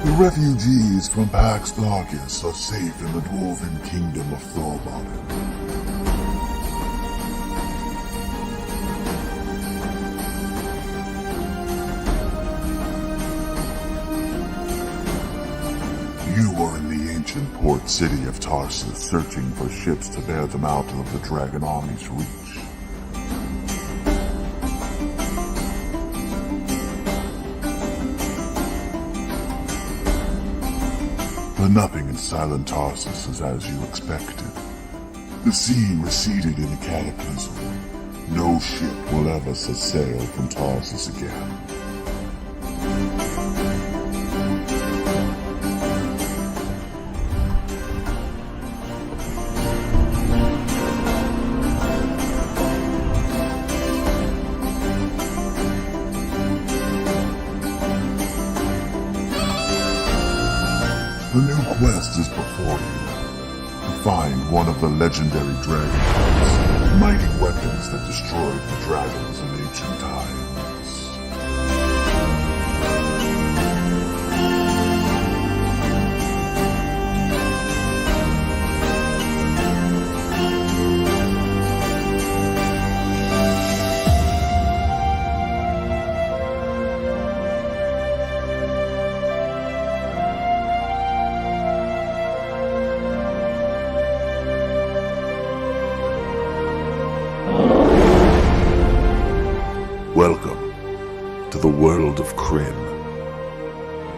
The refugees from Pax Darkus are safe in the dwarven kingdom of Thorbodden. You are in the ancient port city of Tarsus, searching for ships to bear them out of the dragon army's reach. But nothing in silent Tarsus is as you expected. The sea receded in a cataclysm. No ship will ever set sail from Tarsus again. The new quest is before you. Find one of the legendary DragonLance, mighty weapons that destroyed the dragons in ancient times. Welcome to the world of Kryn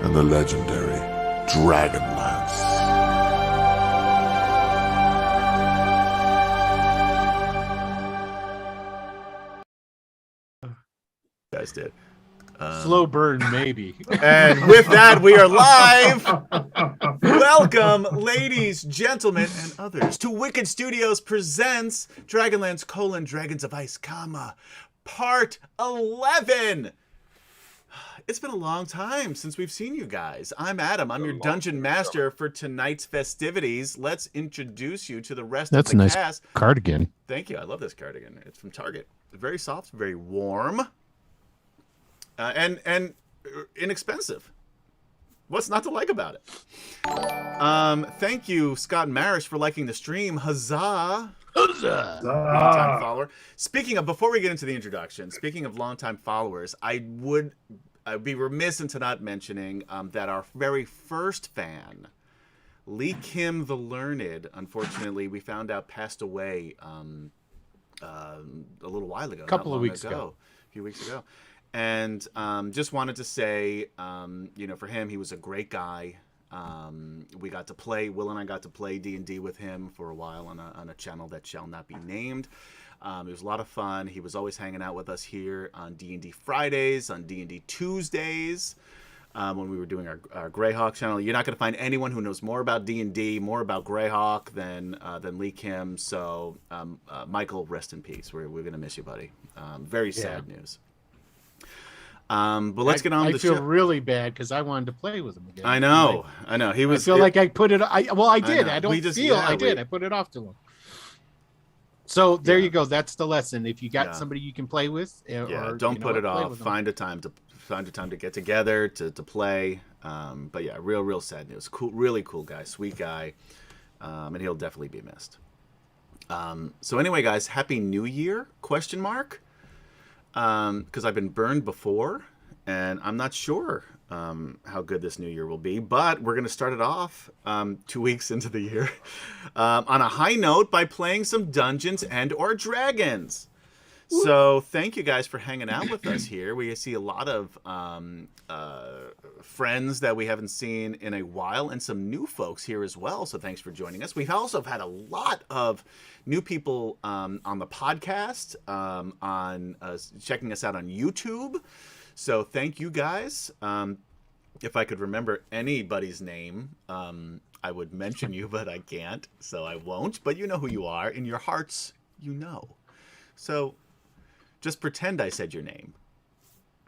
and the legendary DragonLance. You guys did. Slow burn, maybe. And with that, we are live. Welcome, ladies, gentlemen, and others, to Wicked Studios presents DragonLance: Dragons of Ice, Part 11. It's been a long time since we've seen you guys. I'm Adam. I'm your dungeon master for tonight's festivities. Let's introduce you to the rest of the That's a cast. nice cardigan. Thank you. I love this cardigan. It's from Target. Very soft, very warm, and inexpensive. What's not to like about it? Thank you, Scott Marish, for liking the stream. Huzzah! Huzzah! Long-time follower. Speaking of, before we get into the introduction, speaking of long-time followers, I'd be remiss into not mentioning that our very first fan, Lee Kim the Learned, unfortunately, we found out passed away a little while ago. A couple of weeks ago. A few weeks ago. And just wanted to say, for him, he was a great guy. We got to play, Will and I got to play D&D with him for a while on a channel that shall not be named. It was a lot of fun. He was always hanging out with us here on D&D Fridays, on D&D Tuesdays, when we were doing our Greyhawk channel. You're not going to find anyone who knows more about D&D, more about Greyhawk than Lee Kim. So, Michael, rest in peace. We're going to miss you, buddy. Very sad news. But let's get on with the show. I feel really bad because I wanted to play with him again. I know. He was. I feel like I put it. I did. I did. I put it off to him. So there you go. That's the lesson. If you got somebody you can play with, don't put it off. Find a time to get together to play. But yeah, real sad news. Cool, really cool guy, sweet guy, and he'll definitely be missed. So anyway, guys, Happy New Year? ? Because I've been burned before, and I'm not sure how good this new year will be. But we're going to start it off 2 weeks into the year on a high note by playing some Dungeons and/or Dragons. So thank you guys for hanging out with us here. We see a lot of friends that we haven't seen in a while, and some new folks here as well. So thanks for joining us. We've also had a lot of new people on the podcast, on checking us out on YouTube. So thank you guys. If I could remember anybody's name, I would mention you, but I can't, so I won't. But you know who you are. In your hearts, you know. So just pretend I said your name.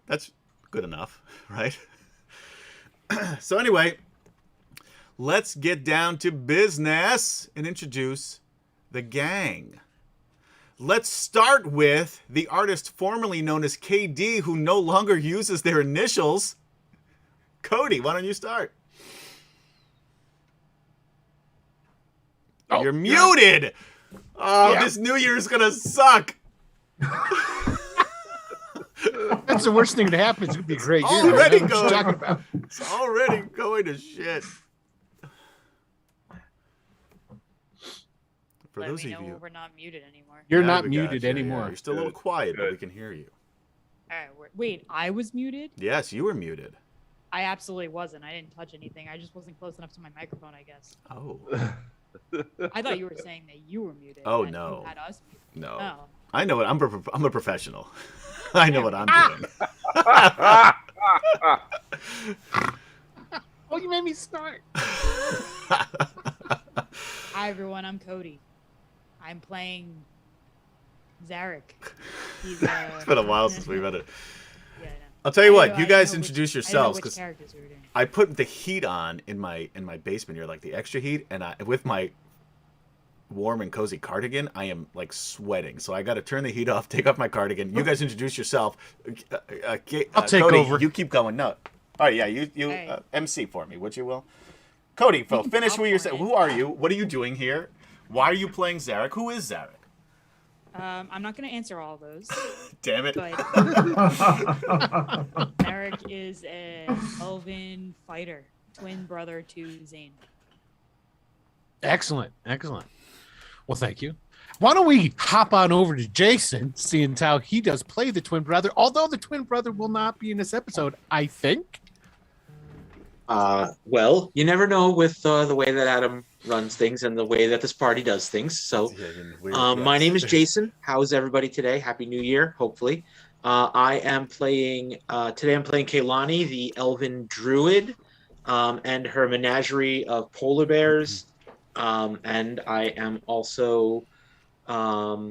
That's good enough, right? So anyway, let's get down to business and introduce the gang. Let's start with the artist formerly known as KD, who no longer uses their initials. Cody, why don't you start? Oh, you're muted. Oh, Yeah. this New Year's gonna suck. That's the worst thing to happen. It's gonna be a great year. Already I know what you're going. talking about. It's already going to shit. For Let those me of know you, we're not muted anymore. You're Now not we got muted you. Yeah, anymore. you're still a little quiet, but we can hear you. All right, wait, I was muted? Yes, you were muted. I absolutely wasn't. I didn't touch anything. I just wasn't close enough to my microphone, I guess. Oh. I thought you were saying that you were muted. Oh, and no. You had us muted. No. Oh. I know what I'm a professional. I know what I'm doing. Oh, you made me start. Hi, everyone. I'm Cody. I'm playing Zarek. He's It's been a while since we read it. Yeah, I know. I'll tell you I what, know- you I guys know introduce which, yourselves I know which because characters we were doing. I put the heat on in my basement here, like the extra heat, and with my warm and cozy cardigan, I am like sweating. So I got to turn the heat off, take off my cardigan. You guys introduce yourself. I'll take Cody, over. You keep going. No. All right, yeah, you Hey. MC for me, would you, Will? Cody, Phil, finish what you're saying. Who are you? What are you doing here? Why are you playing Zarek? Who is Zarek? I'm not going to answer all of those, Damn it. but Eric is an elven fighter, twin brother to Zane. Excellent. Well, thank you. Why don't we hop on over to Jason, seeing how he does play the twin brother, although the twin brother will not be in this episode, I think. Well, you never know with the way that Adam runs things and the way that this party does things. So, my name is Jason. How's everybody today? Happy New Year, hopefully. I am playing, today I'm playing Kaylani, the elven druid, and her menagerie of polar bears. And I am also, I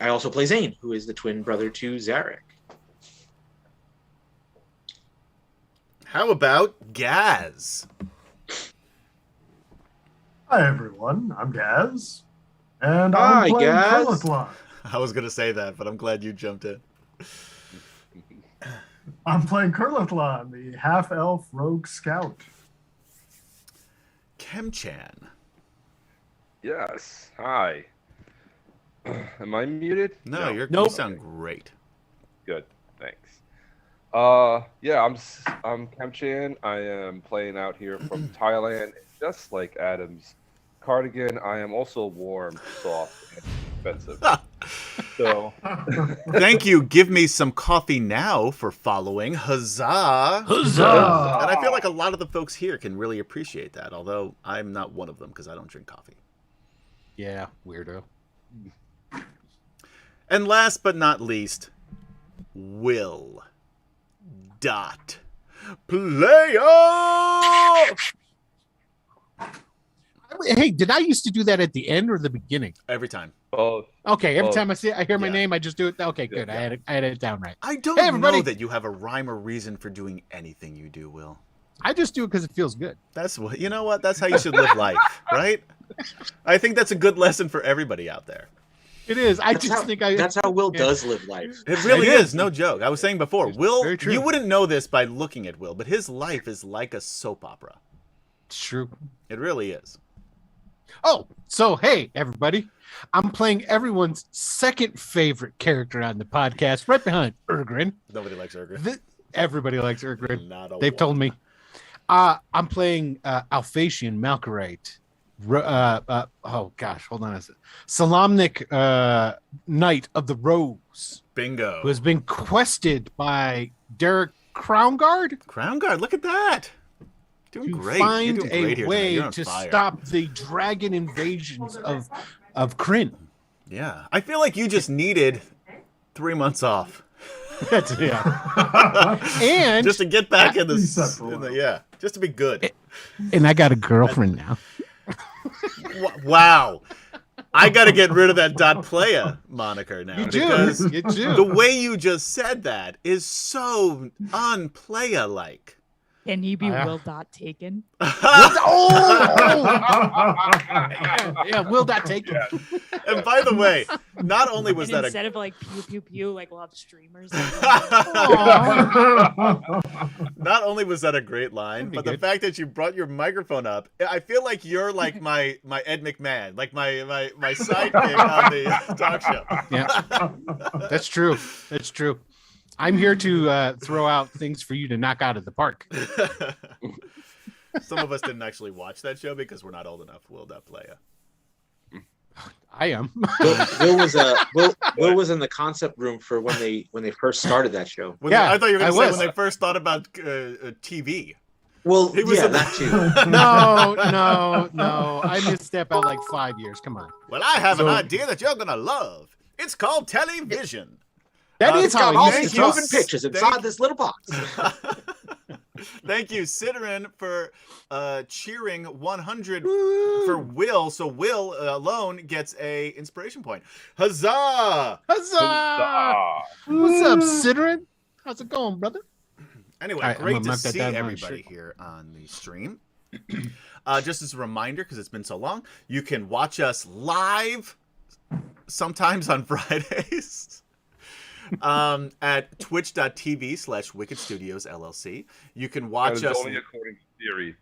also play Zane, who is the twin brother to Zarek. How about Gaz? Hi everyone, I'm Gaz, and Hi, I'm playing Gaz. Curlitlon. I was going to say that, but I'm glad you jumped in. I'm playing Curlitlon, the half-elf rogue scout. Kemchan. Yes. Hi. Am I muted? No, you Nope. sound great. Good. Thanks. Yeah, I'm Kemchan. I am playing out here from Thailand. Just like Adam's cardigan, I am also warm, soft, and expensive. So, Thank you. Give me some coffee now for following. Huzzah! Huzzah! And I feel like a lot of the folks here can really appreciate that, although I'm not one of them because I don't drink coffee. Yeah, weirdo. And last but not least, Will. Dot. Player! Hey, did I used to do that at the end or the beginning? Every time. both. Okay, every Oh, time I hear my yeah. name, I just do it. Okay, good. Yeah. I had it down right. I don't Hey, everybody. know that you have a rhyme or reason for doing anything you do, Will. I just do it because it feels good. That's what, you know what? That's how you should live life, right? I think that's a good lesson for everybody out there. It is. I just think That's how Will Yeah. does live life. It really It is, no joke. I was saying before, Will, very true. you wouldn't know this by looking at Will, but his life is like a soap opera. It's true. It really is. Oh, so hey, everybody. I'm playing everyone's second favorite character on the podcast, right behind Ergrin. Nobody likes Urgra. Everybody likes Ergrin. Not a They've one. told me. I'm playing Alphasian Malkarite. Oh gosh, hold on a second. Salamnik Knight of the Rose, Bingo. who has been quested by Derek Crownguard Crown Guard, look at that. Doing to great. You're find doing a great here tonight. way You're on to fire. stop the dragon invasions of Kryn. Yeah. I feel like you just needed 3 months off. That's and Just to get back in Reset for a while. yeah, just to be good. and I got a girlfriend now. Wow. I got to get rid of that dot playa moniker now. You do. Because You do. the way you just said that is so unplaya-like. Can he be Will Dot taken? Yeah, Will Dot Taken. And by the way, not only was And that instead of like pew pew pew, like we'll have streamers. not only was that a great line, but the fact that you brought your microphone up, I feel like you're like my Ed McMahon, like my sidekick on the talk show. Yeah, that's true. That's true. I'm here to throw out things for you to knock out of the park. Some of us didn't actually watch that show because we're not old enough. Will that play ya? I am. Will was in the concept room for when they first started that show. I thought you were going to say when they first thought about TV. Well, He was that too. No. I missed that by like 5 years. Come on. Well, I have an idea that you're going to love. It's called television. That is It's how got all it these used to moving pictures inside this little box. Thank you, Ciderin, for cheering 100 for Will. So Will alone gets a inspiration point. Huzzah! Huzzah! What's up, Ciderin? How's it going, brother? Anyway, All right, great I'm to gonna mark that see down on my everybody shirt. here on the stream. Just as a reminder, because it's been so long, you can watch us live sometimes on Fridays. At twitch.tv/Wicked Studios LLC. You can watch us. Only according to theory.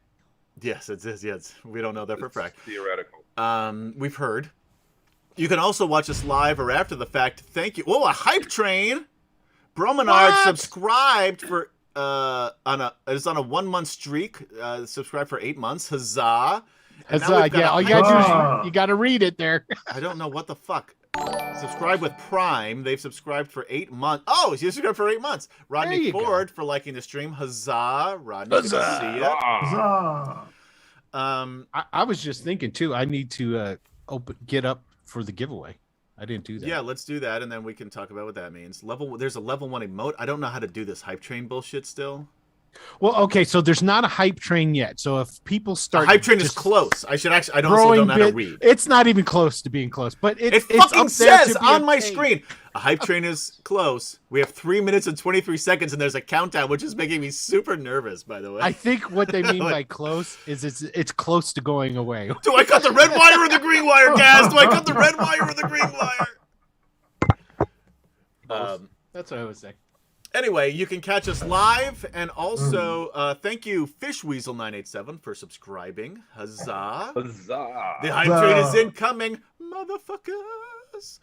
Yes, it is. Yes, we don't know that for a fact. Theoretical. We've heard. You can also watch us live or after the fact. Thank you. Oh, a hype train. Bromenard subscribed for it's on a 1 month streak. Subscribed for 8 months. Huzzah! And now Huzzah! we've got Yeah, a all you gotta do Huzzah. is you gotta read it there. I don't know what the fuck. Subscribe with Prime. They've subscribed for 8 months. Oh, you subscribed for 8 months. Rodney you Ford for liking the stream. Huzzah, Rodney. Good to see ya. Huzzah. I was just thinking too. I need to get up for the giveaway. I didn't do that. Yeah, let's do that, and then we can talk about what that means. There's a level 1 emote. I don't know how to do this hype train bullshit still. Well, okay, so there's not a hype train yet. So if people start, Hype train is just close. I don't know how to read. It's not even close to being close, but It it's fucking up there says to be on a my thing. screen, a hype train is close. We have 3 minutes and 23 seconds, and there's a countdown, which is making me super nervous, by the way. I think what they mean by close is it's close to going away. Do I cut the red wire or the green wire, Gaz? Do I cut the red wire or the green wire? That's what I was saying. Anyway, you can catch us live, and also thank you, Fishweasel987, for subscribing. Huzzah! Huzzah! The hype train is incoming, motherfuckers.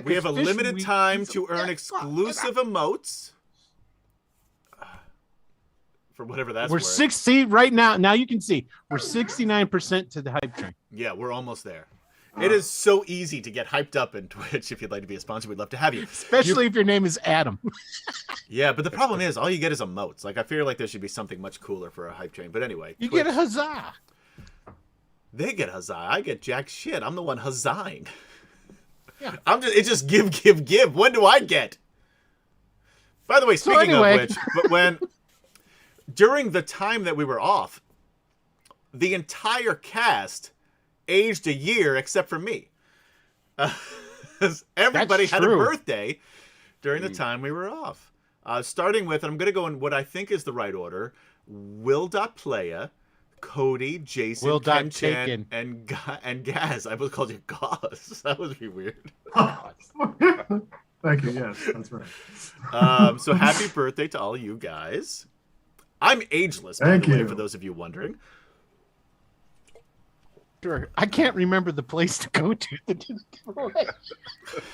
We have a limited time to earn exclusive emotes. For whatever that's We're worth. 60 right now. Now you can see we're 69% to the hype train. Yeah, we're almost there. It is so easy to get hyped up in Twitch. If you'd like to be a sponsor, we'd love to have you. Especially if your name is Adam. Yeah, but the problem is, all you get is emotes. Like, I feel like there should be something much cooler for a hype train. But anyway. You Twitch, get a huzzah. They get huzzah. I get jack shit. I'm the one huzzaing. Yeah. It's just give. When do I get? By the way, speaking of which, but during the time that we were off, the entire cast aged a year except for me. Everybody had a birthday during the time we were off. Starting with, I'm going to go in what I think is the right order, Will.Playa, Cody, Jason, Will. Ken Taken. Chan, and Gaz. I was called you Gaz. That was weird. Thank you. Yes, that's right. So happy birthday to all you guys. I'm ageless, by the way, for those of you wondering. Sure. I can't remember the place to go to.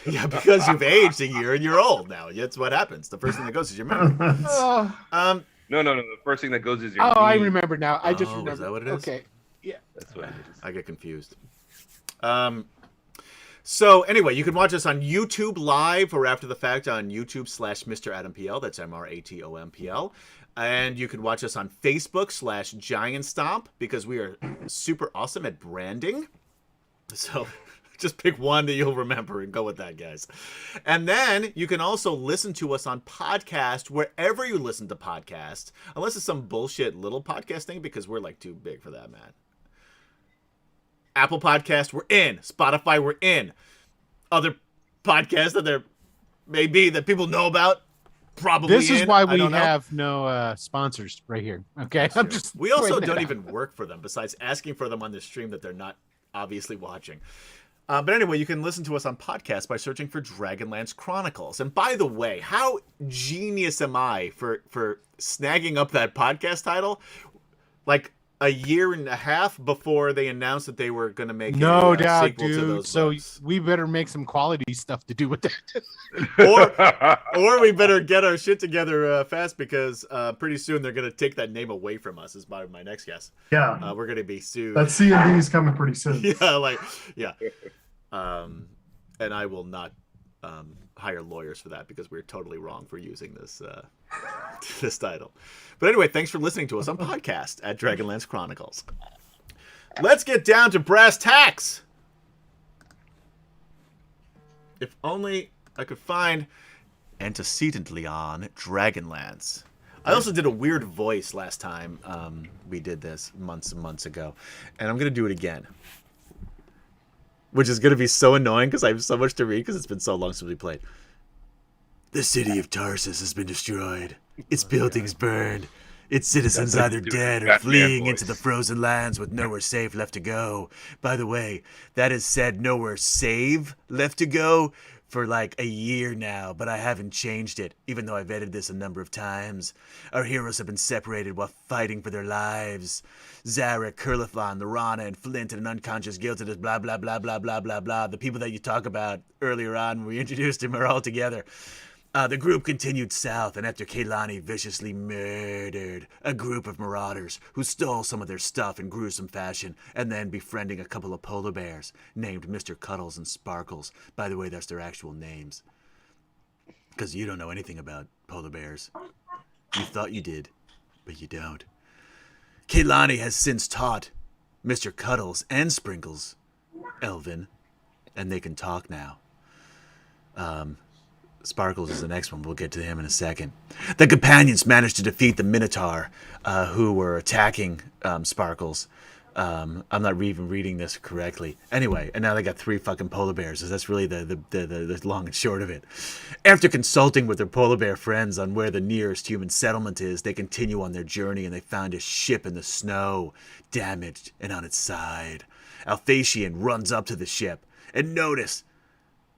Yeah, because you've aged a year and you're old now. That's what happens. The first thing that goes is your memory. No. The first thing that goes is your knee. I remember now. I just remember. Is that what it is? Okay. Yeah. That's what it is. I get confused. So anyway, you can watch us on YouTube live or after the fact on YouTube/Mr. Adam PL. That's MrATOMPL. And you can watch us on Facebook/Giant Stomp because we are super awesome at branding. So just pick one that you'll remember and go with that, guys. And then you can also listen to us on podcast wherever you listen to podcasts, unless it's some bullshit little podcast thing because we're like too big for that, man. Apple Podcast, we're in. Spotify, we're in. Other podcasts that there may be that people know about, probably This is why I we don't know. have no sponsors right here. Okay, I'm just We also pointing that don't out. even work for them. Besides asking for them on this stream that they're not obviously watching. But anyway, you can listen to us on podcast by searching for DragonLance Chronicles. And by the way, how genius am I for snagging up that podcast title? Like a year and a half before they announced that they were going to make No a doubt, sequel to dude. those So books. we better make some quality stuff to do with that. Or we better get our shit together fast because pretty soon they're going to take that name away from us. Is my next guess. Yeah. We're going to be sued. That C&D is coming pretty soon. Yeah. And I will not hire lawyers for that because we're totally wrong for using this this title. But anyway, thanks for listening to us on podcast at DragonLance Chronicles. Let's get down to brass tacks. If only I could find antecedently on DragonLance. I also did a weird voice last time we did this months and months ago, and I'm going to do it again. Which is going to be so annoying because I have so much to read because it's been so long since we played. The city of Tarsus has been destroyed. Its buildings burned. Its citizens either dead or fleeing into the frozen lands with nowhere safe left to go. By the way, that has said nowhere save left to go for like a year now, but I haven't changed it, even though I've edited this a number of times. Our heroes have been separated while fighting for their lives. Zarek, Curlithlon, Lorana, and Flint, and an unconscious Giltidus, blah, blah, blah, blah, blah, blah, blah. The people that you talk about earlier on when we introduced him are all together. The group continued south, and after Kaylani viciously murdered a group of marauders who stole some of their stuff in gruesome fashion, and then befriending a couple of polar bears named Mr. Cuddles and Sparkles. By the way, that's their actual names. Because you don't know anything about polar bears. You thought you did, but you don't. Kaylani has since taught Mr. Cuddles and Sprinkles Elven, and they can talk now. Sparkles is the next one. We'll get to him in a second. The companions managed to defeat the Minotaur, who were attacking Sparkles. I'm not even reading this correctly. Anyway, and now they got 3 fucking polar bears. So that's really the long and short of it. After consulting with their polar bear friends on where the nearest human settlement is, they continue on their journey and they found a ship in the snow, damaged and on its side. Alphatian runs up to the ship and notice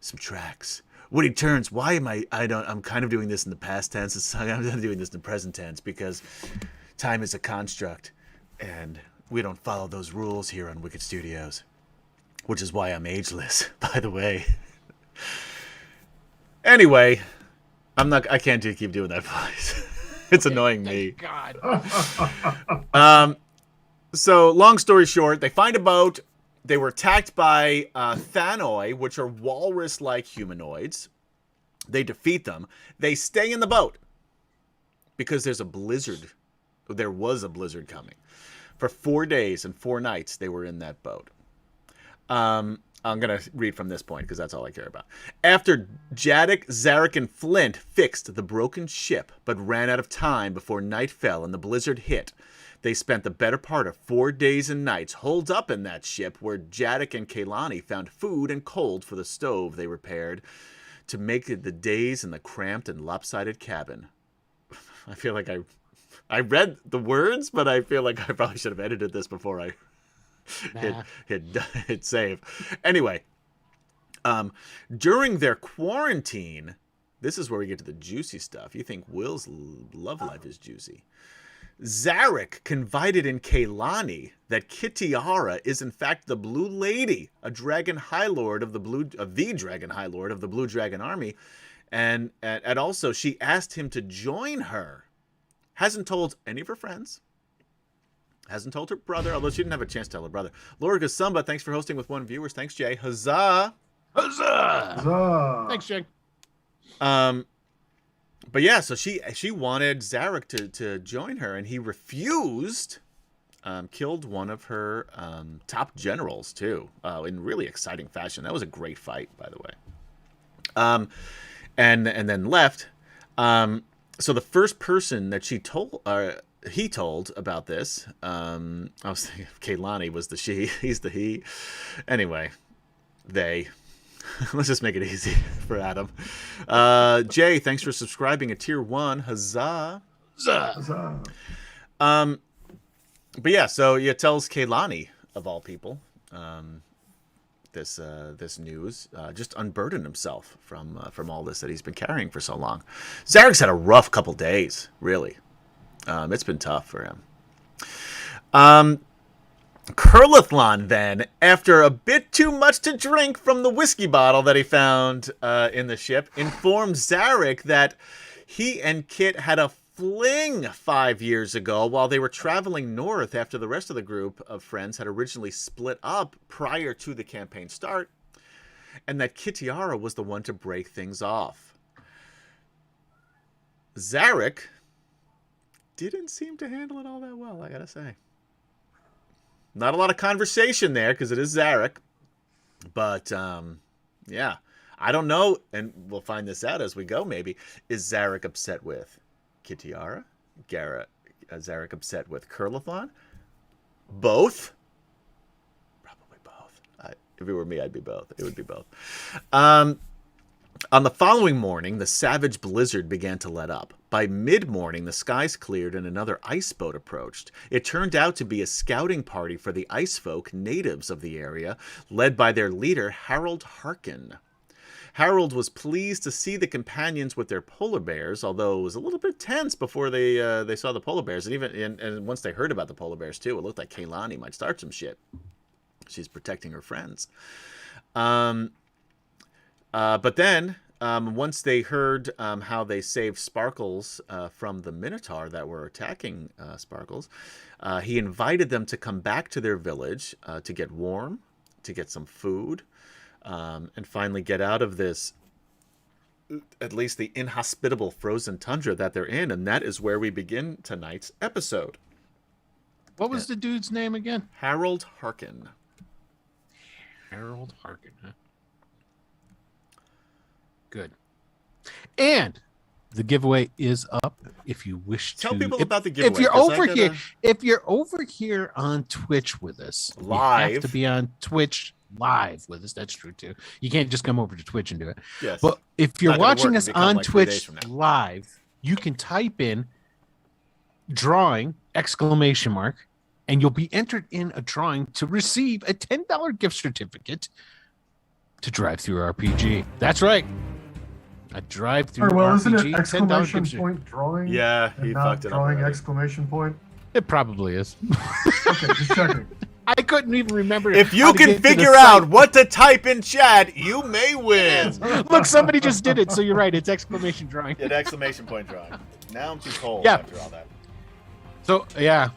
some tracks. When he turns, I'm kind of doing this in the past tense. I'm doing this in the present tense because time is a construct and we don't follow those rules here on Wicked Studios, which is why I'm ageless, by the way. Anyway, I can't keep doing that voice. It's annoying me. God. So long story short, they find a boat. They were attacked by Thanoi, which are walrus-like humanoids. They defeat them. They stay in the boat because there's a blizzard. There was a blizzard coming. For 4 days and 4 nights, they were in that boat. I'm going to read from this point because that's all I care about. After Jadok, Zarek, and Flint fixed the broken ship but ran out of time before night fell and the blizzard hit, they spent the better part of 4 days and nights holed up in that ship where Jadok and Kaylani found food and coal for the stove they repaired to make it the days in the cramped and lopsided cabin. I feel like I read the words, but I feel like I probably should have edited this before I hit save. Anyway, during their quarantine, this is where we get to the juicy stuff. You think Will's love life is juicy. Zarek confided in Kaylani that Kitiara is in fact the Blue Lady, a dragon high lord of the dragon high lord of the Blue Dragon Army, and also she asked him to join her. Hasn't told any of her friends. Hasn't told her brother, although she didn't have a chance to tell her brother. Laura Gasumba, thanks for hosting with 1 viewers. Thanks, Jay. Huzzah! Huzzah! Huzzah. Thanks, Jay. But yeah, so she wanted Zarek to join her, and he refused. Killed one of her top generals too, in really exciting fashion. That was a great fight, by the way. And then left. So the first person that he told about this, I was thinking Kaylani was the she, he's the he. Anyway, they. Let's just make it easy for Adam. Jay, thanks for subscribing at tier 1. Huzzah. Huzzah. But yeah, so it tells Kaylani, of all people, this news, just unburden himself from all this that he's been carrying for so long. Zarek's had a rough couple days, really. It's been tough for him. Kurlithlon, then, after a bit too much to drink from the whiskey bottle that he found in the ship, informed Zarek that he and Kit had a fling 5 years ago while they were traveling north after the rest of the group of friends had originally split up prior to the campaign start, and that Kitiara was the one to break things off. Zarek didn't seem to handle it all that well, I gotta say. Not a lot of conversation there because it is Zarek. But, yeah. I don't know, and we'll find this out as we go, maybe. Is Zarek upset with Kitiara? Zarek upset with Kurlithlon? Both? Probably both. If it were me, I'd be both. It would be both. On the following morning, the savage blizzard began to let up. By mid-morning, the skies cleared and another ice boat approached. It turned out to be a scouting party for the ice folk, natives of the area, led by their leader, Harold Harkin. Harold was pleased to see the companions with their polar bears, although it was a little bit tense before they saw the polar bears. And once they heard about the polar bears, too, it looked like Kaylani might start some shit. She's protecting her friends. But then, once they heard how they saved Sparkles from the Minotaur that were attacking Sparkles, he invited them to come back to their village to get warm, to get some food, and finally get out of this, at least the inhospitable frozen tundra that they're in. And that is where we begin tonight's episode. What was the dude's name again? Harold Harkin. Harold Harkin, huh? Good. And the giveaway is up if you wish to. Tell people about the giveaway. If you're over here on Twitch with us, live, you have to be on Twitch live with us. That's true too. You can't just come over to Twitch and do it. Yes. But if you're watching us on like Twitch live, you can type in drawing ! And you'll be entered in a drawing to receive a $10 gift certificate to Drive Through RPG. That's right. A Drive Through RPG. Isn't it exclamation point drawing? Yeah, he fucked it up. Drawing exclamation point. It probably is. Okay, just checking. I couldn't even remember. If you can figure out what to type in chat, you may win. Look, somebody just did it, so you're right. It's exclamation drawing. It's exclamation point drawing. Now I'm too cold Yeah. after all that. So yeah,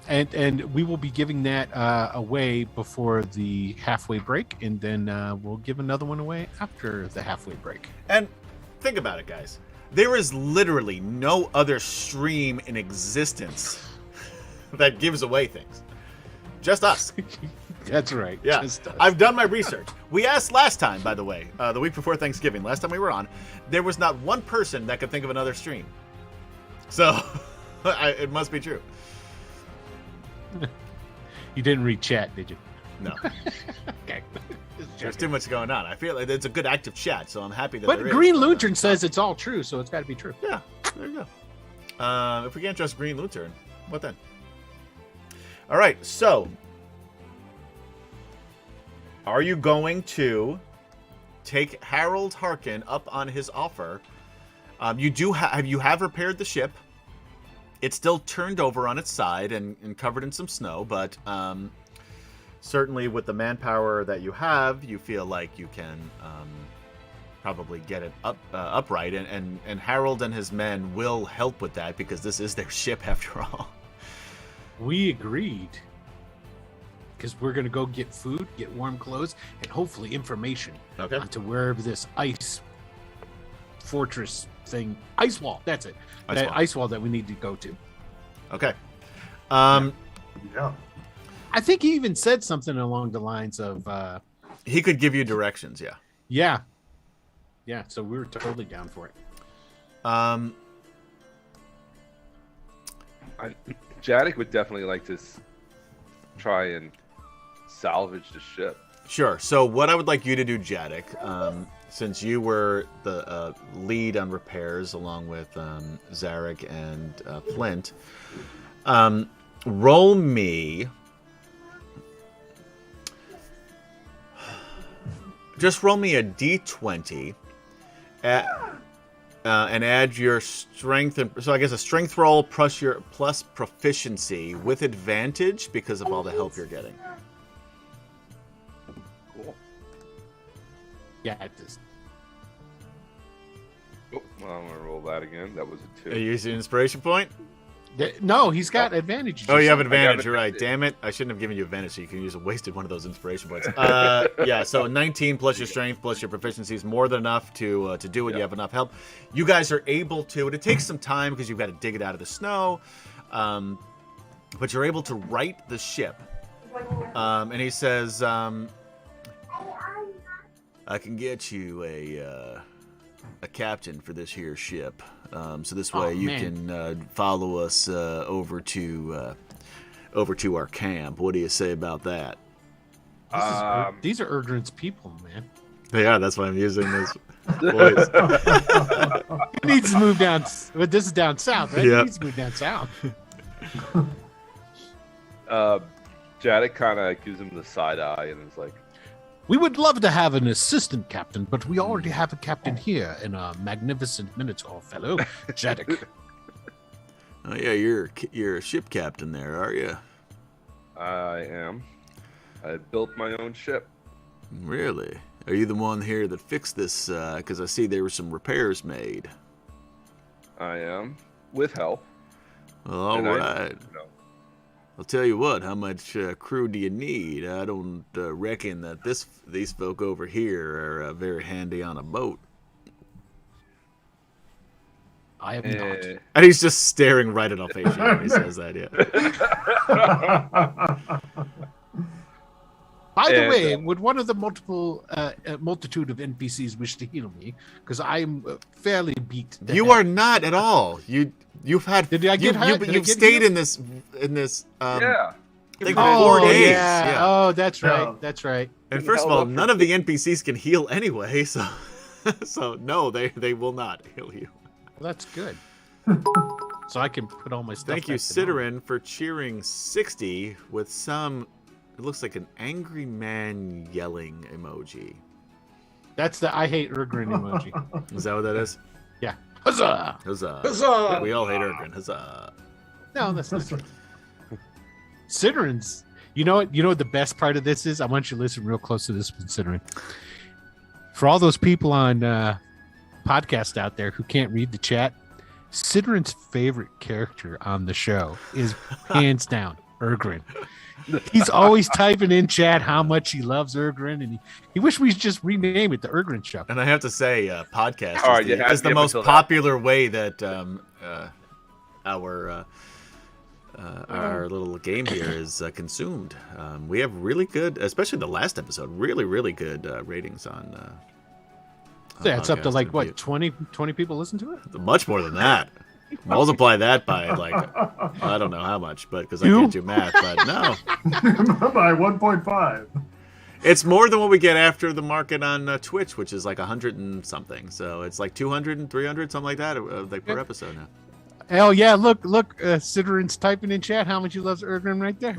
and we will be giving that away before the halfway break, and then we'll give another one away after the halfway break. And think about it, guys. There is literally no other stream in existence that gives away things. Just us. That's right. Yeah, Just us. I've done my research. We asked last time, by the way, the week before Thanksgiving, last time we were on, there was not one person that could think of another stream. So, it must be true. You didn't read chat, did you? No. Okay. There's too much going on. I feel like it's a good active chat, so I'm happy that But there is. Green Lantern says it's all true, so it's got to be true. Yeah, there you go. If we can't trust Green Lantern, what then? All right, so are you going to take Harold Harkin up on his offer? You have repaired the ship. It's still turned over on its side and covered in some snow, but certainly with the manpower that you have, you feel like you can probably get it upright, and Harold and his men will help with that because this is their ship after all. We agreed because we're going to go get food, get warm clothes, and hopefully information onto wherever this ice fortress thing, ice wall, that's it. Ice wall that we need to go to. Okay. Yeah. I think he even said something along the lines of... he could give you directions, yeah. Yeah. Yeah, so we were totally down for it. Janik would definitely like to try and salvage the ship. Sure. So what I would like you to do, Jadek, since you were the lead on repairs along with Zarek and Flint, roll me. Just roll me a d20 and add your strength. So I guess a strength roll plus your proficiency with advantage because of all the help you're getting. Cool. Yeah, it is. Oh, well, I'm gonna roll that again. That was a 2. Are you using an inspiration point? No, he's got advantage. Oh, you have I got advantage. You're right. advantage. Damn it. I shouldn't have given you advantage so you can use a wasted one of those inspiration points. Yeah, so 19 plus your strength plus your proficiency is more than enough to do it. You have enough help. You guys are able to, and it takes some time because you've got to dig it out of the snow, but you're able to right the ship. And he says, I can get you a captain for this here ship. So this way you can follow us over to our camp. What do you say about that? These are Erdrin's people, man. They are. That's why I'm using this voice. He needs to move down. But this is down south, right? Yeah. He needs to move down south. Jadek kind of gives him the side eye and is like, We would love to have an assistant captain, but we already have a captain here in a magnificent Minotaur fellow, Jadek. Oh yeah, you're a ship captain there, are you? I am. I built my own ship. Really? Are you the one here that fixed this? Because I see there were some repairs made. I am, with help. Well, all And right. I'll tell you what. How much crew do you need? I don't reckon that these folk over here are very handy on a boat. I am not. And he's just staring right at Alphasia when he says that. Yeah. By the way, would one of the multitude of NPCs wish to heal me? Because I'm fairly beat. You are not at all. You've had. Did I get hurt? Did I You've get stayed healed? in this. Yeah. Like 4 days. Yeah. Oh, that's right. Yeah. That's right. And first of all, none of the NPCs can heal anyway, so no, they will not heal you. Well, that's good. So I can put all my stuff. Thank you, back to normal. Ciderin, for cheering 60 with some. It looks like an angry man yelling emoji. That's the I hate Urgrin emoji. Is that what that is? Yeah. Huzzah! Huzzah! Huzzah! We all hate Ergrin. Huzzah! No, that's not true. Siderin's. You know what? You know what the best part of this is? I want you to listen real close to this one, Siderin. For all those people on podcast out there who can't read the chat, Siderin's favorite character on the show is hands down Ergrin. He's always typing in chat how much he loves Ergrin, and he wish we just rename it the Ergrin Show. And I have to say, podcast All right, you have is to the give most until that. popular way that our little game here is consumed. We have really good, especially the last episode, really good ratings on. Yeah, it's up to podcast like what, review. 20 people listen to it? Much more than that. Multiply that by like I don't know how much, but because I You? can't do math, but no, By 1.5. it's more than what we get after the market on Twitch, which is like 100 and something. So it's like 200 and 300, something like that, like per episode now. Hell yeah, look, Siderin's typing in chat how much he loves Ergrin right there.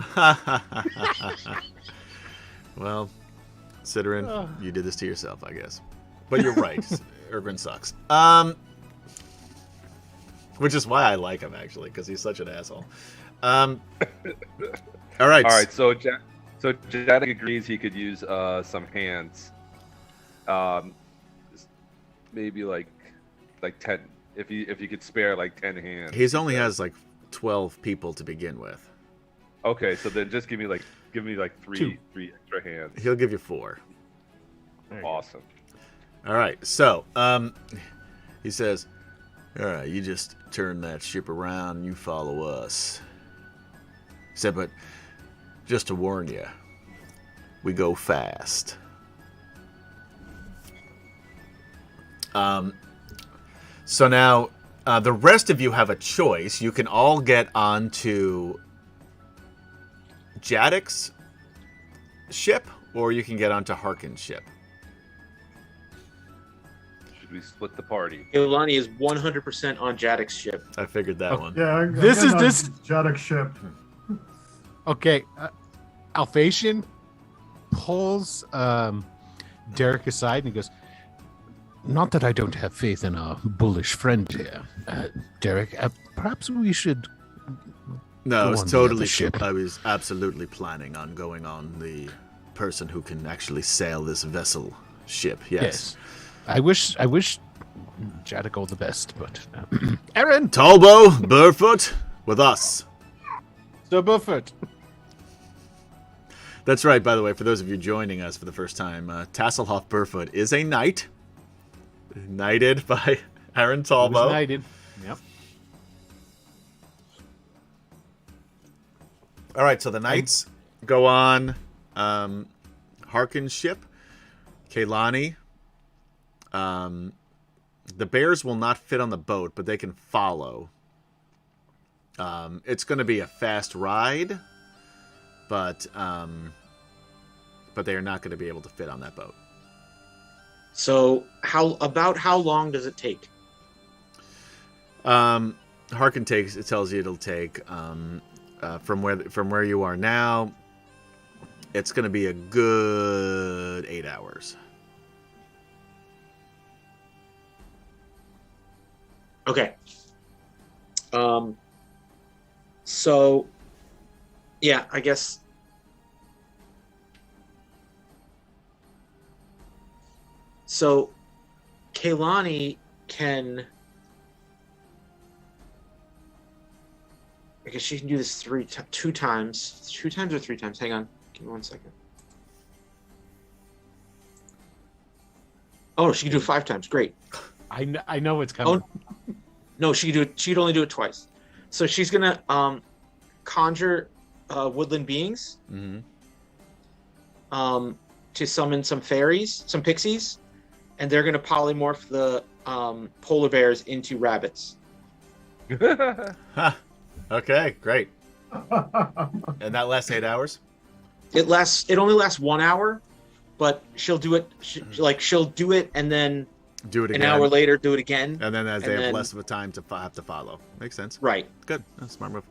Well, Ciderin, you did this to yourself, I guess. But you're right. Ergrin sucks. Which is why I like him, actually, because he's such an asshole. All right. All right, so Jadek agrees he could use some hands. Maybe like 10. If you could spare like 10 hands. He only has like 12 people to begin with. Okay, so then just give me like three extra hands. He'll give you 4. Awesome. All right. So, he says, "All right, you just turn that ship around and you follow us." He said, "But just to warn you, we go fast." So now, the rest of you have a choice. You can all get onto Jadek's ship, or you can get onto Harkin's ship. Should we split the party? Ilani is 100% on Jadek's ship. I figured that one. Yeah, This is this. Jadek ship. Okay, Alphasian pulls Derek aside and he goes, "Not that I don't have faith in our bullish friend here, Derek. Perhaps we should." No, Go it was on the totally other ship. I was absolutely planning on going on the person who can actually sail this vessel ship. Yes. I wish Jadek all the best, but Aaron, Talbo, Burfoot, with us. so Buffett. That's right, by the way, for those of you joining us for the first time, Tasselhoff Burfoot is a knight. Knighted by Aaron Talbo. Knighted. Yep. All right, so the knights go on Harkin's ship, Kaylani. The bears will not fit on the boat, but they can follow. It's going to be a fast ride, but they are not going to be able to fit on that boat. So how long does it take? Harkin tells you it'll take from where you are now. It's going to be a good 8 hours. Okay. So, yeah, I guess. So, Kaylani can. I guess she can do this two times. 2 times or 3 times? Hang on. Give me 1 second. Oh, she can do it 5 times. Great. I know it's coming. Oh, no, she could do it. She'd only do it twice. So she's gonna conjure woodland beings. Mm-hmm. To summon some fairies, some pixies, and they're gonna polymorph the polar bears into rabbits. Huh. Okay, great. And that lasts 8 hours? It only lasts 1 hour, but she'll do it. She'll do it and then Do it again. an hour later do it again. And then as they have less of a time to have to follow. Makes sense. Right. Good. That's a smart move.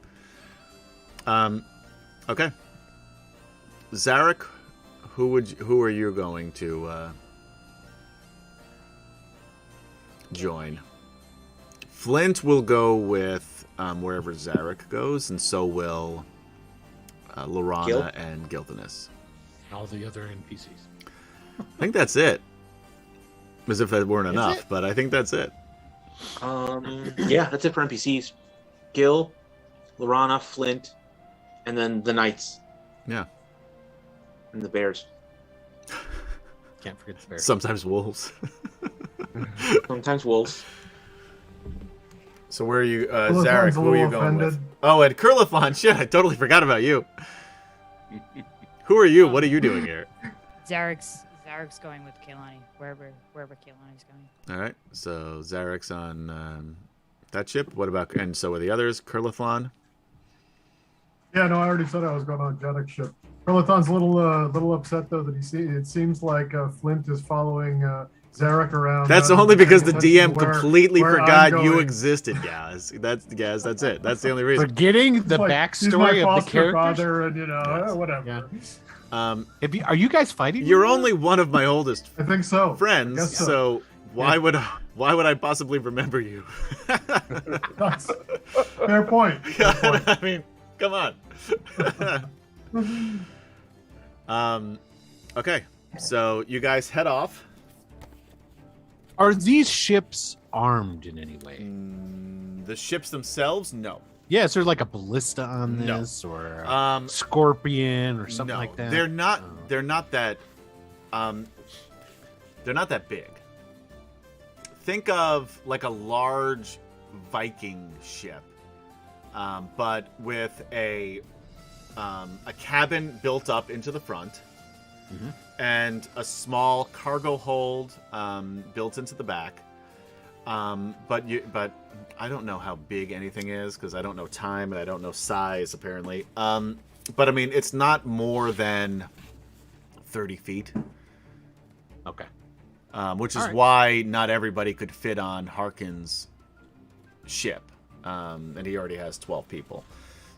Okay. Zarek, who are you going to join? Flint will go with wherever Zarek goes, and so will Lorana Gil? and Gilthanis. All the other NPCs. I think that's it. As if that weren't enough, but I think that's it. Yeah, that's it for NPCs. Gil, Lorana, Flint, and then the knights. Yeah. And the bears. Can't forget the bear. Sometimes wolves. Sometimes wolves. So where are you, Curlithon's Zarek? a Who are you little going with? offended. Oh, and Curlithon. Shit, I totally forgot about you. Who are you? What are you doing here? Zarek's going with Kaylani, wherever Kaylani's going. All right. So Zarek's on that ship. What about? And so are the others? Curlithon. Yeah, no, I already said I was going on Jadek's ship. Curlithon's a little upset though that it seems like Flint is following Zarek around. That's rather only than because the paying attention DM to completely where I'm forgot you going. existed, guys. That's it. That's the only reason. Forgetting the He's my backstory of the foster characters. father, and Yes. whatever. Yeah. Are you guys fighting? You're right now? only one of my oldest I think so. friends, I guess so why would I possibly remember you? That's fair point. Fair point. I mean, come on. Okay, so you guys head off. Are these ships armed in any way? The ships themselves, no. Yeah, is there like a ballista on No. this, or a scorpion, or something no, like that? they're not. Oh. They're not that. They're not that big. Think of like a large Viking ship, but with a cabin built up into the front, and a small cargo hold built into the back. But I don't know how big anything is because I don't know time and I don't know size apparently. But I mean, it's not more than 30 feet. Okay. Which is All right. why not everybody could fit on Harkin's ship. And he already has 12 people.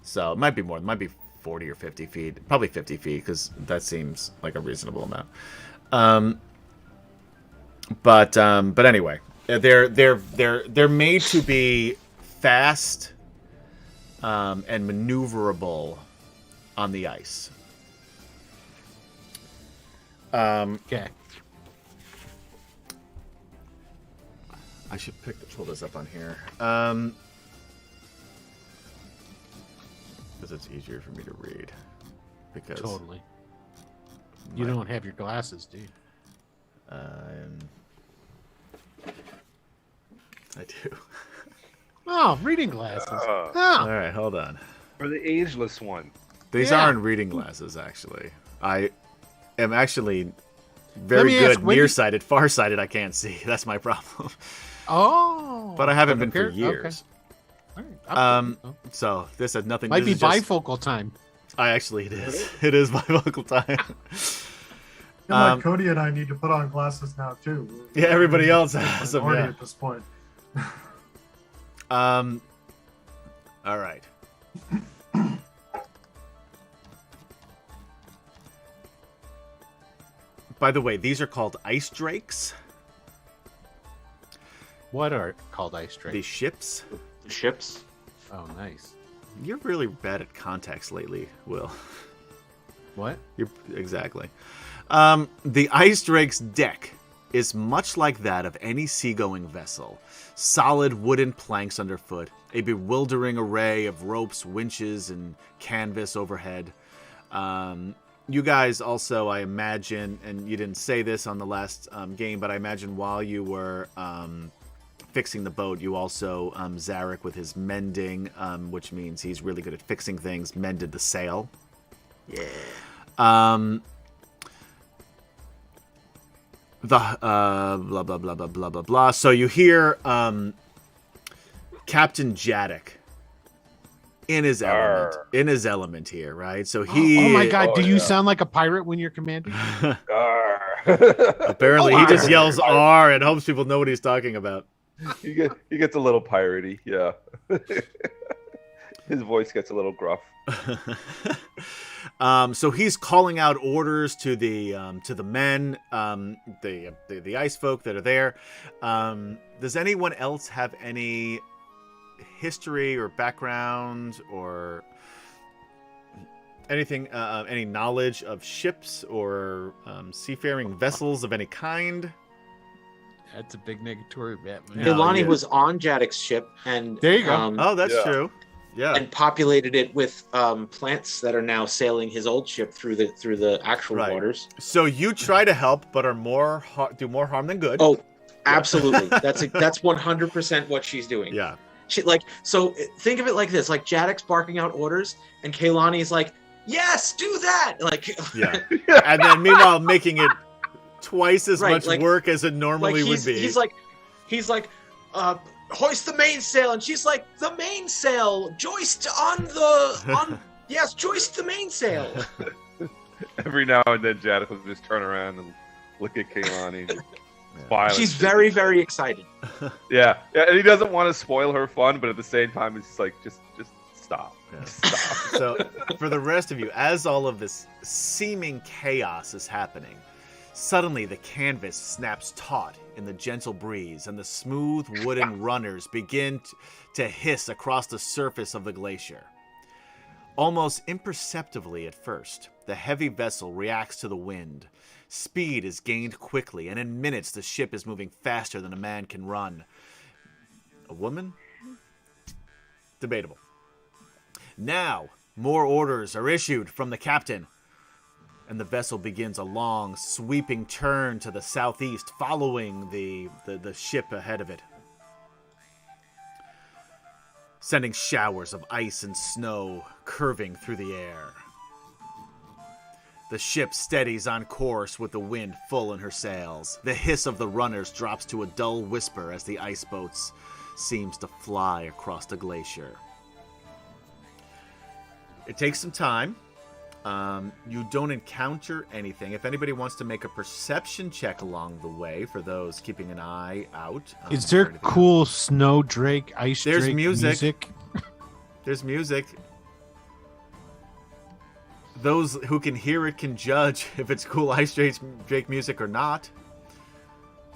So it might be more. It might be 40 or 50 feet. Probably 50 feet, because that seems like a reasonable amount. But anyway, they're made to be fast and maneuverable on the ice. Okay. I should pull this up on here. Because it's easier for me to read. Because Totally. You don't have your glasses, do you? I do. Oh, reading glasses. All Oh. right, hold on. For the ageless one. These Yeah. aren't reading glasses, actually. I am actually Let very me ask, good when did- nearsighted. Farsighted, I can't see. That's my problem. Oh. But I haven't been Okay. for years. All right. So this has nothing. Might this be is just- bifocal time. Actually, it is. It is bifocal time. Like Cody and I need to put on glasses now too. Yeah, everybody else has them. Already Yeah. at this point. All right. By the way, these are called ice drakes. What are called ice drakes? These ships. Ships. Oh, nice. You're really bad at context lately, Will. What? Exactly. The ice drake's deck is much like that of any seagoing vessel. Solid wooden planks underfoot, a bewildering array of ropes, winches, and canvas overhead. You guys also, I imagine, and you didn't say this on the last game, but I imagine while you were fixing the boat, you also, Zarek with his mending, which means he's really good at fixing things, mended the sail. Yeah. Blah blah blah blah blah blah blah. So you hear Captain Jadek in his element, here, right? So he. Oh my God! Oh, Do you yeah. sound like a pirate when you're commanding? Apparently, he just yells "R" and hopes people know what he's talking about. He gets a little piratey, yeah. His voice gets a little gruff. So he's calling out orders to the men, the ice folk that are there. Does anyone else have any history or background or anything, any knowledge of ships or seafaring vessels of any kind? That's a big negatory bet. Yeah. Ilani was on Jadek's ship, and There you go. Oh, that's Yeah. true. Yeah. and populated it with plants that are now sailing his old ship through the actual Right. waters. So you try to help, but are do more harm than good. Oh, absolutely. That's 100% what she's doing. Yeah. She so think of it like this: like Jadek's barking out orders, and Kaylani's like, "Yes, do that!" Like, Yeah. And then meanwhile making it twice as Right, much like- work as it normally would be. He's like, hoist the mainsail, and she's like, the mainsail, joist yes, joist the mainsail. Every now and then, Jadek will just turn around and look at Kaylani. And smile and She's shake very, his head. very excited. Yeah, and he doesn't want to spoil her fun, but at the same time, it's like, just stop. Yeah. Just stop. So, for the rest of you, as all of this seeming chaos is happening, suddenly the canvas snaps taut in the gentle breeze, and the smooth wooden runners begin to hiss across the surface of the glacier. Almost imperceptibly at first, the heavy vessel reacts to the wind. Speed is gained quickly, and in minutes the ship is moving faster than a man can run. A woman? Debatable. Now, more orders are issued from the captain, and the vessel begins a long, sweeping turn to the southeast, following the ship ahead of it, sending showers of ice and snow curving through the air. The ship steadies on course with the wind full in her sails. The hiss of the runners drops to a dull whisper as the ice boats seems to fly across the glacier. It takes some time, You don't encounter anything. If anybody wants to make a perception check along the way, for those keeping an eye out. Is there for anything cool snow drake, ice There's drake music. There's music. Those who can hear it can judge if it's cool ice drake music or not.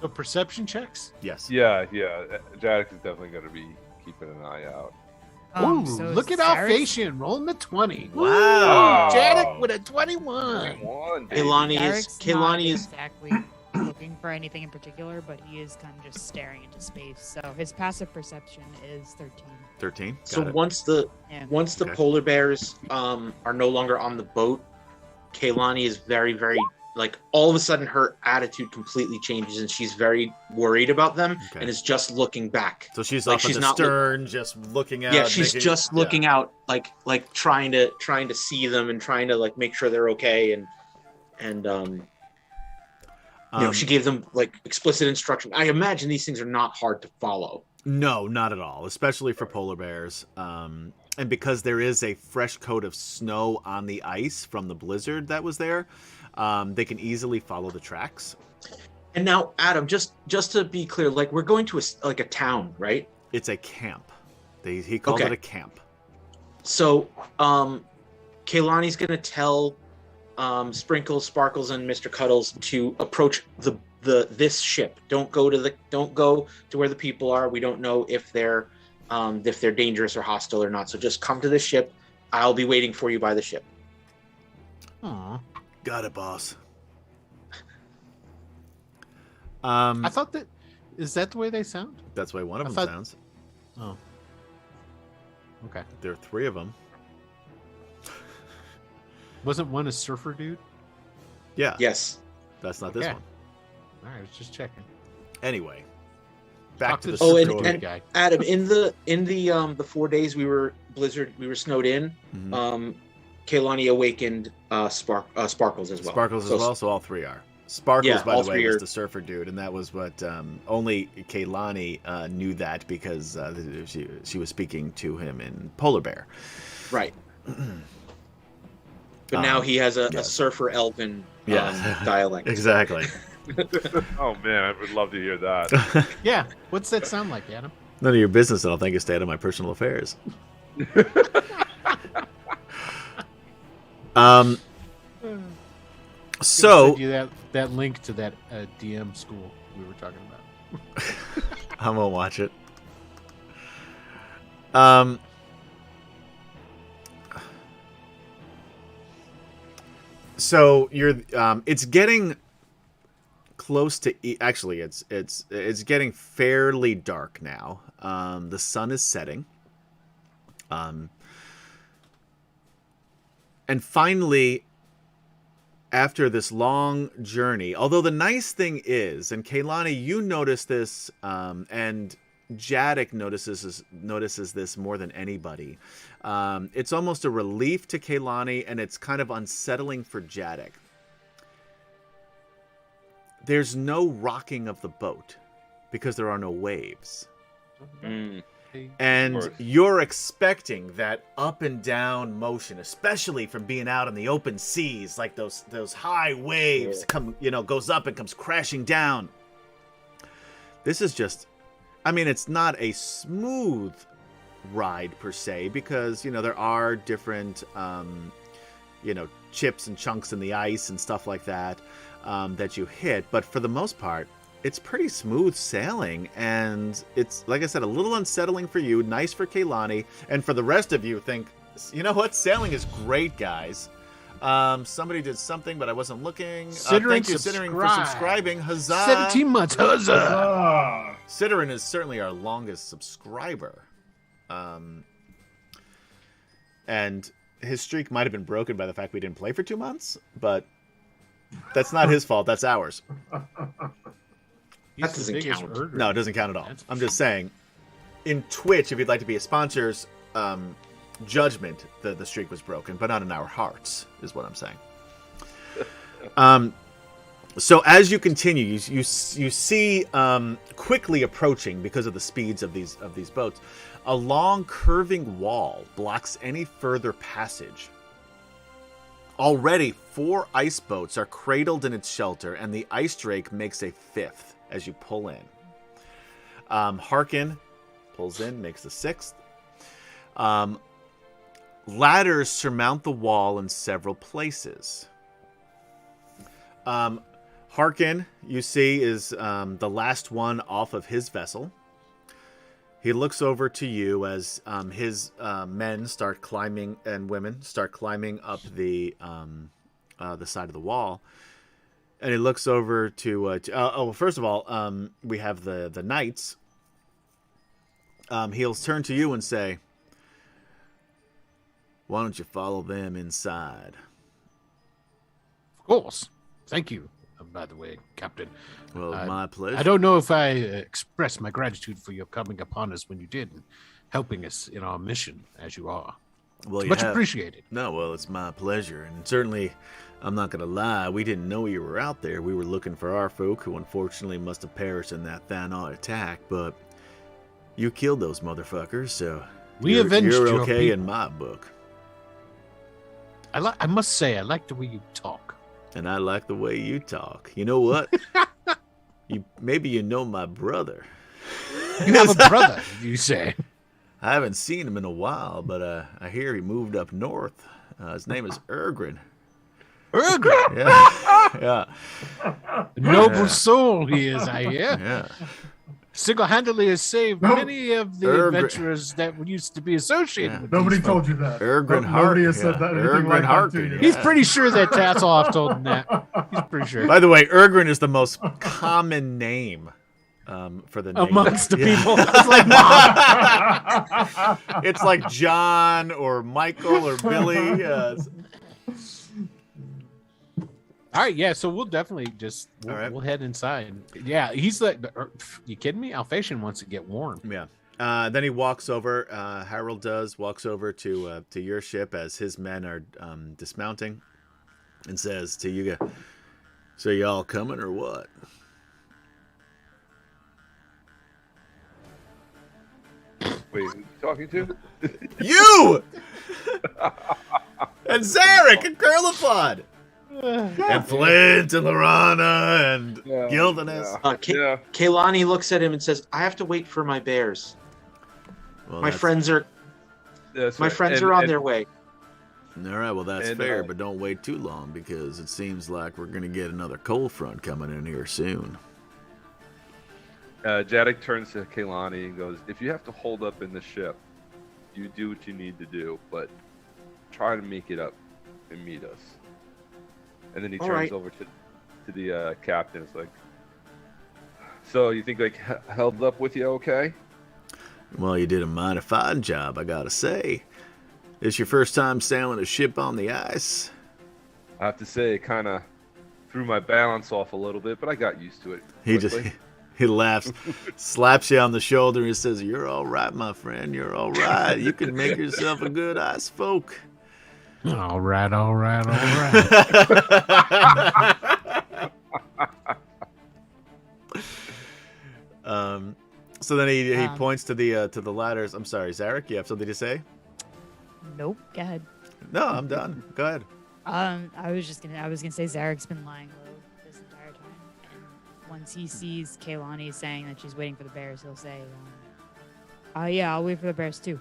So perception checks? Yes. Yeah. Jadek is definitely going to be keeping an eye out. Ooh, So look at Zarek's- Alphasian rolling the 20. Wow. Janik with a 21. Kaylani is exactly looking for anything in particular, but he is kind of just staring into space. So his passive perception is 13. 13. so Got it. once the Okay. polar bears are no longer on the boat, Kaylani is very, very like all of a sudden her attitude completely changes and she's very worried about them Okay. and is just looking back. So she's like up at she's the not stern, just looking out. Yeah, she's making- just looking out, like trying to see them and trying to like make sure they're okay and she gave them like explicit instruction. I imagine these things are not hard to follow. No, not at all, especially for polar bears. And because there is a fresh coat of snow on the ice from the blizzard that was there, they can easily follow the tracks. And now, Adam, just to be clear, like we're going to a town, right? It's a camp. He called it a camp. So, Kaylani's going to tell Sprinkles, Sparkles, and Mr. Cuddles to approach this ship. Don't go to where the people are. We don't know if they're dangerous or hostile or not. So just come to this ship. I'll be waiting for you by the ship. Aw. Got it, boss. I thought that... Is that the way they sound? That's why one of I them thought- sounds. Oh. Okay. There are 3 of them. Wasn't one a surfer dude? Yeah. Yes. That's not this Okay. one. All right, I was just checking. Anyway, back Talk to the to Oh, story. and guy. Adam, in the 4 days we were snowed in. Mhm. Kaylani awakened Sparkles as well. Sparkles as So- well, so all 3 are. Sparkles, Yeah, by all the way, 3 was are- the surfer dude, and that was what only Kaylani knew that because she was speaking to him in Polar Bear. Right. But now he has a yes. surfer elven Yeah. dialect. Exactly. Oh man, I would love to hear that. Yeah. What's that sound like, Adam? None of your business, and I'll think you stay out of my personal affairs. So Send you that link to that DM school we were talking about. I won't watch it. So you're it's getting close to actually it's getting fairly dark now. The sun is setting. And finally, after this long journey, although the nice thing is, and Kaylani, you notice this, and Jadek notices this more than anybody. It's almost a relief to Kaylani, and it's kind of unsettling for Jadek. There's no rocking of the boat because there are no waves. Mm. And Of course. you're expecting that up and down motion, especially from being out in the open seas, like those high waves goes up and comes crashing down. This is just, I mean, it's not a smooth ride per se because, there are different, chips and chunks in the ice and stuff like that that you hit. But for the most part, it's pretty smooth sailing, and it's, like I said, a little unsettling for you, nice for Kaylani, and for the rest of you, think, you know what, sailing is great, guys. Somebody did something, but I wasn't looking. Thank you, Sittering, for subscribing. Huzzah! 17 months. Huzzah! Ah, Sittering is certainly our longest subscriber. And his streak might have been broken by the fact we didn't play for 2 months, but that's not his fault, that's ours. He's That the doesn't biggest count. herder. No, it doesn't count at all. That's- I'm just saying, in Twitch, if you'd like to be a sponsor's judgment, the streak was broken, but not in our hearts, is what I'm saying. So as you continue, you see quickly approaching, because of the speeds of these boats, a long curving wall blocks any further passage. Already, 4 ice boats are cradled in its shelter, and the ice drake makes a 5th as you pull in. Harkin pulls in, makes the 6th. Ladders surmount the wall in several places. Harkin, you see, is the last one off of his vessel. He looks over to you as his men start climbing, and women start climbing up the side of the wall. And he looks over to first of all, we have the knights. He'll turn to you and say, "Why don't you follow them inside?" Of course. Thank you, by the way, Captain. Well, my pleasure. I don't know if I expressed my gratitude for your coming upon us when you did and helping us in our mission as you are. Well, It's much appreciated. No, well, it's my pleasure. And certainly, I'm not going to lie, we didn't know you were out there. We were looking for our folk, who unfortunately must have perished in that Thanos attack, but you killed those motherfuckers, so you're your okay people. in my book. I must say, I like the way you talk. And I like the way you talk. You know what? Maybe you know my brother. You have a brother, you say. I haven't seen him in a while, but I hear he moved up north. His name is Ergrin. Ergrin? Yeah. Noble soul he is, I hear. Yeah. Single-handedly has saved many of the adventurers that used to be associated with Nobody these told folk. you that. Nobody has said that. Anything like that to you. He's pretty sure that Tassoff told him that. He's pretty sure. By the way, Ergrin is the most common name for the name. Amongst the people. It's like Bob. It's like John or Michael or Billy. All right, yeah, so we'll definitely just we'll head inside. Yeah, he's like, you kidding me? Alphasian wants to get warm. Yeah. Then he walks over. Harold walks over to your ship as his men are dismounting, and says to you guys, "So y'all coming or what?" Wait, who you talking to? You and Zarek and Curlifod. And Flint and Lorana and Gildanus. Kaylani looks at him and says, "I have to wait for my bears. Well, my friends are on their way." All right, well, that's fair, but don't wait too long because it seems like we're going to get another cold front coming in here soon. Jadek turns to Kaylani and goes, "If you have to hold up in the ship, you do what you need to do, but try to make it up and meet us." And then he turns over to the captain. It's like, "So you think like held up with you okay?" Well, you did a mighty fine job, I gotta say. This your first time sailing a ship on the ice? I have to say, it kind of threw my balance off a little bit, but I got used to it. He laughs, slaps you on the shoulder, and says, "You're all right, my friend. You're all right. You can make yourself a good ice folk." All right. So then he points to the ladders. I'm sorry, Zarek, you have something to say? Nope. Go ahead. No, I'm done. Go ahead. I was gonna say Zarek's been lying low this entire time. And once he sees Kaylani saying that she's waiting for the bears, he'll say, "Yeah, I'll wait for the bears too."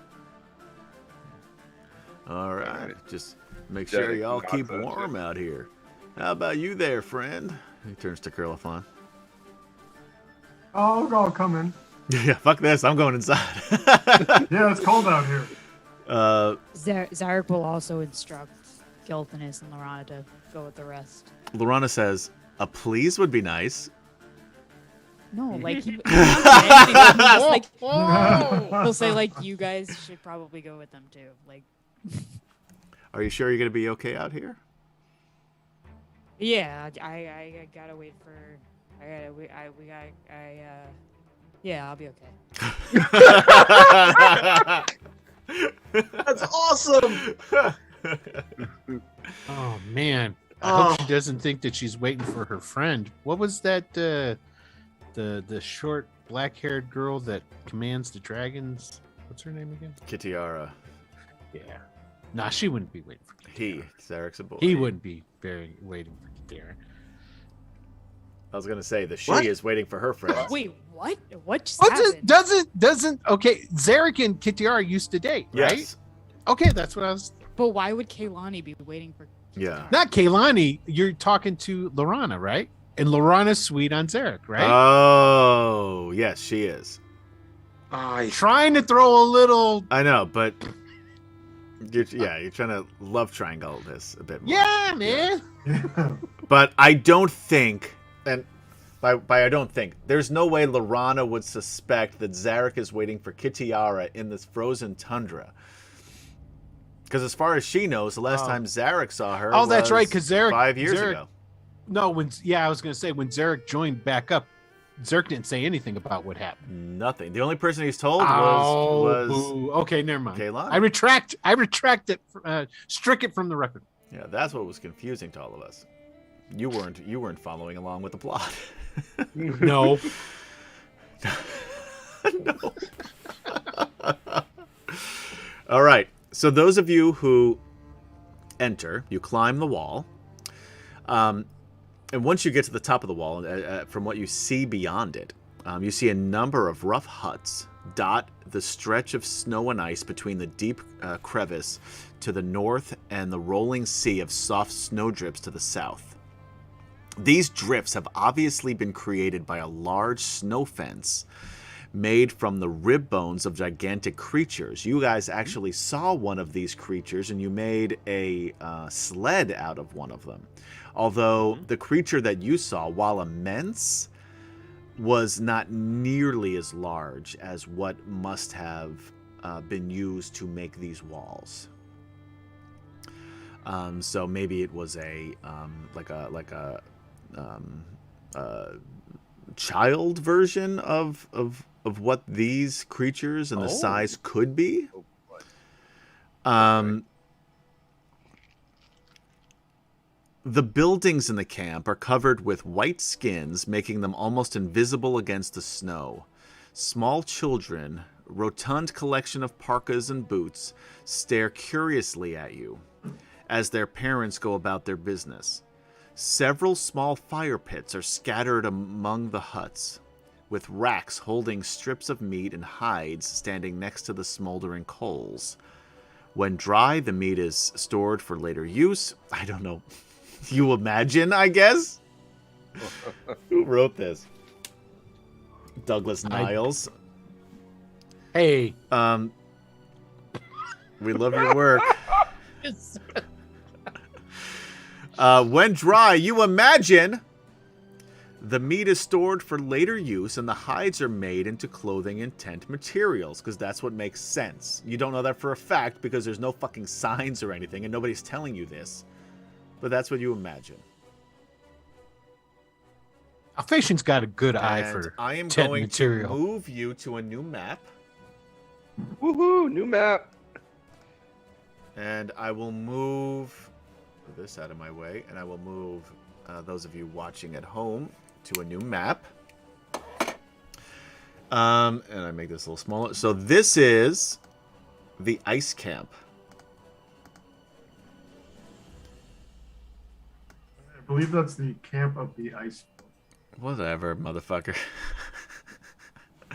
All right. Just make sure y'all keep warm out here. How about you there, friend? He turns to Curlifon. I'll come in. Yeah, fuck this. I'm going inside. Yeah, it's cold out here. Zarek will also instruct Gilthanis and Lorana to go with the rest. Lorana says, "A please would be nice." No, like he'll say like you guys should probably go with them too. Like, are you sure you're gonna be okay out here? Yeah, I gotta wait for. Yeah, I'll be okay. That's awesome. Oh man, I hope she doesn't think that she's waiting for her friend. What was that? The short black-haired girl that commands the dragons. What's her name again? Kitiara. Yeah. Nah, she wouldn't be waiting for Katara. Zarek's a boy. He wouldn't be waiting for Katara. I was gonna say the she What? is waiting for her friends. Wait, what? What just happened? Doesn't okay, Zarek and Katara used to date, right? Yes. Okay, that's what I was But why would Kaylani be waiting for? Yeah. not Kaylani, you're talking to Lorana, right? And Lorana's sweet on Zarek, right? Oh, yes, she is. Trying to throw a little I know, but you're trying to love triangle this a bit more. yeah, man. But I don't think, and by I don't think, there's no way Lorana would suspect that Zarek is waiting for Kitiara in this frozen tundra. Because as far as she knows, the last time Zarek saw her That's was right, because Zarek 5 years ago. No, I was gonna say when Zarek joined back up, Zarek didn't say anything about what happened. Nothing. The only person he's told was boo. Okay, never mind. Kaylani. I retract it. Strike it from the record. Yeah, that's what was confusing to all of us. You weren't following along with the plot. No. No. All right. So those of you who enter, you climb the wall. And once you get to the top of the wall, from what you see beyond it, you see a number of rough huts dot the stretch of snow and ice between the deep crevice to the north and the rolling sea of soft snowdrifts to the south. These drifts have obviously been created by a large snow fence made from the rib bones of gigantic creatures. You guys actually saw one of these creatures, and you made a sled out of one of them. Although the creature that you saw, while immense, was not nearly as large as what must have been used to make these walls. So maybe it was a child version of what these creatures and the size could be. The buildings in the camp are covered with white skins, making them almost invisible against the snow. Small children, rotund collection of parkas and boots, stare curiously at you as their parents go about their business. Several small fire pits are scattered among the huts, with racks holding strips of meat and hides standing next to the smoldering coals. When dry, the meat is stored for later use. I don't know. You imagine, I guess? Who wrote this? Douglas Niles. Hey. We love your work. When dry, you imagine the meat is stored for later use and the hides are made into clothing and tent materials, because that's what makes sense. You don't know that for a fact because there's no fucking signs or anything and nobody's telling you this. But that's what you imagine. Alphatian's got a good eye And for I am tent going material. to move you to a new map. Woohoo! New map. And I will move this out of my way, and I will move those of you watching at home to a new map. And I make this a little smaller. So this is the ice camp. I believe that's the camp of the ice. Whatever, motherfucker.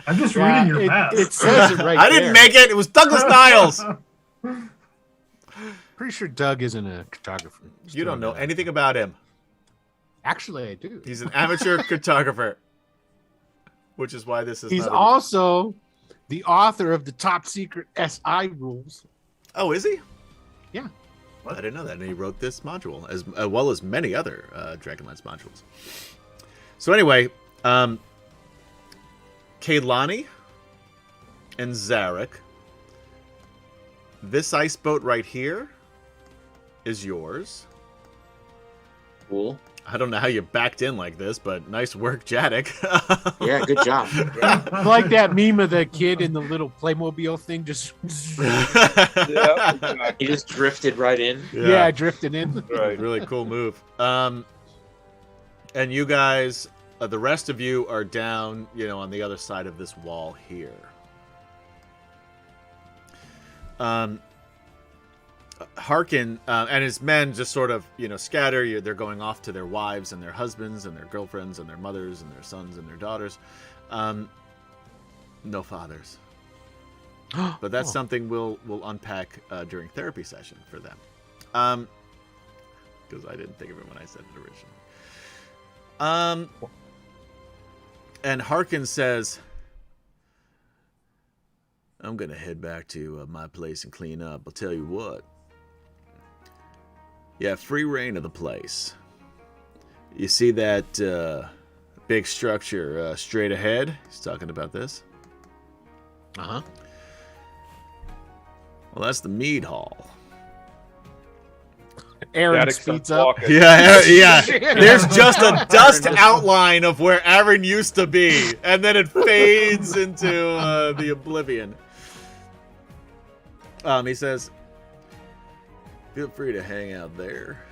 I'm just reading your map. It says it right I didn't there. make it. It was Douglas Niles. Pretty sure Doug isn't a cartographer. Just You don't know throwing that out anything there. about him. Actually, I do. He's an amateur cartographer, which is why this is. He's not a- also the author of the top secret SI rules. Oh, is he? Yeah. I didn't know that, and he wrote this module as well as many other DragonLance modules. So anyway, Kaylani and Zarek. This ice boat right here is yours. Cool. I don't know how you backed in like this, but nice work, Jadek. Yeah, good job. I like that meme of the kid in the little Playmobil thing, just Yeah. He just drifted right in. yeah, drifting in. Right. Really cool move. And you guys, the rest of you are down, on the other side of this wall here. Harkin and his men just sort of, scatter. They're going off to their wives and their husbands and their girlfriends and their mothers and their sons and their daughters. No fathers. But that's something we'll unpack during therapy session for them. Because I didn't think of it when I said it originally. And Harkin says, I'm going to head back to my place and clean up. I'll tell you what. Yeah, free reign of the place. You see that big structure straight ahead? He's talking about this. Uh-huh. Well, that's the Mead Hall. Aaron Attic speeds starts up. walking. Yeah. There's just a dust outline of where Aaron used to be, and then it fades into the oblivion. He says, feel free to hang out there.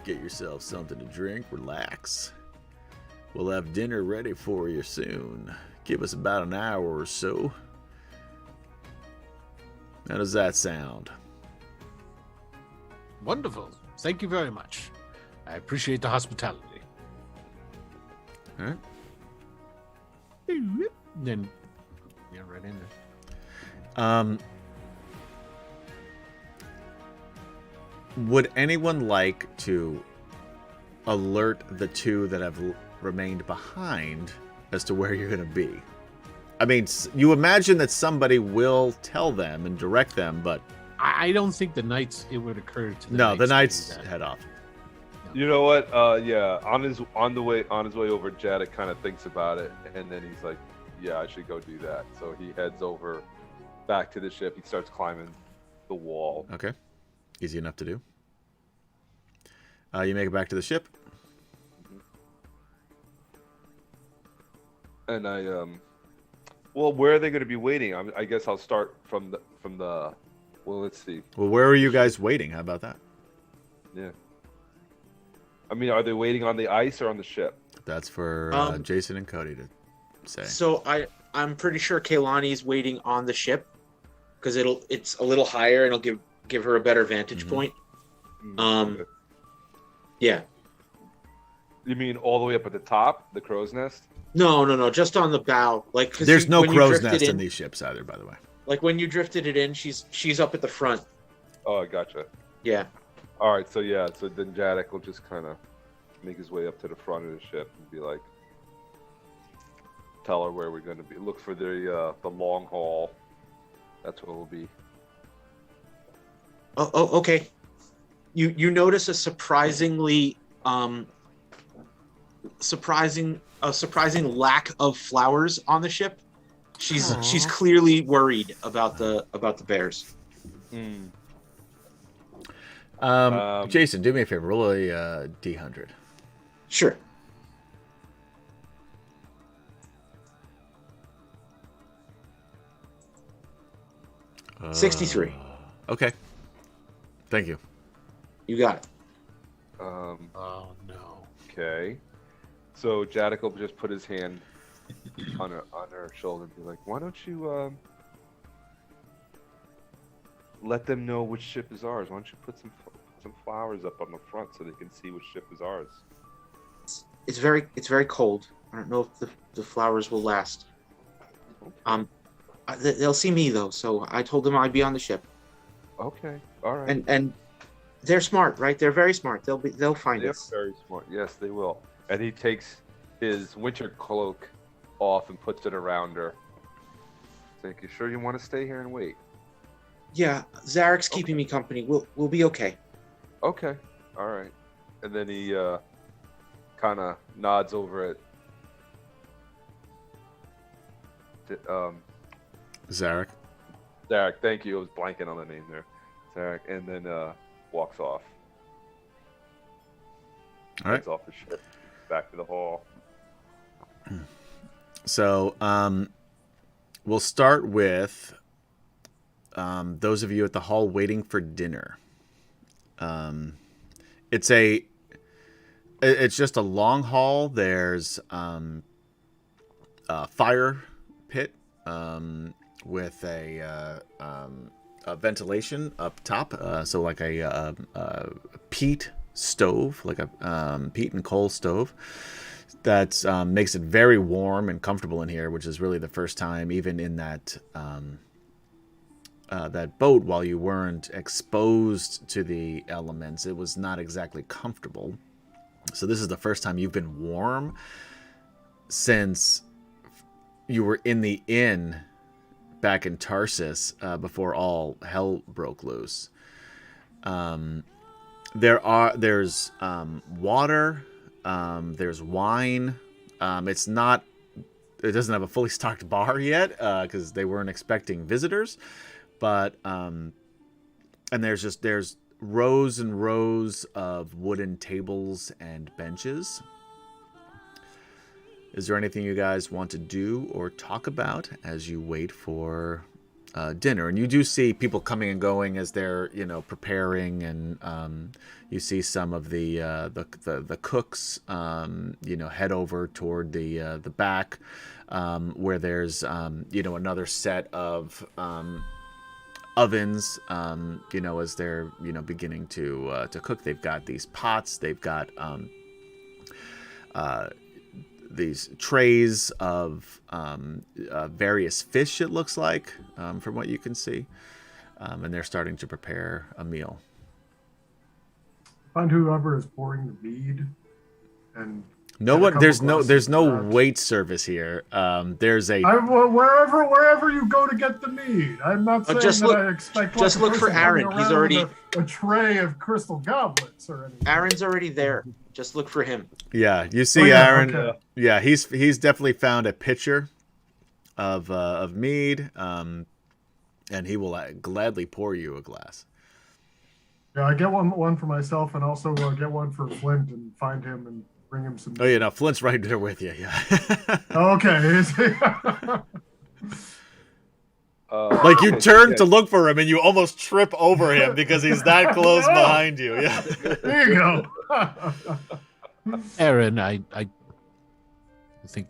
Get yourself something to drink, relax. We'll have dinner ready for you soon. Give us about an hour or so. How does that sound? Wonderful. Thank you very much. I appreciate the hospitality. All right. Then, yeah, right in there. Would anyone like to alert the two that have remained behind as to where you're going to be? I mean, you imagine that somebody will tell them and direct them, but I don't think the knights, it would occur to the no, the knights to knights do that. head off. You know what? Yeah, on his way over, Jadek kind of thinks about it, and then he's like, "Yeah, I should go do that." So he heads over back to the ship. He starts climbing the wall. Okay. Easy enough to do. You make it back to the ship. And well, where are they going to be waiting? I guess I'll start from the. Well, let's see. Well, where are you guys waiting? How about that? Yeah. I mean, are they waiting on the ice or on the ship? That's for Jason and Cody to say. So I'm pretty sure Kaylani's waiting on the ship because it's a little higher and it'll give her a better vantage point. Yeah. You mean all the way up at the top, the crow's nest? No, just on the bow. Like 'cause There's no when you crow's drifted nest in these ships either, by the way. Like when you drifted it in, she's up at the front. Oh, I gotcha. Yeah. All right, so then Jadek will just kind of make his way up to the front of the ship and be like, tell her where we're going to be. Look for the long haul. That's where we'll be. Oh, okay. You notice a surprising lack of flowers on the ship. She's clearly worried about the bears. Jason, do me a favor. Roll a D100. Sure. Uh, 63. Okay. Thank you. You got it. Oh, no. Okay. So Jadek will just put his hand on her shoulder and be like, why don't you let them know which ship is ours? Why don't you put some flowers up on the front so they can see which ship is ours? It's very cold. I don't know if the flowers will last. They'll see me though, so I told them I'd be on the ship. Okay, all right. And they're smart, right? They're very smart. They'll find They're us. very smart. Yes, they will. And he takes his winter cloak off and puts it around her. It's like, you sure you want to stay here and wait? Yeah, Zarek's keeping me company. We'll be okay. Okay, all right. And then he kind of nods over at Zarek. Zarek. Thank you. I was blanking on the name there. Zarek, and then walks off. All right. Heads off the ship, back to the hall. So, we'll start with those of you at the hall waiting for dinner. It's just a long hall. There's a fire pit with a ventilation up top, so like a peat stove, like a peat and coal stove. That makes it very warm and comfortable in here, which is really the first time, even in that that boat, while you weren't exposed to the elements, it was not exactly comfortable. So this is the first time you've been warm since you were in the inn back in Tarsus before all hell broke loose. There's water, there's wine. It doesn't have a fully stocked bar yet because they weren't expecting visitors. But and there's rows and rows of wooden tables and benches. Is there anything you guys want to do or talk about as you wait for dinner? And you do see people coming and going as they're preparing, and you see some of the cooks head over toward the back where there's another set of ovens, as they're beginning to cook. They've got these pots. They've got these trays of various fish. It looks like, from what you can see, and they're starting to prepare a meal. Find whoever is pouring the mead, and no one. There's no wait service here. There's a wherever you go to get the mead. I'm not saying I expect. Just look for Aaron. He's already a tray of crystal goblets or anything. Aaron's already there. Just look for him. Yeah, you see Aaron. Okay. Yeah, he's definitely found a pitcher of mead, and he will gladly pour you a glass. Yeah, I get one for myself, and also get one for Flint, and find him and bring him some. Oh yeah, no, Flint's right there with you. Yeah. Okay. Like you turn to look for him, and you almost trip over him because he's that close behind you. Yeah. There you go. Aaron, I think,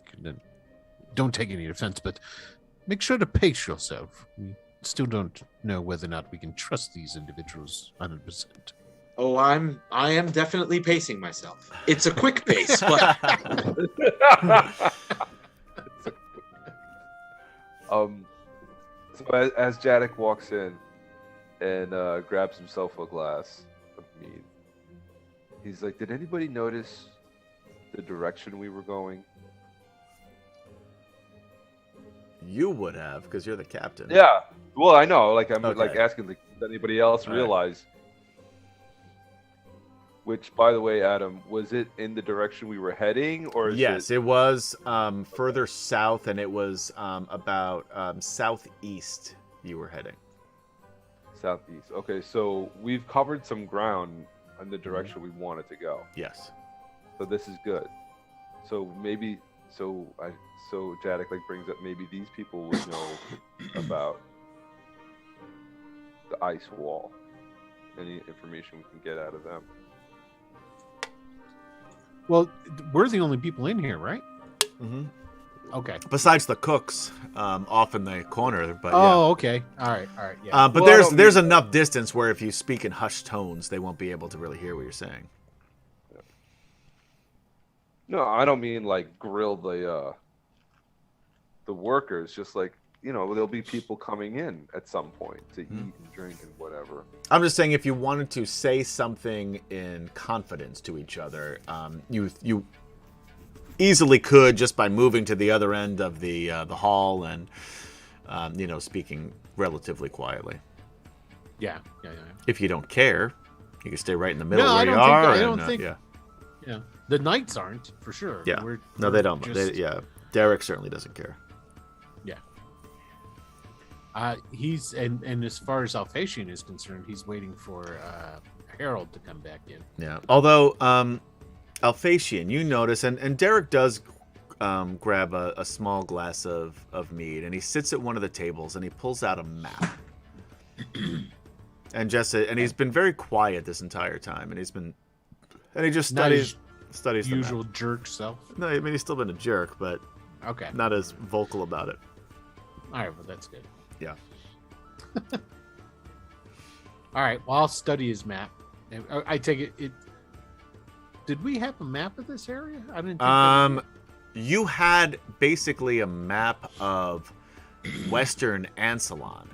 don't take any offense, but make sure to pace yourself. We still don't know whether or not we can trust these individuals 100%. Oh, I am definitely pacing myself. It's a quick pace, but So as Jadek walks in and grabs himself a glass of mead, he's like, "Did anybody notice the direction we were going?" You would have, because you're the captain. Yeah. Well, I know. Like I'm Okay. like asking, like, did anybody else All right. realize? Which, by the way, Adam, was it in the direction we were heading, or is Yes, it was further south, and it was about southeast you were heading. southeast? Okay, so we've covered some ground in the direction we wanted to go. Yes. So this is good. So maybe, so Jadek like brings up maybe these people would know about the ice wall. Any information we can get out of them. Well, we're the only people in here, right? Mm-hmm. Okay. Besides the cooks off in the corner, but Oh, okay. All right. But Yeah. Well, I don't there's enough distance where if you speak in hushed tones, they won't be able to really hear what you're saying. No, I don't mean like grill the workers. Just like, there'll be people coming in at some point to eat and drink and whatever. I'm just saying, if you wanted to say something in confidence to each other, you easily could just by moving to the other end of the hall and speaking relatively quietly. Yeah. If you don't care, you can stay right in the middle No, where I you don't are. think- I don't think- Yeah. Yeah. The knights aren't, for sure. Yeah. We're They don't. just- Derek certainly doesn't care. He's and as far as Alphasian is concerned, he's waiting for Harold to come back in. Yeah. Although Alphasian, you notice, and Derek does grab a small glass of mead, and he sits at one of the tables and he pulls out a map. And he's been very quiet this entire time, and he just Not his studies the usual map. jerk self. No, I mean he's still been a jerk, but Okay. not as vocal about it. All right. Well, that's good. Yeah. All right. Well, I'll study his map. I take it. Did we have a map of this area? I didn't. Think you had basically a map of Western Ansalon,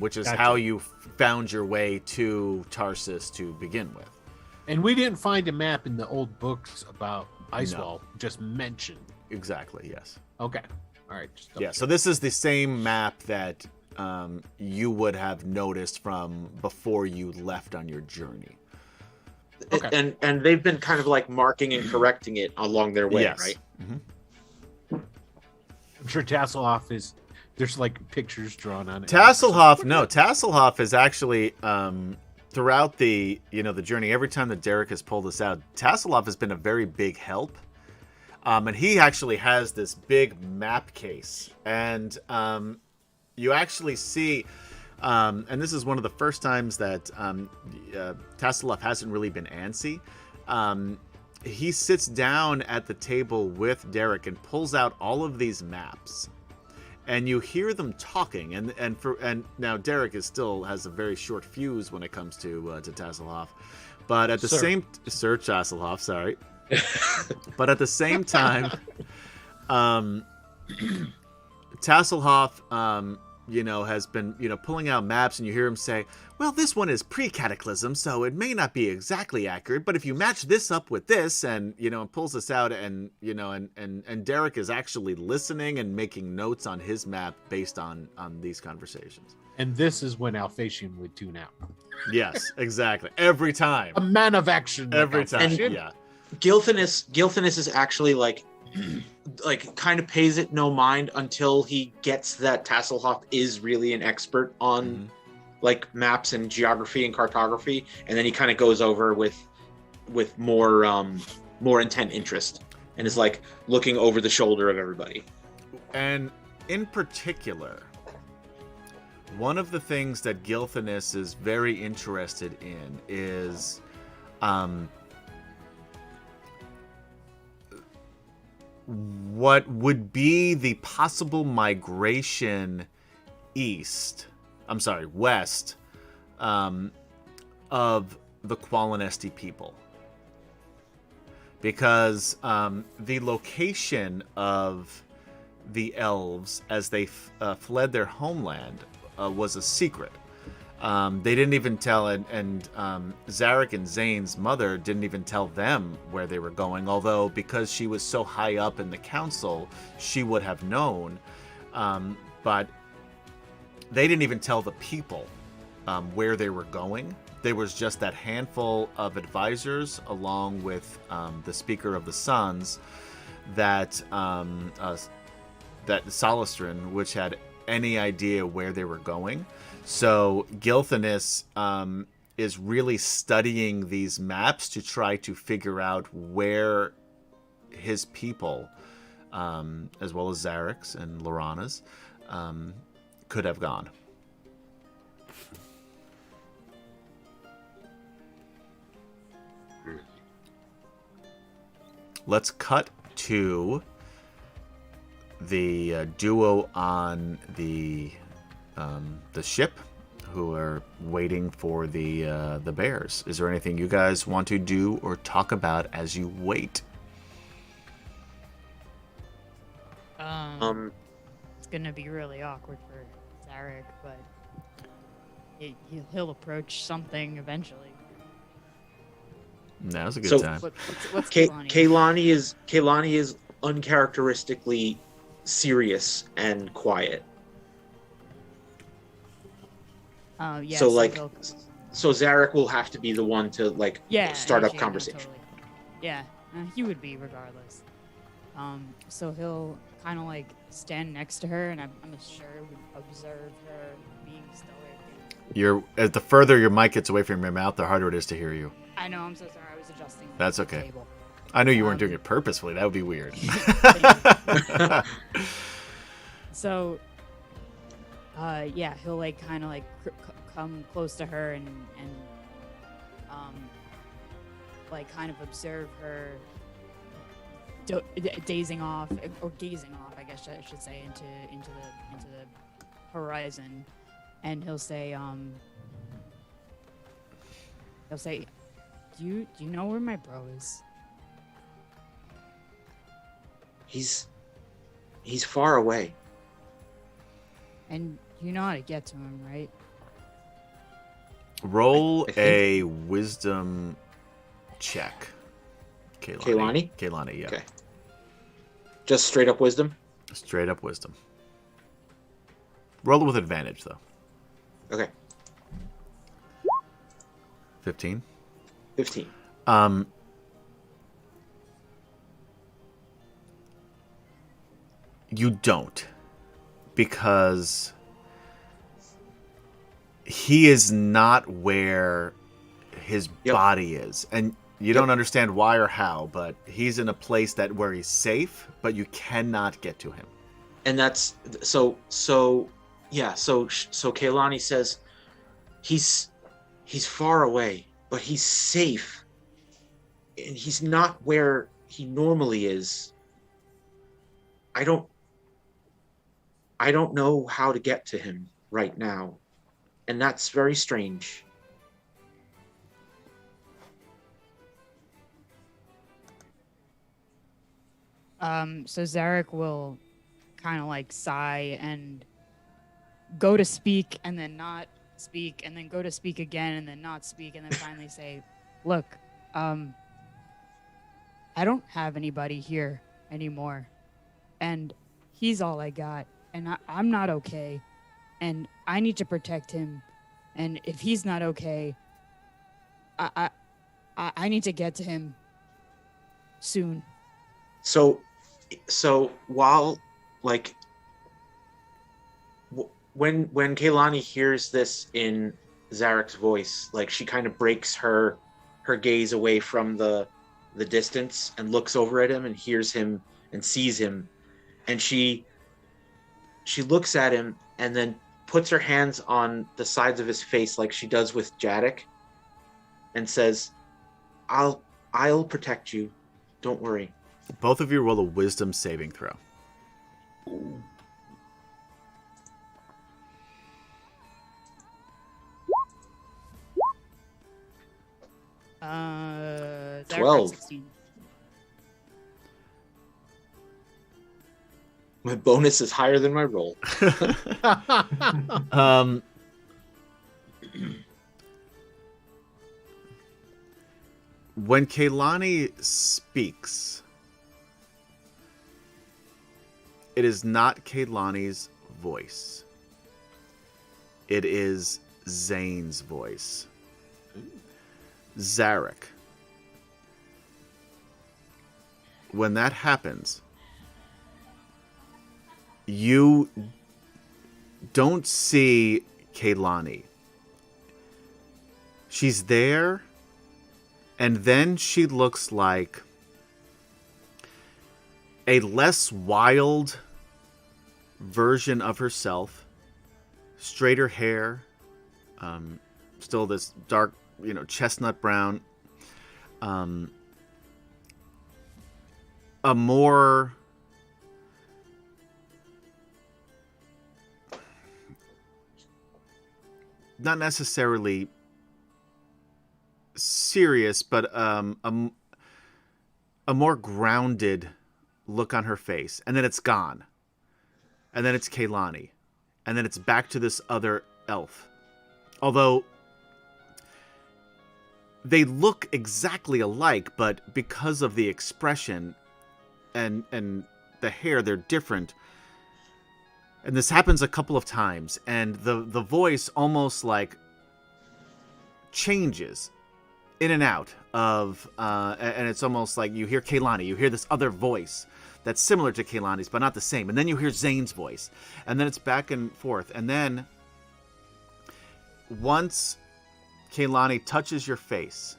which is how you found your way to Tarsus to begin with. And we didn't find a map in the old books about Icewall. Just mentioned. Exactly. Yes. Okay. All right. Yeah. So this is the same map that you would have noticed from before you left on your journey. Okay. And they've been kind of like marking and correcting it along their way, yes. right? Mm-hmm. I'm sure Tasselhoff is. There's like pictures drawn on it. Tasselhoff is actually throughout the the journey. Every time that Derek has pulled us out, Tasselhoff has been a very big help. And he actually has this big map case, and you actually see. And this is one of the first times that Tasselhoff hasn't really been antsy. He sits down at the table with Derek and pulls out all of these maps, and you hear them talking. And now Derek still has a very short fuse when it comes to Tasselhoff, but at the same Sir Tasselhoff, sorry, but at the same time, Tasselhoff. Has been, pulling out maps, and you hear him say, well, this one is pre-cataclysm, so it may not be exactly accurate, but if you match this up with this, and, and pulls this out, and, and Derek is actually listening and making notes on his map based on these conversations. And this is when Alphasian would tune out. Yes, exactly. Every time. A man of action. Every time, And yeah. Gilthanas is actually like kind of pays it no mind until he gets that Tasselhoff is really an expert on like maps and geography and cartography, and then he kind of goes over with more intent interest and is like looking over the shoulder of everybody. And in particular, one of the things that Gilthanas is very interested in is what would be the possible migration west of the Qualinesti people. Because the location of the elves as they fled their homeland was a secret. They didn't even tell, and Zarek and Zane's mother didn't even tell them where they were going, although because she was so high up in the council, she would have known. But they didn't even tell the people where they were going. There was just that handful of advisors, along with the Speaker of the Suns, that Solistrin, which had any idea where they were going. So Gilthanas is really studying these maps to try to figure out where his people, as well as Zarek's and Lorana's, could have gone. Let's cut to the duo on the ship, who are waiting for the bears. Is there anything you guys want to do or talk about as you wait? It's gonna be really awkward for Zarek, but he'll approach something eventually. Now's a good time. What's Kaylani? Kaylani is uncharacteristically serious and quiet. Yeah. So Zarek will have to be the one to start up conversation. Totally. Yeah, he would be regardless. So he'll kind of stand next to her, and I'm sure would observe her being stoic. The further your mic gets away from your mouth, the harder it is to hear you. I know. I'm so sorry. I was adjusting. That's okay. Table. I knew you weren't doing it purposefully. That would be weird. So, yeah, he'll come close to her and kind of observe her dazing off or gazing off, I guess I should say, into the horizon, and he'll say, He'll say, do you know where my bro is? He's far away. And you know how to get to him, right? Roll I think- a wisdom check. Kaylani? Kaylani, yeah. Okay. Just straight up wisdom? Straight up wisdom. Roll it with advantage, though. Okay. 15. 15. You don't, because he is not where his Yep. body is, and you don't understand why or how, but he's in a place where he's safe, but you cannot get to him. And that's so Kaylani says he's far away, but he's safe. And he's not where he normally is. I don't know how to get to him right now. And that's very strange. So Zarek will kind of like sigh and go to speak and then not speak and then go to speak again and then not speak and then finally say, look, I don't have anybody here anymore. And he's all I got. And I'm not okay. And I need to protect him. And if he's not okay, I need to get to him soon. So while like when Kaylani hears this in Zarek's voice, like she kind of breaks her gaze away from the distance and looks over at him and hears him and sees him, and she looks at him and then puts her hands on the sides of his face like she does with Jadek and says, I'll protect you, don't worry. Both of you roll a wisdom saving throw. Zarek got 12. 16. My bonus is higher than my roll. When Kaylani speaks, it is not Kaylani's voice. It is Zane's voice. Zarek. When that happens, you don't see Kaylani. She's there, and then she looks like a less wild version of herself. Straighter hair, still this dark, chestnut brown. A more not necessarily serious, but a more grounded look on her face, and then it's gone, and then it's Kaylani, and then it's back to this other elf. Although they look exactly alike, but because of the expression and the hair, they're different. And this happens a couple of times, and the voice almost like changes in and out of, and it's almost like you hear Kaylani, you hear this other voice that's similar to Kaylani's, but not the same. And then you hear Zane's voice, and then it's back and forth. And then once Kaylani touches your face,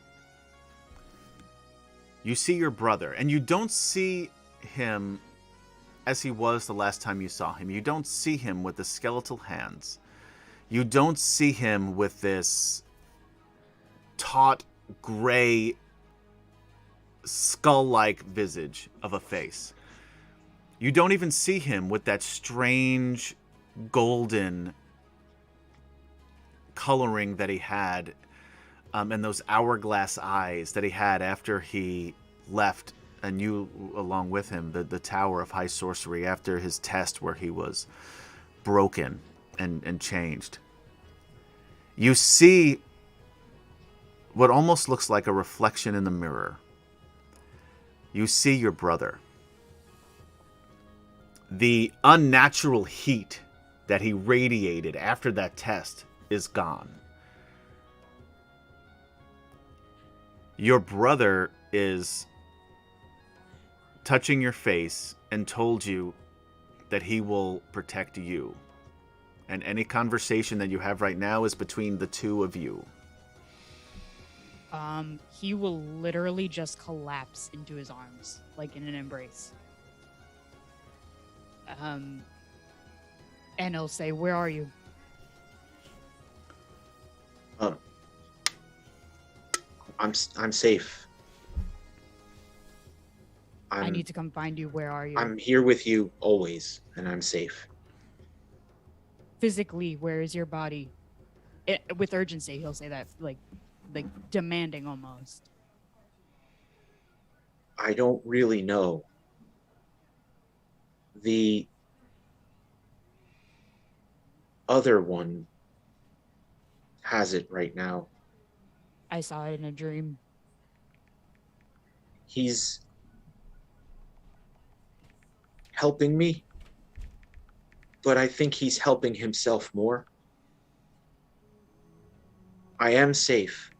you see your brother, and you don't see him as he was the last time you saw him. You don't see him with the skeletal hands. You don't see him with this taut, gray, skull-like visage of a face. You don't even see him with that strange golden coloring that he had and those hourglass eyes that he had after he left, and you along with him, the Tower of High Sorcery, after his test where he was broken and changed. You see what almost looks like a reflection in the mirror. You see your brother. The unnatural heat that he radiated after that test is gone. Your brother is touching your face and told you that he will protect you. And any conversation that you have right now is between the two of you. He will literally just collapse into his arms, like in an embrace. And he'll say, "Where are you?" I'm safe. I need to come find you. Where are you? I'm here with you always, and I'm safe. Physically, where is your body? With urgency, he'll say that, like demanding almost. I don't really know. The other one has it right now. I saw it in a dream. He's helping me, but I think he's helping himself more. I am safe.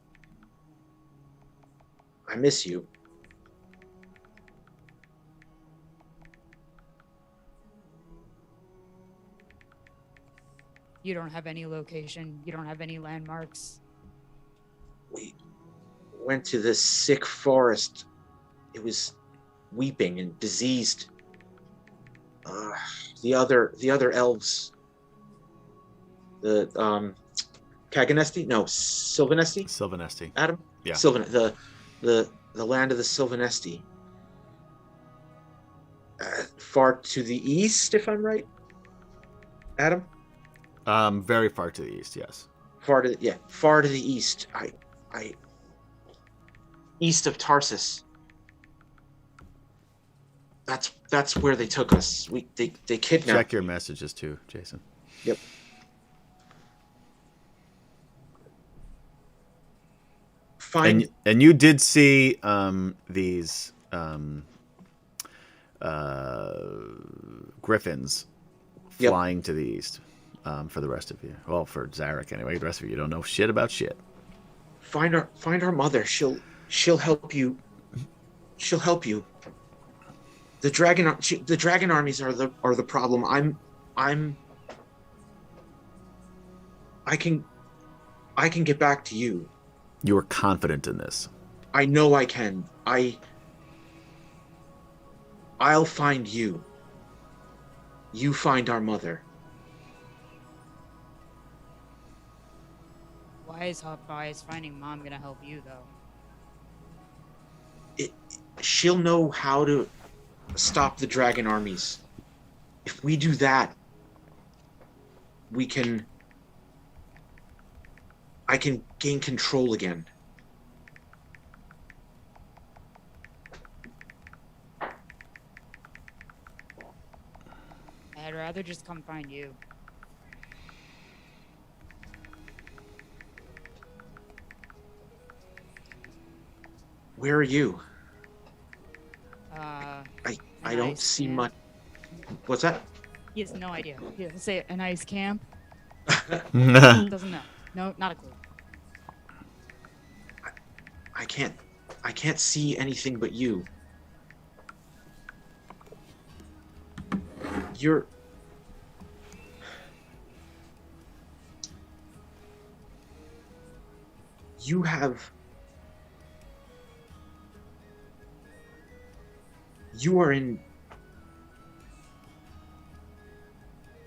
I miss you. You don't have any location. You don't have any landmarks. We went to this sick forest. It was weeping and diseased. The other elves. The Kaganesti? No, Sylvanesti? Sylvanesti. Adam? Yeah. The land of the Sylvanesti. Far to the east, if I'm right. Adam? Very far to the east, yes. Far to the east. I east of Tarsus. That's where they took us. They kidnapped. Check your messages too, Jason. Yep. Fine. And you did see these griffins flying to the east for the rest of you. Well, for Zarek anyway. The rest of you don't know shit about shit. Find our mother. She'll help you. She'll help you. The dragon armies are the problem. I can get back to you. You are confident in this. I know I can. I'll find you. You find our mother. Why is finding Mom gonna help you though? She'll know how to stop the dragon armies. If we do that, I can gain control again. I'd rather just come find you. Where are you? I don't nice see camp. much. What's that? He has no idea. He'll say a nice camp. Doesn't know. No, not a clue. I can't see anything but you.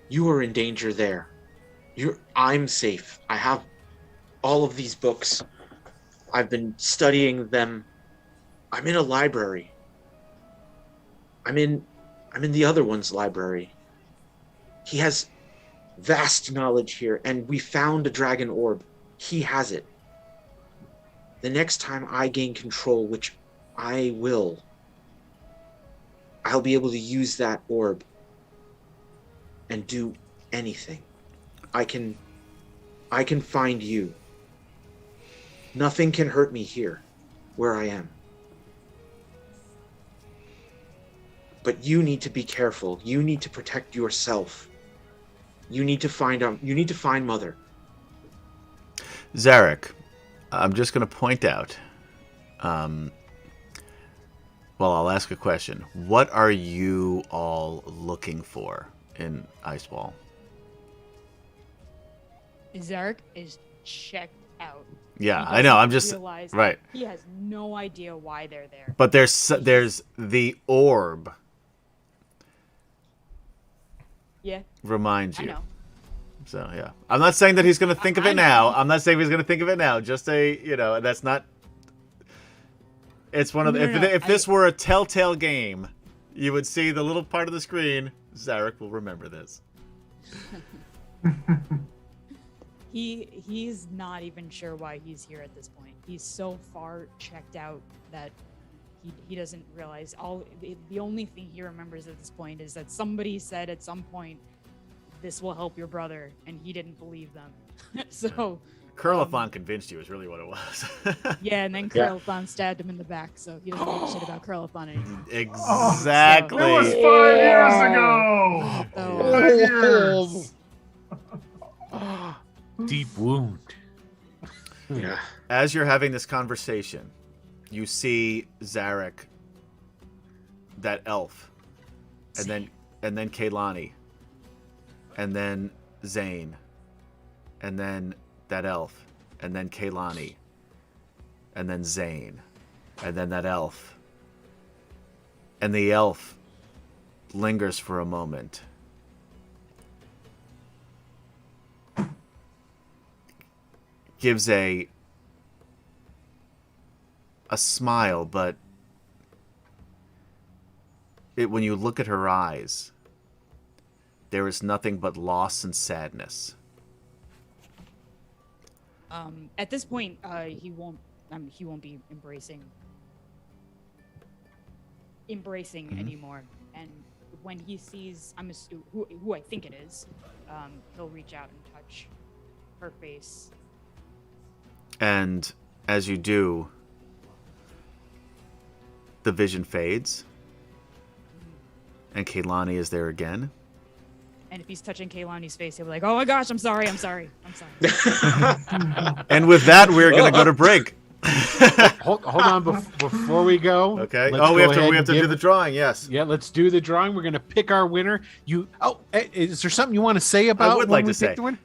You are in danger there. I'm safe. I have all of these books. I've been studying them. I'm in a library. I'm in the other one's library. He has vast knowledge here, and we found a dragon orb. He has it. the next time I gain control, which I will, I'll be able to use that orb and do anything. I can find you. Nothing can hurt me here, where I am. But you need to be careful. You need to protect yourself. You need to find Mother. Zarek, I'm just going to point out. Well, I'll ask a question. What are you all looking for in Iceball? Zarek is checked out. Yeah, I know. I'm just right. He has no idea why they're there. But there's the orb. Yeah. Reminds you. I know. So yeah, I'm not saying that he's going to think of it now. I'm not saying he's going to think of it now. Just say, that's not. It's one of the. If this were a Telltale game, you would see the little part of the screen. Zarek will remember this. He's not even sure why he's here at this point. He's so far checked out that he doesn't realize the only thing he remembers at this point is that somebody said at some point, "This will help your brother," and he didn't believe them. So Curlathon convinced you is really what it was. Yeah, and then Curlathon stabbed him in the back, so he doesn't give a shit about Curlathon anymore. Exactly. It was 5 years ago. 5 years. Deep wound. Yeah. As you're having this conversation, you see Zarek, that elf, and then Kaylani, and then Zane, and then that elf, and then Kaylani, and then Zane, and then that elf. And the elf lingers for a moment. Gives a smile, but when you look at her eyes, there is nothing but loss and sadness. At this point, he won't be embracing anymore. And when he sees, who I think it is, he'll reach out and touch her face. And as you do, the vision fades, and Kaylani is there again. And if he's touching Kaylani's face, he'll be like, "Oh my gosh, I'm sorry." And with that, we're going to go to break. hold on before we go. Okay. We have to do the drawing. Yes. Yeah, let's do the drawing. We're going to pick our winner. Is there something you want to say about? I would like to say. The winner?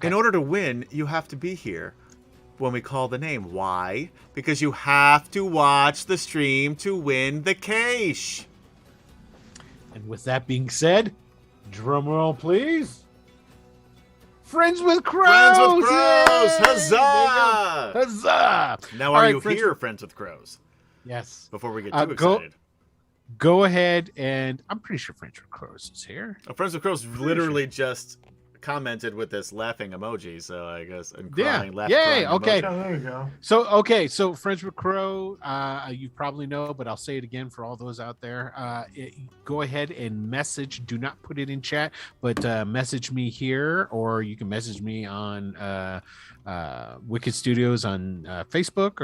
In order to win, you have to be here when we call the name. Why? Because you have to watch the stream to win the cash. And with that being said, drum roll, please. Friends with Crows! Friends with Crows! Yay! Huzzah! Huzzah! Now, are you here, Friends with Crows? Yes. Before we get too excited. Go ahead, and I'm pretty sure Friends with Crows is here. Friends with Crows literally just commented with this laughing emoji, so I guess, and crying, laughing. Yay! Okay. Oh, there you go. So Friends with Crow, you probably know, but I'll say it again for all those out there. Go ahead and message. Do not put it in chat, but message me here, or you can message me on Wicked Studios on Facebook,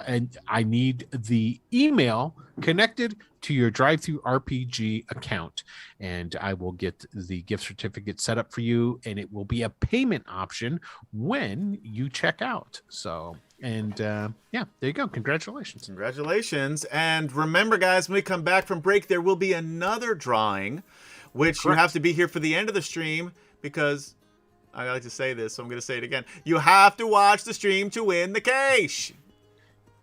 and I need the email connected to your Drive-Thru RPG account, and I will get the gift certificate set up for you, and it will be a payment option when you check out. So, and there you go. Congratulations. And remember, guys, when we come back from break, there will be another drawing, which you have to be here for the end of the stream, because I like to say this, so I'm going to say it again. You have to watch the stream to win the cash.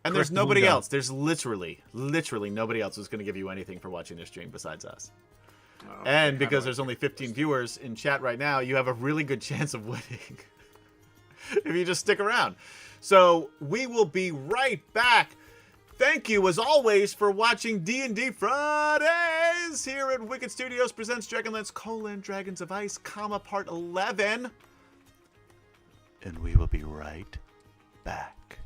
And there's nobody else. There's literally nobody else who's going to give you anything for watching this stream besides us. And because there's only 15 viewers in chat right now, you have a really good chance of winning if you just stick around. So we will be right back. Thank you, as always, for watching D&D Fridays here at Wicked Studios presents DragonLance: Dragons of Ice, Part 11. And we will be right back.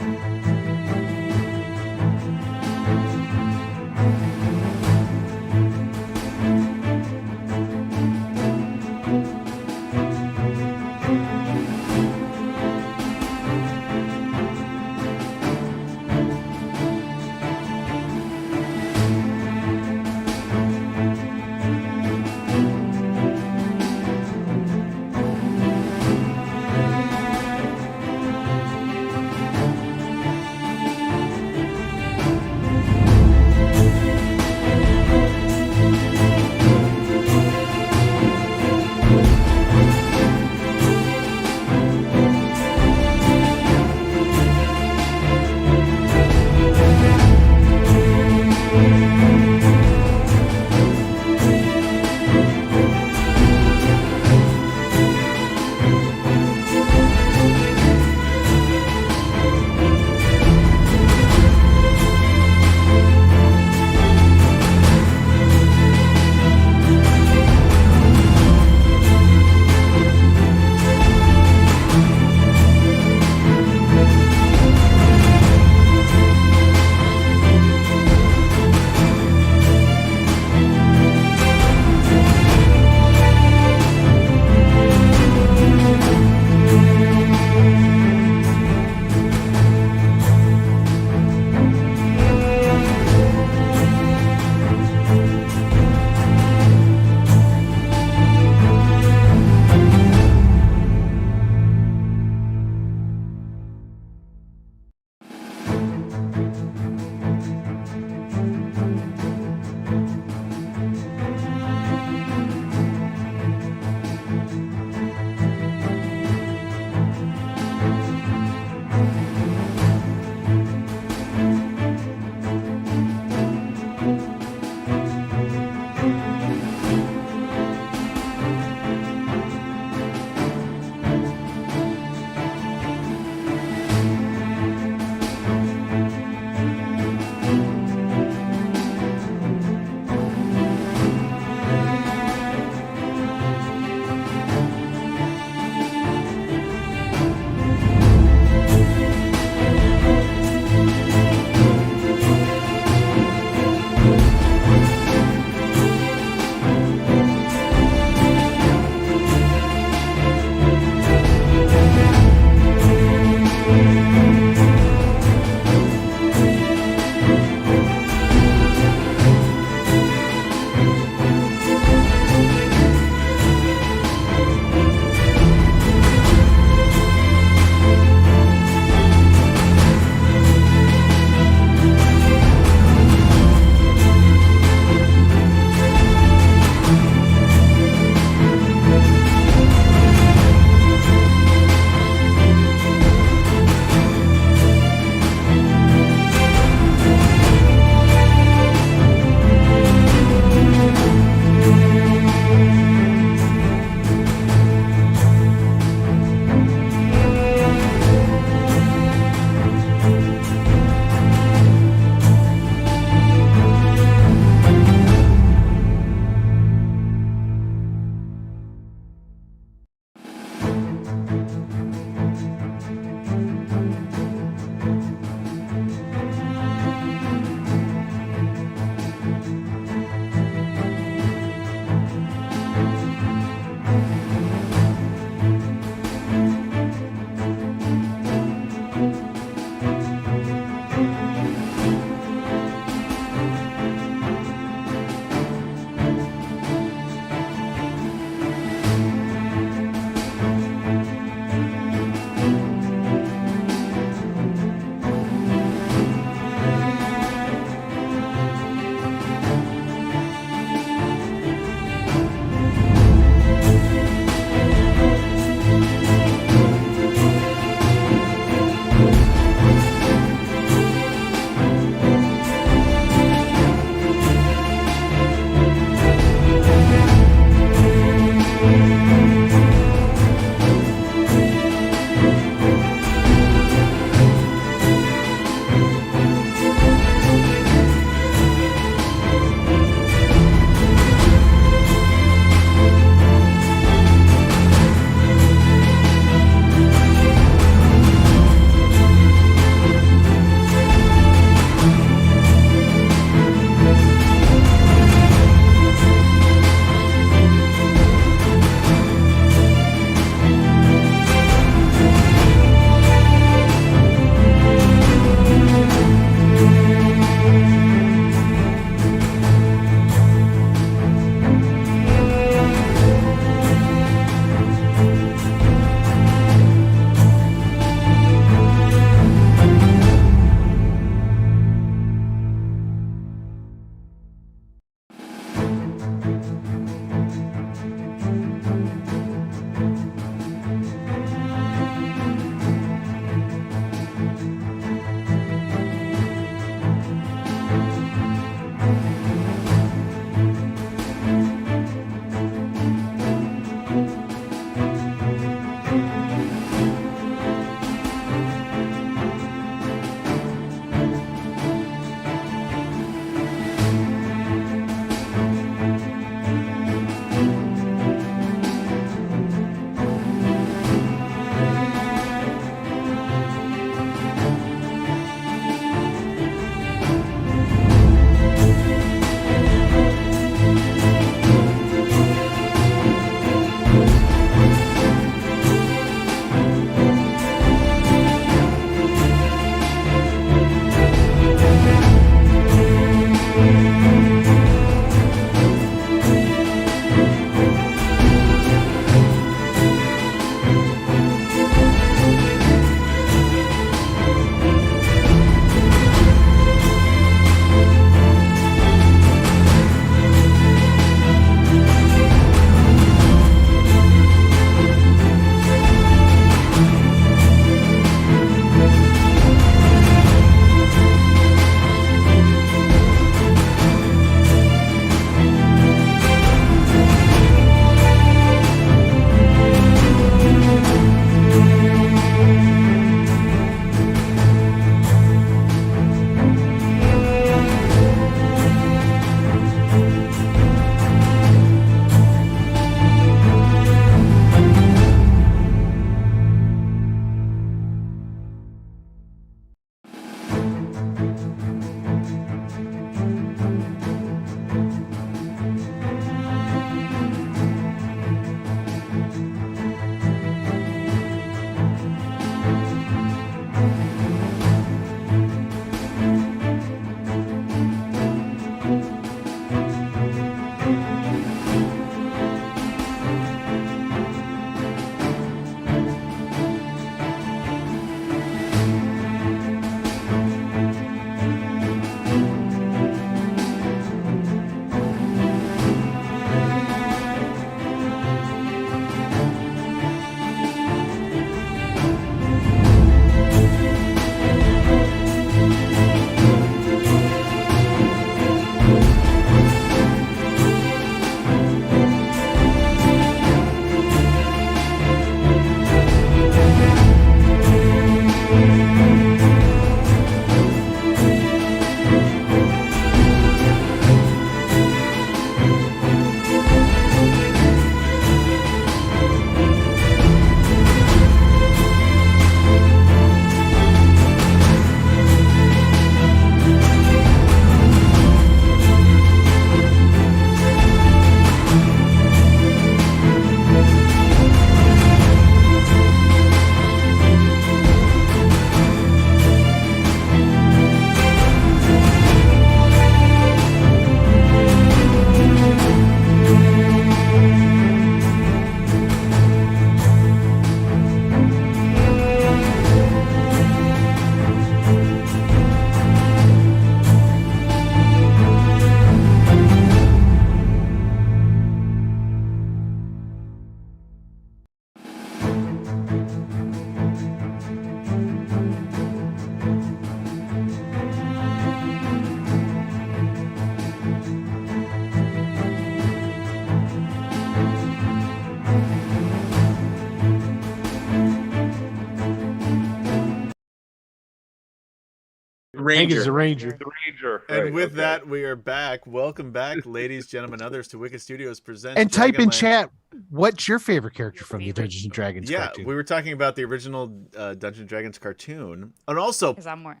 Hank is a ranger. The Ranger. And Right, with okay. that, we are back. Welcome back, ladies, gentlemen, others, to Wicked Studios presents. And type in Dragonlance. chat, what's your favorite character from the Favorite. Dungeons and Dragons Yeah, cartoon? we were talking about the original Dungeons and Dragons cartoon, and also Because I'm wearing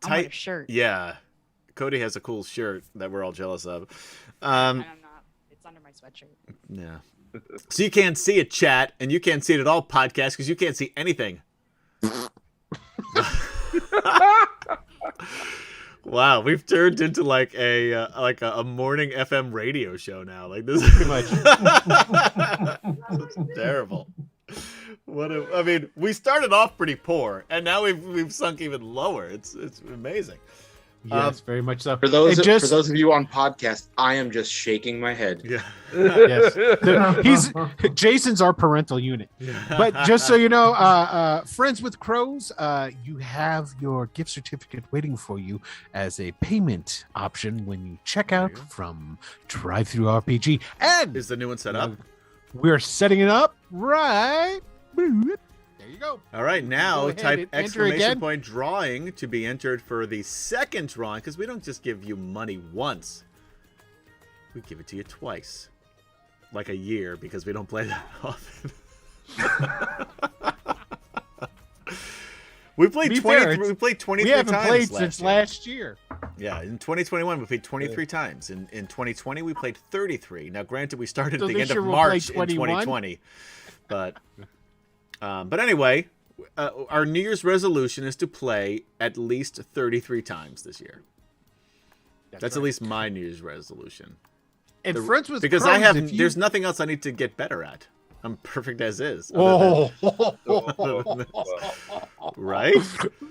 a shirt. Yeah, Cody has a cool shirt that we're all jealous of. And I'm not. It's under my sweatshirt. Yeah. So you can't see it, chat, and you can't see it at all, podcast, because you can't see anything. Wow, we've turned into like a morning FM radio show now. Like this is much. That's terrible. I mean, we started off pretty poor, and now we've sunk even lower. It's amazing. Yes, very much so. For those And just- for those of you on podcast, I am just shaking my head. Yeah. Yes. Jason's our parental unit. But just so you know, Friends with Crows, you have your gift certificate waiting for you as a payment option when you check out from Drive-Thru RPG. And Is the new one set up? we're setting it up right. There you go. All right, Go now ahead type and enter exclamation again. point drawing to be entered for the second drawing, because we don't just give you money once. We give it to you twice. Like a year, because we don't play that often. We played To be 20. fair, We played 23 We haven't times played last since year. last year. Yeah, in 2021 we played 23 times. In 2020 we played 33. Now, granted, we started So at the this end of year we'll play March in 21? 2020, but anyway, our New Year's resolution is to play at least 33 times this year. That's at least my New Year's resolution. And Friends with Because Crows, I have if you- there's nothing else I need to get better at. I'm perfect as is. Oh. Right?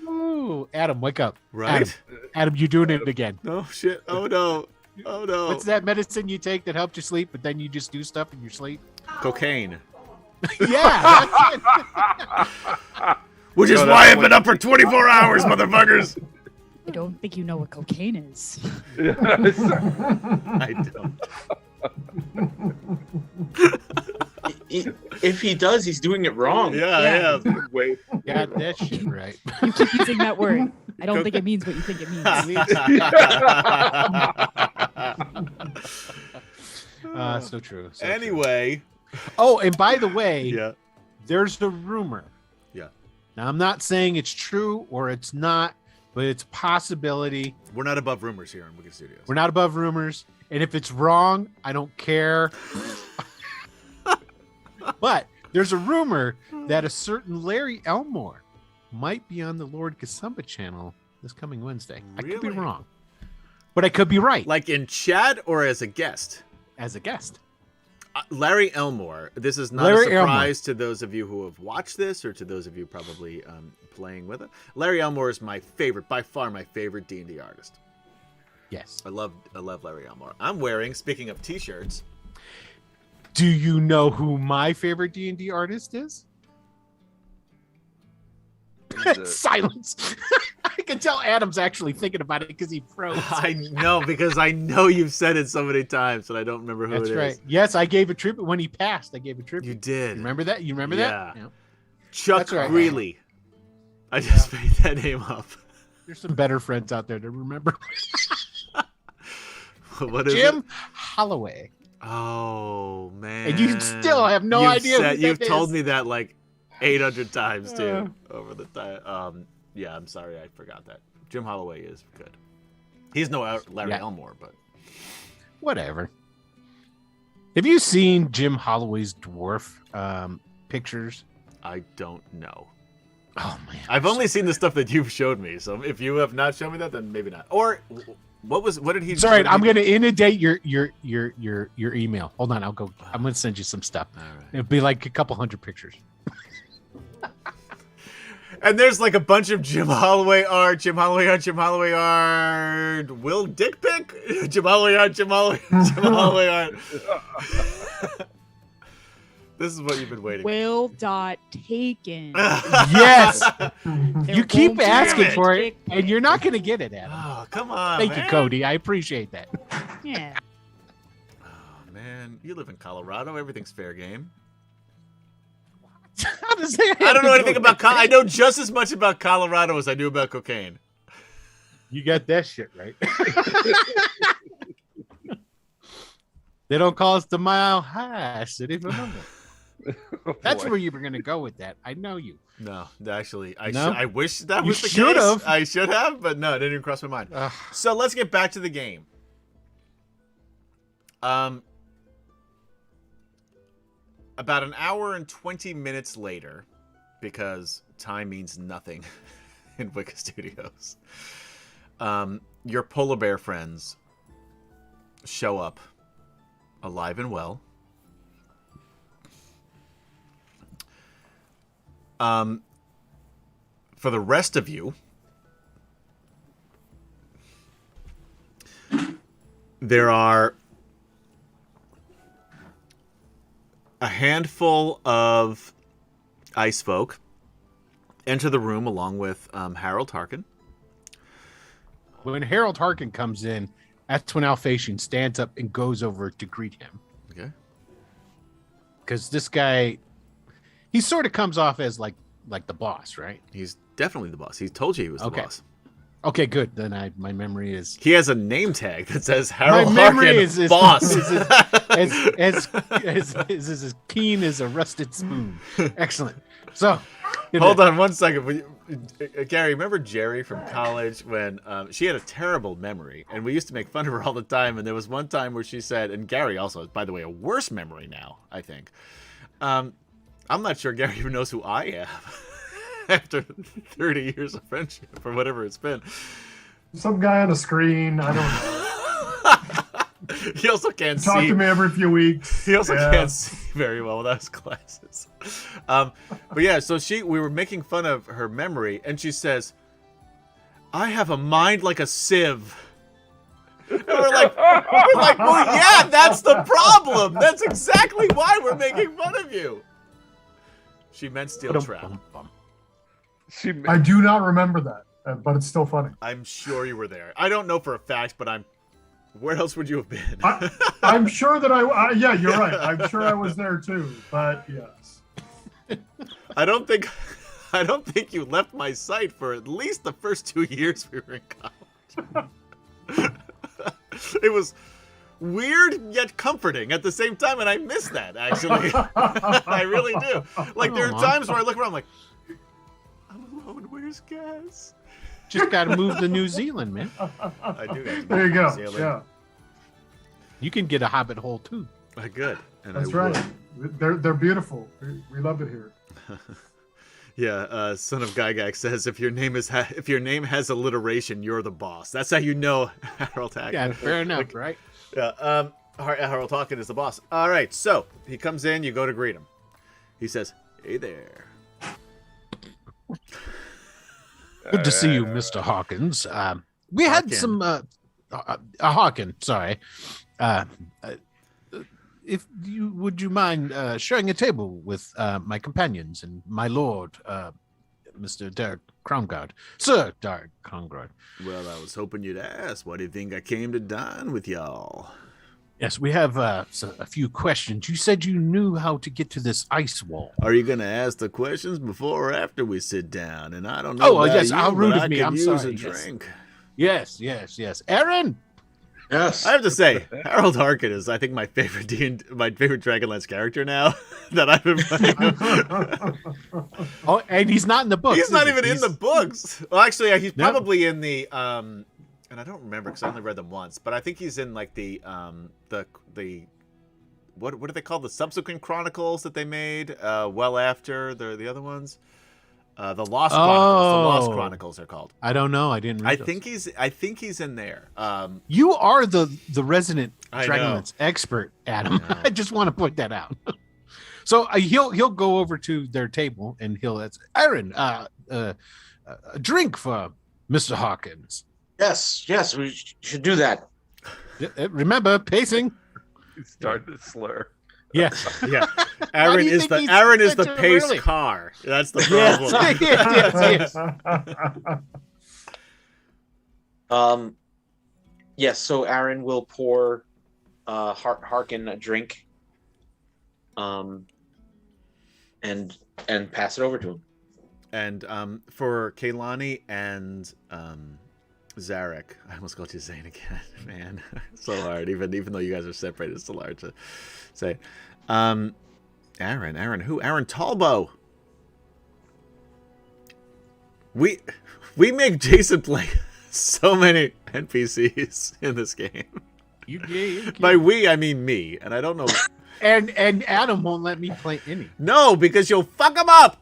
Ooh, Adam, wake up. Right? Adam, you're doing it again. Oh shit. Oh no. Oh no. What's that medicine you take that helps you sleep, but then you just do stuff in your sleep? Cocaine. Yeah, that's it. Which is No, why that's I've been up for 24 hours, motherfuckers. I don't think you know what cocaine is. I don't. If he does, he's doing it wrong. Yeah, I Yeah. am. Wait. Got that shit right. You keep using that word. I don't think it means what you think it means. So true. So Anyway. true. Oh, and by the way, Yeah. there's the rumor. Yeah. Now, I'm not saying it's true or it's not, but it's a possibility. We're not above rumors here on Wicked Studios. We're not above rumors. And if it's wrong, I don't care. But there's a rumor that a certain Larry Elmore might be on the Lord Kasumba channel this coming Wednesday. I could be Really? wrong, but I could be right Like in chat or as a guest? as a guest. Larry Elmore. This is not Larry a surprise to those of you who have watched this or to those of you probably playing with it. Larry Elmore is my favorite, by far my favorite D&D artist. Yes. I love Larry Elmore. I'm wearing, speaking of t-shirts, Do you know who my favorite D&D artist is? Silence. I can tell Adam's actually thinking about it because he froze. I know, because I know you've said it so many times, and I don't remember who That's it is. right. Yes, I gave a tribute when he passed. I gave a tribute. You did. Remember that? You remember Yeah. that? Chuck That's right. Greeley. I just made that name up. There's some better friends out there to remember. What is Jim it? Holloway. Oh, man. And you still have no idea who that You've told is. me that like 800 times, too, over the time. Yeah, I'm sorry I forgot that. Jim Holloway is good. He's no Larry Yeah. Elmore, but... Whatever. Have you seen Jim Holloway's dwarf pictures? I don't know. Oh man, I've only seen the stuff that you've showed me, so if you have not shown me that, then maybe not. Or what did he? Sorry, what did I'm he going do? to inundate your email. Hold on, I'm going to send you some stuff. All right. It'll be like a couple hundred pictures. And there's like a bunch of Jim Holloway art, Jim Holloway art, Jim Holloway art, Will Dick Pick, Jim Holloway art, Jim Holloway, Jim Holloway art. This is what you've been waiting. Will dot taken. Yes, There you keep won't be asking a for it, dick and pic. you're not going to get it, Adam. Oh, come on, Thank you, man. Cody. I appreciate that. Yeah. Oh, man, you live in Colorado. Everything's fair game. How does that I don't know have to anything do about. with I know just as much about Colorado as I do about cocaine. You got that shit right. They don't call us the Mile High City for nothing. That's Boy. where you were going to go with that. I know you. No, actually, I No? I wish that You was the should case. have. I should have, but no, it didn't even cross my mind. So let's get back to the game. About an hour and 20 minutes later, because time means nothing in Wicca Studios, your polar bear friends show up alive and well. For the rest of you, there are a handful of ice folk enter the room along with Harold Harkin. When Harold Harkin comes in, that's when Alphatian stands up and goes over to greet him. Okay. Because this guy, he sort of comes off as like the boss, right? He's definitely the boss. He told you he was the boss. Okay, good. Then my memory is... He has a name tag that says Harold My memory Harkin, is boss. is as keen as a rusted spoon. Excellent. So, hold on one second. Gary, remember Jerry from college when she had a terrible memory, and we used to make fun of her all the time, and there was one time where she said, and Gary also, by the way, a worse memory now, I think. I'm not sure Gary even knows who I am. After 30 years of friendship or whatever it's been. Some guy on a screen. I don't know. He also can't Talk see. to me every few weeks. He also can't see very well without his glasses. But yeah, so we were making fun of her memory, and she says, "I have a mind like a sieve." And we're like, well, yeah, that's the problem. That's exactly why we're making fun of you. She meant steel trap. I do not remember that, but it's still funny. I'm sure you were there. I don't know for a fact, but where else would you have been? I'm sure that yeah, you're right. I'm sure I was there too, but yes. I don't think you left my sight for at least the first 2 years we were in college. It was weird yet comforting at the same time, and I miss that, actually. I really do. Like, there are times where I look around, I'm like, I'm alone, where's gas? Just got to move to New Zealand, man. I do. There you go. Yeah. You can get a hobbit hole, too. Good. And that's right. They're beautiful. We love it here. Yeah, Son of Gygax says, if your name has alliteration, you're the boss. That's how you know Harold Harkin. Yeah, fair enough, right? Yeah, Harold Harkin is the boss. All right, so he comes in, you go to greet him. He says, "Hey there." Good to see you, Mr. Hawkins. We had some Hawkin, sorry. Would you mind sharing a table with my companions and my lord, Mr. Derek Cromgard? Sir Derek Cromgard. Well, I was hoping you'd ask. Why do you think I came to dine with y'all? Yes, we have a few questions. You said you knew how to get to this ice wall. Are you going to ask the questions before or after we sit down? And I don't know. Oh, yes, how rude of me. I'm sorry. Use a drink. Yes. Aaron. Yes. I have to say, Harold Harkin is, I think, my favorite DragonLance character now that I've been playing. Oh, and he's not in the books. He's not even in the books. Well, actually, he's probably in the and I don't remember because I only read them once. But I think he's in like the what do they call the subsequent chronicles that they made well after the other ones. The Lost Chronicles. The Lost Chronicles are called. I don't know. I didn't read those. I think he's in there. You are the resident Dragonlance expert, Adam. I just want to point that out. So he'll go over to their table and he'll Aaron, a drink for Mr. Hawkins. Yes, we should do that. Remember pacing. He's starting to slur. Yes. Yeah. Aaron is the pace car. That's the problem. Yes. Yes, so Aaron will pour Harkin a drink and pass it over to him. And for Kaylani and Zarek. I almost called you Zane again, man. So hard. Even though you guys are separated, it's still hard to say. Aaron who? Aaron Talbo. We make Jason play so many NPCs in this game. By we, I mean me, and I don't know. And Adam won't let me play any. No, because you'll fuck him up.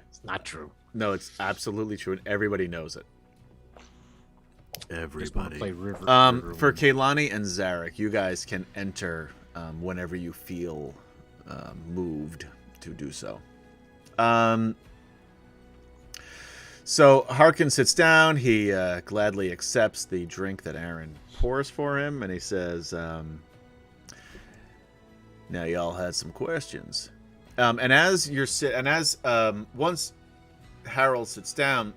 It's not true. No, it's absolutely true, and everybody knows it. Everybody. Play River For Kaylani and Zarek, you guys can enter whenever you feel moved to do so. So Harkin sits down. He gladly accepts the drink that Aaron pours for him, and he says, "Now y'all had some questions." And as once Harold sits down,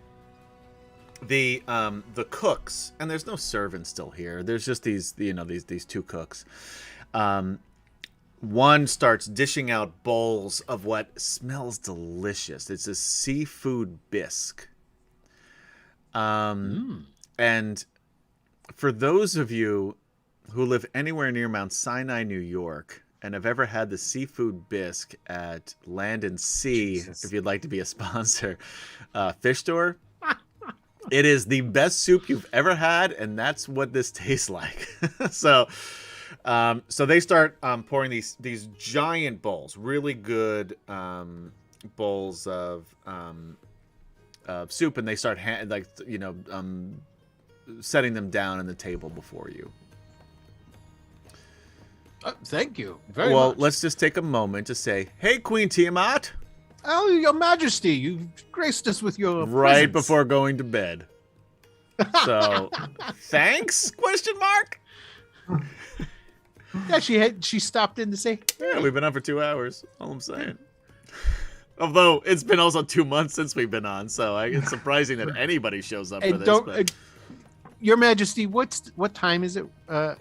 the cooks, and there's no servants still here. There's just these two cooks. One starts dishing out bowls of what smells delicious. It's a seafood bisque. And for those of you who live anywhere near Mount Sinai, New York, and have ever had the seafood bisque at Land and Sea, if you'd like to be a sponsor, Fish Store, it is the best soup you've ever had, and that's what this tastes like. So they start pouring these giant bowls, really good bowls of soup, and they start setting them down on the table before you. Thank you very well, much. Let's just take a moment to say, "Hey, Queen Tiamat." Oh, Your Majesty, you graced us with your right presence. Before going to bed. So, thanks? Question mark. Yeah, she stopped in to say, hey. Yeah, we've been on for 2 hours. All I'm saying. Although it's been also 2 months since we've been on, so it's surprising that anybody shows up for And this. Your Majesty, what time is it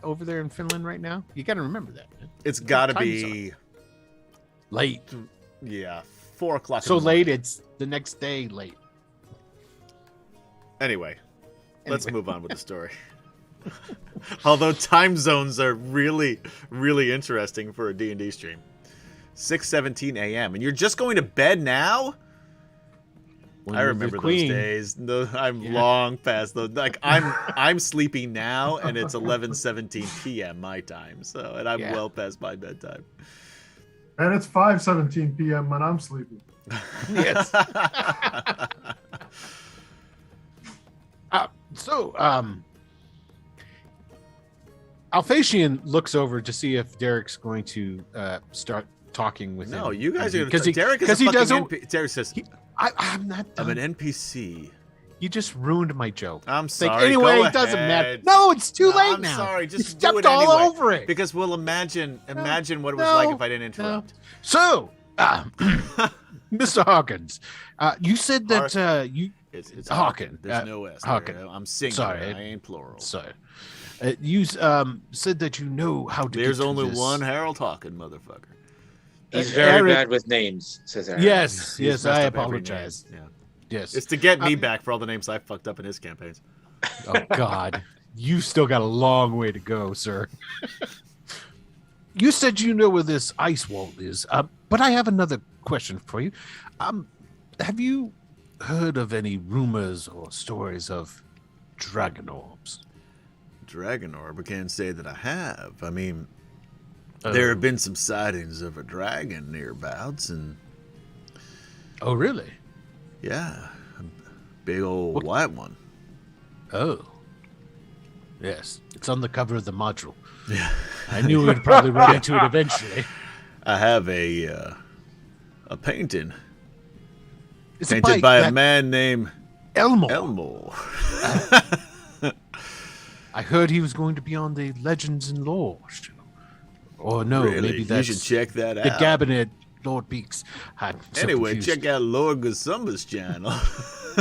over there in Finland right now? You got to remember that. Man. It's got to be late. Yeah, 4 o'clock. So late, it's the next day late. Anyway, let's move on with the story. Although time zones are really, really interesting for a D&D stream. 6:17 a.m. And you're just going to bed now? I remember those days. No, I'm long past those. Like I'm sleeping now, and it's 11:17 p.m. my time. So, and I'm well past my bedtime. And it's 5:17 p.m. when I'm sleeping. Yes. Alphasian looks over to see if Derek's going to start talking with him. No, you guys are going to. Derek is a fucking Derek says, I'm not done. I'm an NPC. You just ruined my joke. I'm sorry. Anyway, it doesn't matter. No, it's too late now. I'm sorry. Just you stepped do it all anyway, over it. Because we'll imagine what it was like if I didn't interrupt. No. So, Mr. Hawkins, you said that it's Hawkins. There's no S. Hawkins. I'm singular. I ain't plural. Sorry. You said that you know how to. There's get to only this. one Harold Hawkins, motherfucker. He's very bad with names, says Aaron. Yes, I apologize. Yeah. Yes. It's to get me back for all the names I fucked up in his campaigns. Oh, God. You still got a long way to go, sir. You said you know where this ice wall is, but I have another question for you. Have you heard of any rumors or stories of dragon orbs? Dragon orb? I can't say that I have. I mean, there have been some sightings of a dragon nearabouts, and... Oh, really? Yeah, a big old white one. Oh. Yes, it's on the cover of the module. Yeah. I knew we'd probably run into it eventually. I have a painting. It's painted by a man named Elmore. Elmore. I heard he was going to be on the Legends and Lore show. Or no, really? maybe that's... You should check that out. The Cabinet, Lord Beaks. Anyway, confused. check out Lord Gasumba's channel.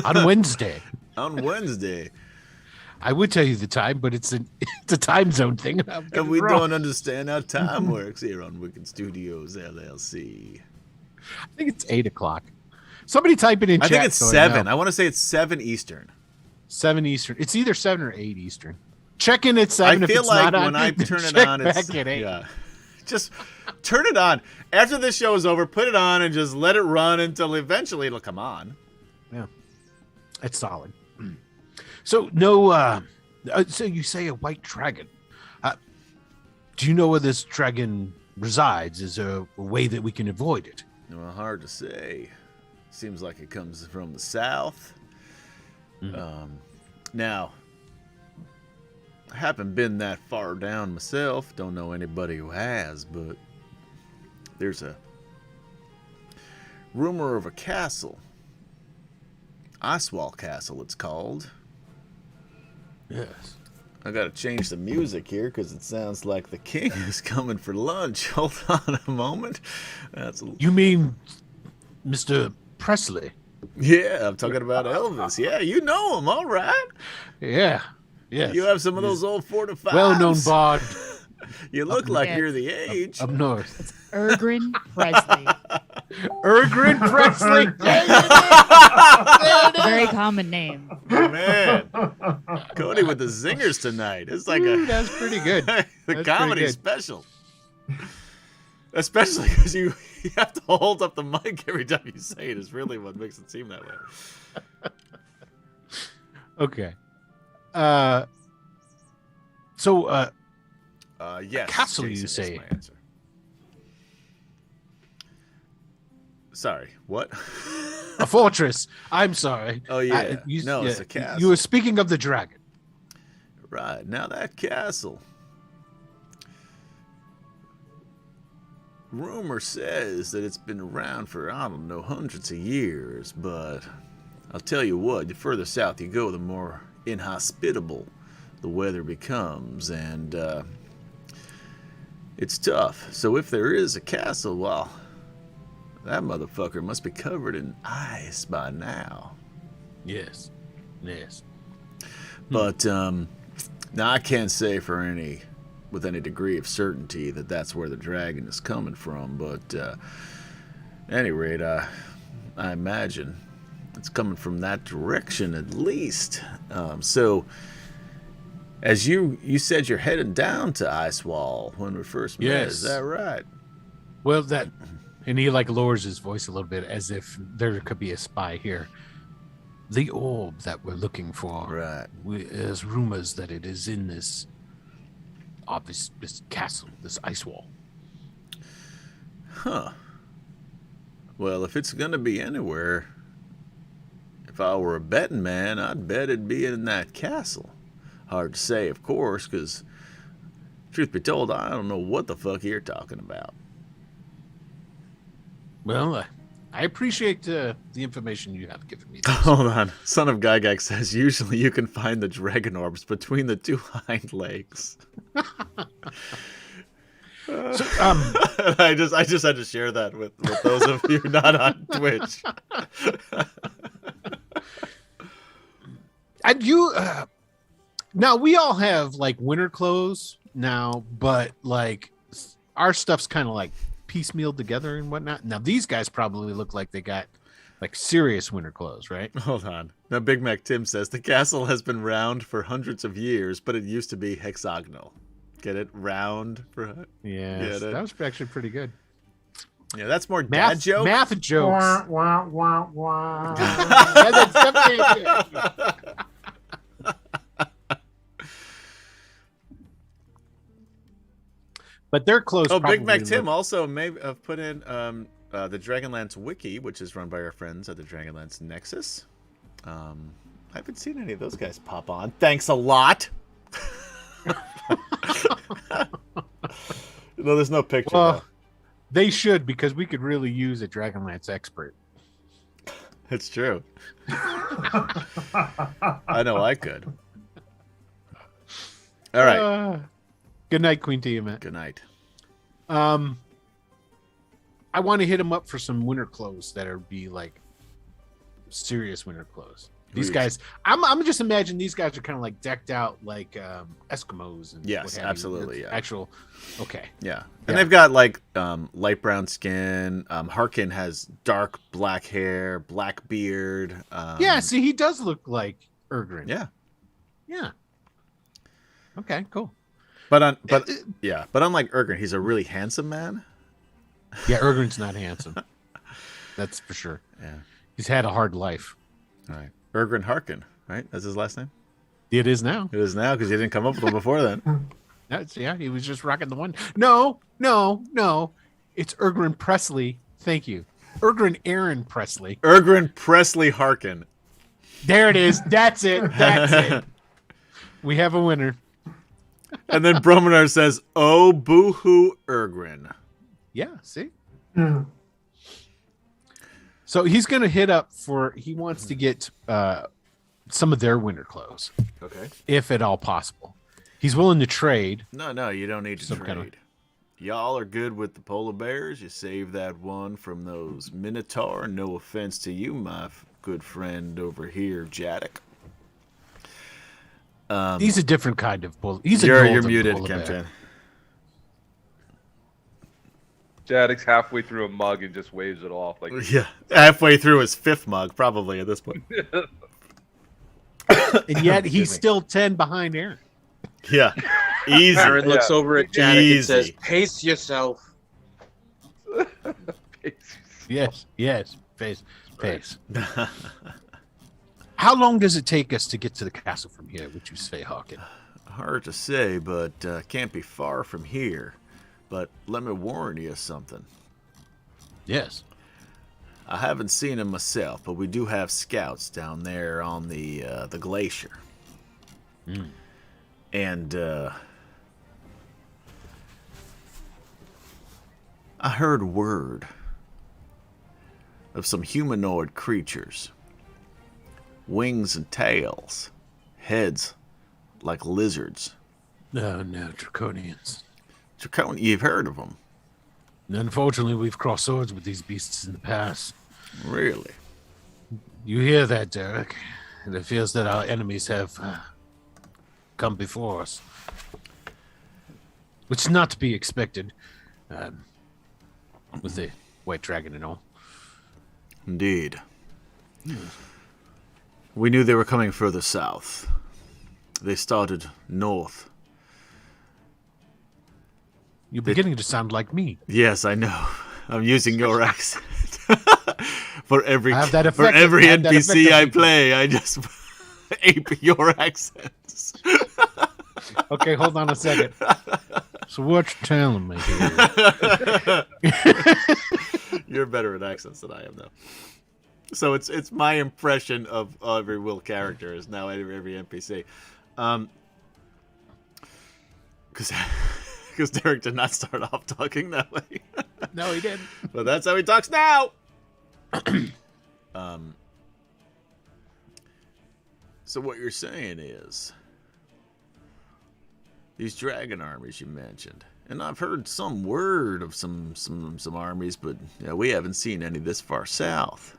On Wednesday. On Wednesday. I would tell you the time, but it's a time zone thing. And we don't understand how time works here on Wicked Studios, LLC. I think it's 8 o'clock. Somebody type it in I chat. think it's so 7. know. I want to say it's 7 Eastern. 7 Eastern. It's either 7 or 8 Eastern. Check in at 7. I if feel it's like not when on, I turn it check on, back it's at 8. yeah. Just turn it on. After this show is over, put it on and just let it run until eventually it'll come on. Yeah. It's solid. So no so you say a white dragon. Do you know where this dragon resides? Is there a way that we can avoid it? Well, hard to say. Seems like it comes from the south. Now, I haven't been that far down myself. Don't know anybody who has, but there's a rumor of a castle. Icewall Castle, it's called. Yes. I gotta change the music here because it sounds like the king is coming for lunch. Hold on a moment. You mean Mr. Presley? Yeah, I'm talking about Elvis. Yeah, you know him, all right. Yeah. Yes. You have some of those old 4-5s. Well-known bard You look like Yeah. you're the age. up north. Ergrin Presley. Ergrin Presley. Very common name. Man, Cody with the zingers tonight. It's like Ooh, a that's pretty good. the pretty comedy good. special. Especially because you have to hold up the mic every time you say it. Is really what makes it seem that way. Okay. Yes. Castle, Jason you is say? my answer. Sorry, what? A fortress. I'm sorry. Oh, yeah. No, it's a castle. You were speaking of the dragon. Right, now that castle. Rumor says that it's been around for, I don't know, hundreds of years, but I'll tell you what, the further south you go, the more inhospitable the weather becomes, and it's tough. So if there is a castle, well, that motherfucker must be covered in ice by now. Yes. Yes. But now I can't say with any degree of certainty that that's where the dragon is coming from. But at any rate, I imagine it's coming from that direction at least. So as you said, you're heading down to Icewall when we first met. Yes. Is that right? Well, and he like lowers his voice a little bit as if there could be a spy here. The orb that we're looking for. Right. There's rumors that it is in this castle, this ice wall. Huh. Well, if it's going to be anywhere, if I were a betting man, I'd bet it'd be in that castle. Hard to say, of course, because, truth be told, I don't know what the fuck you're talking about. Well, I appreciate the information you have given me. Hold on. Son of Gygax says, usually you can find the dragon orbs between the two hind legs. I just had to share that with those of you not on Twitch. And you, now we all have like winter clothes now, but like our stuff's kind of like piecemealed together and whatnot. Now these guys probably look like they got like serious winter clothes, right? Hold on. Now Big Mac Tim says the castle has been round for hundreds of years, but it used to be hexagonal. Get it? Round for Yeah, that was actually pretty good. Yeah, that's more dad joke. Math jokes. Wah, wah, wah, wah. Yeah, that's definitely But their clothes. Oh, Big Mac probably Tim look- also may have put in the DragonLance wiki, which is run by our friends at the DragonLance Nexus. I haven't seen any of those guys pop on. Thanks a lot. No, there's no picture. Well, they should, because we could really use a DragonLance expert. It's true. I know I could. All right. Good night, Queen Tiamat. Good night. I want to hit him up for some winter clothes that are be like serious winter clothes. These guys, I'm just imagining these guys are kind of like decked out like Eskimos. And Yes, what have you. absolutely. Yeah. Actual. Okay. Yeah. And they've got like light brown skin. Harkin has dark black hair, black beard. Yeah. See, he does look like Ergrin. Yeah. Yeah. Okay. Cool. But unlike Ergrin, he's a really handsome man. Yeah, Ergrin's not handsome. That's for sure. Yeah. He's had a hard life. All right. Ergrin Harkin, right? That's his last name? It is now. It is now because he didn't come up with one before then. He was just rocking the one. No. It's Ergrin Presley. Thank you. Ergrin Aaron Presley. Ergrin Presley Harkin. There it is. That's it. We have a winner. And then Brominar says, "Oh, boo-hoo, Ergrin." Yeah, see? Yeah. So he's going to hit up he wants to get some of their winter clothes, Okay. if at all possible. He's willing to trade. No, you don't need to Some trade. kind of- Y'all are good with the polar bears. You save that one from those Minotaur. No offense to you, my good friend over here, Jadok. He's a different kind of bull. He's You're golden muted, polar bear. Kempton. Jadek's halfway through a mug and just waves it off. Like, Yeah, halfway through his fifth mug, probably at this point. And yet he's still 10 behind Aaron. Yeah, easy. Aaron looks over at Janet Easy. and says, "Pace yourself." Yes. Pace. How long does it take us to get to the castle from here, would you say, Hawken? Hard to say, but can't be far from here. But let me warn you of something. Yes. I haven't seen him myself, but we do have scouts down there on the glacier. And I heard word of some humanoid creatures. Wings and tails. Heads like lizards. No, Draconians. Draconian, you've heard of them. Unfortunately, we've crossed swords with these beasts in the past. Really? You hear that, Derek? It feels that our enemies have come before us. Which is not to be expected. With the white dragon and all. Indeed. We knew they were coming further south. They started north. You're beginning to sound like me. Yes, I know. I'm using your accent. For every I have that for effect- every I have that NPC effect I on play, I just ape your accents. Okay, hold on a second. So what you telling me here? You're better at accents than I am, though. So it's my impression of every Will character is now every NPC. Because Derek did not start off talking that way. No, he didn't. But that's how he talks now. So what you're saying is these dragon armies you mentioned, and I've heard some word of some armies, but we haven't seen any this far south.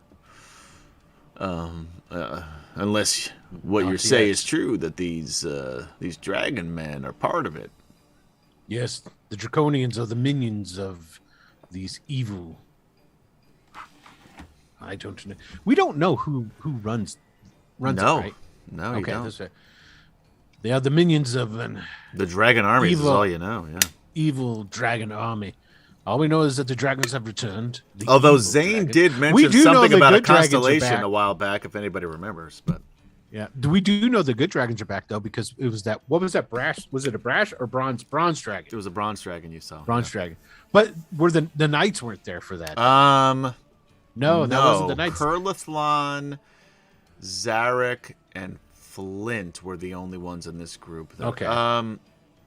Unless what you say is true, that these dragon men are part of it. Yes, the Draconians are the minions of these evil. I don't know. We don't know who runs it, right? No, you don't. That's right. They are the minions of The dragon armies is evil- all you know, yeah. evil dragon army. All we know is that the dragons have returned. The Although evil Zane dragons. did We mention do know something the about a good dragons are constellation back. a while back, if anybody remembers. But Yeah, we do know the good dragons are back though, because it was that. What was that? Brash? Was it a brash or bronze dragon? it was a bronze dragon you saw. Bronze dragon. But were the knights weren't there for that? No, that wasn't the knights. Kurlithlon, Zarek, and Flint were the only ones in this group. Okay.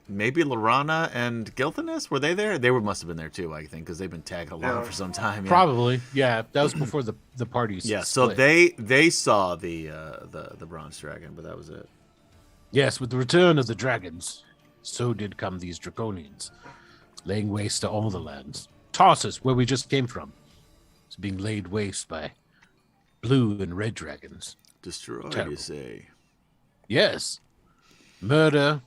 Maybe Lorana and Gilthanas, were they there? They must have been there too, I think, because they've been tagging along for some time. Yeah. Probably, yeah. That was before the parties. Yeah. So split. they saw the bronze dragon, but that was it. Yes, with the return of the dragons, so did come these Draconians, laying waste to all the lands. Tarsus, where we just came from, is being laid waste by blue and red dragons. destroyed, Terrible. you say? Yes. Murder.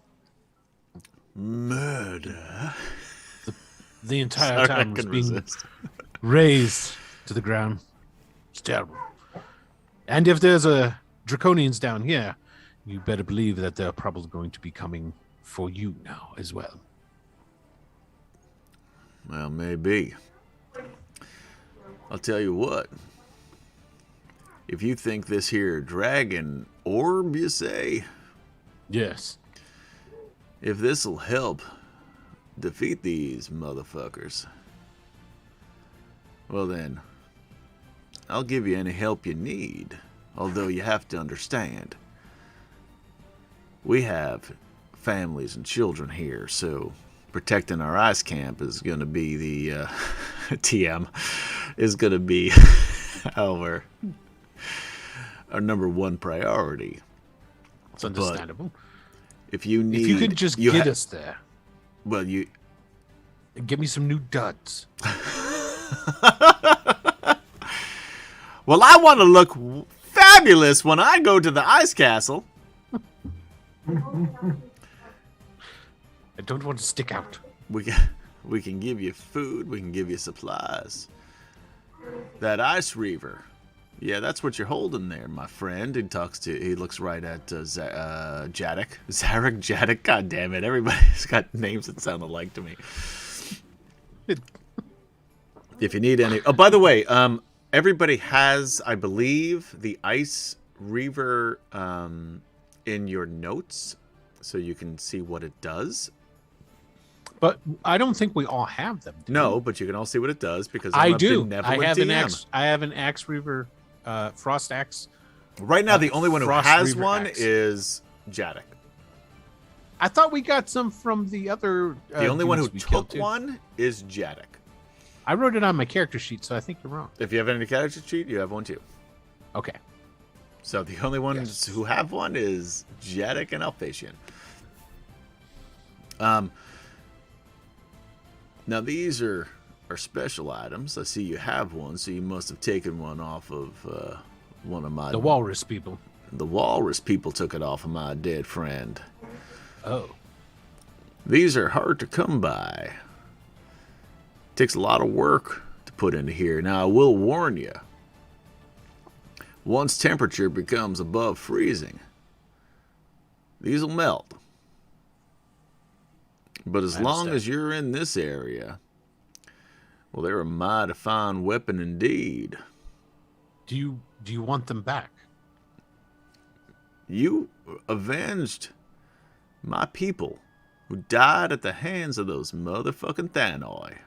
Murder? The entire Sorry, I town was couldn't being resist. razed to the ground. It's terrible. And if there's a draconians down here, you better believe that they're probably going to be coming for you now as well. Well, maybe. I'll tell you what. If you think this here dragon orb, you say, Yes. if this'll help defeat these motherfuckers, well then, I'll give you any help you need. Although you have to understand, we have families and children here, so protecting our ice camp is going to be the TM is going to be our number one priority. It's understandable. If you need, If you could just get us there. Well, you And give me some new duds. Well, I want to look fabulous when I go to the ice castle. I don't want to stick out. We can give you food. We can give you supplies. That ice reaver. Yeah, that's what you're holding there, my friend. He looks right at Jadek. Zarek, Jadek. God damn it. Everybody's got names that sound alike to me. If you need any... Oh, by the way, everybody has, I believe, the ice reaver in your notes, so you can see what it does. But I don't think we all have them. No, but you can all see what it does because I I'm a do. benevolent I have DM. an axe reaver, frost axe. Right now, the only one who Frost has Reaver one axe. is Jadek. I thought we got some from the other. The only one who dudes we killed, took too. one is Jadek. I wrote it on my character sheet, so I think you're wrong. If you have any character sheet, you have one too. Okay. So the only ones Yes. who have one is Jadek and Alphasian. Now these are special items. I see you have one, so you must have taken one off of one of my... The walrus people. The walrus people took it off of my dead friend. Oh. These are hard to come by. Takes a lot of work to put into here. Now, I will warn you. Once temperature becomes above freezing, these will melt. But as I long understand. as you're in this area, well, they're a mighty fine weapon indeed. Do you want them back? You avenged my people who died at the hands of those motherfucking Thanoi.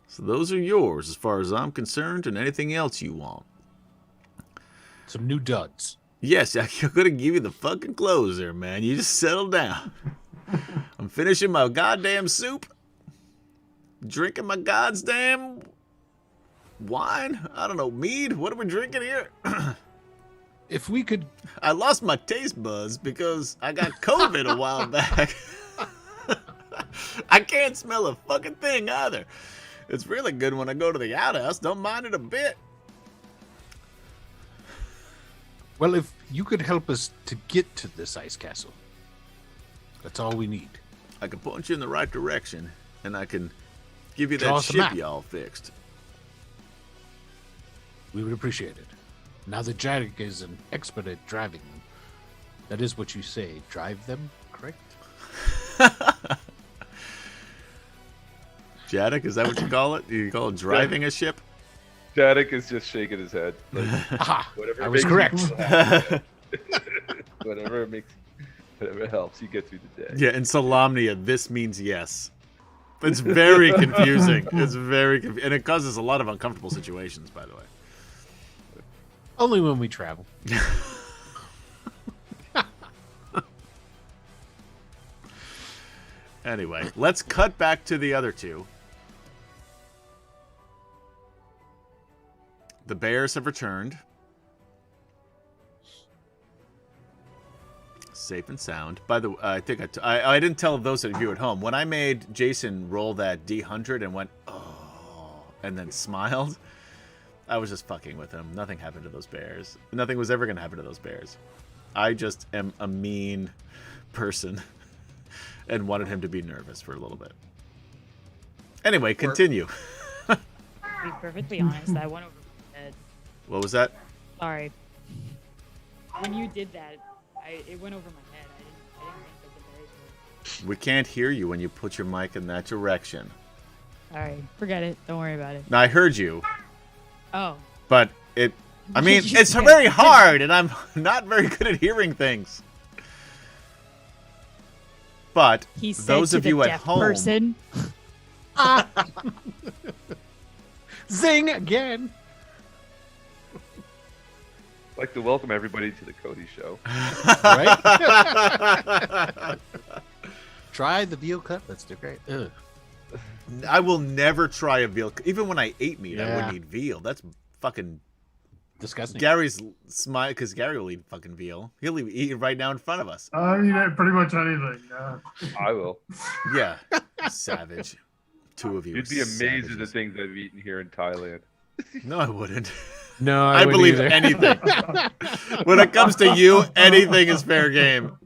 So those are yours as far as I'm concerned, and anything else you want. Some new duds. Yes, I'm going to give you the fucking clothes there, man. You just settle down. I'm finishing my goddamn soup. Drinking my goddamn wine. I don't know, mead? What are we drinking here? If we could... I lost my taste buds because I got COVID a while back. I can't smell a fucking thing either. It's really good when I go to the outhouse. Don't mind it a bit. Well, if you could help us to get to this ice castle, that's all we need. I can point you in the right direction, and I can give you Draw that us a ship map. y'all fixed. We would appreciate it. Now that Jadek is an expert at driving them, that is what you say, drive them, correct? Jadek, is that what you call it? You call it driving a ship? Jadek is just shaking his head. Like, Aha! whatever I was makes correct. you happy. whatever helps you get through the day. Yeah, in Solamnia, this means yes. It's very confusing. It's very confusing. And it causes a lot of uncomfortable situations, by the way. Only when we travel. Anyway, let's cut back to the other two. The bears have returned. Safe and sound. By the way, I think I didn't tell those of you at home. When I made Jason roll that D100 and went, oh, and then smiled, I was just fucking with him. Nothing happened to those bears. Nothing was ever going to happen to those bears. I just am a mean person and wanted him to be nervous for a little bit. Anyway, continue. To be perfectly honest, I went over my head. What was that? Sorry. When you did that, it went over my head. I didn't think that the bears were... We can't hear you when you put your mic in that direction. Sorry, forget it. Don't worry about it. Now, I heard you, Oh. but I mean, it's very hard, and I'm not very good at hearing things. But He said those to of the you at deaf home... person. Zing again. I'd like to welcome everybody to the Cody Show. Right? Try the veal cutlets. They're great. Ugh. I will never try a veal. Even when I ate meat, I Yeah. wouldn't eat veal. That's fucking... Disgusting. Gary's smile, because Gary will eat fucking veal. He'll eat it right now in front of us. I mean, pretty much anything. I will. Yeah. Savage. Two of you. You'd be amazed at the savages. things I've eaten here in Thailand. No, I wouldn't. No, I wouldn't believe either. anything. When it comes to you, anything is fair game.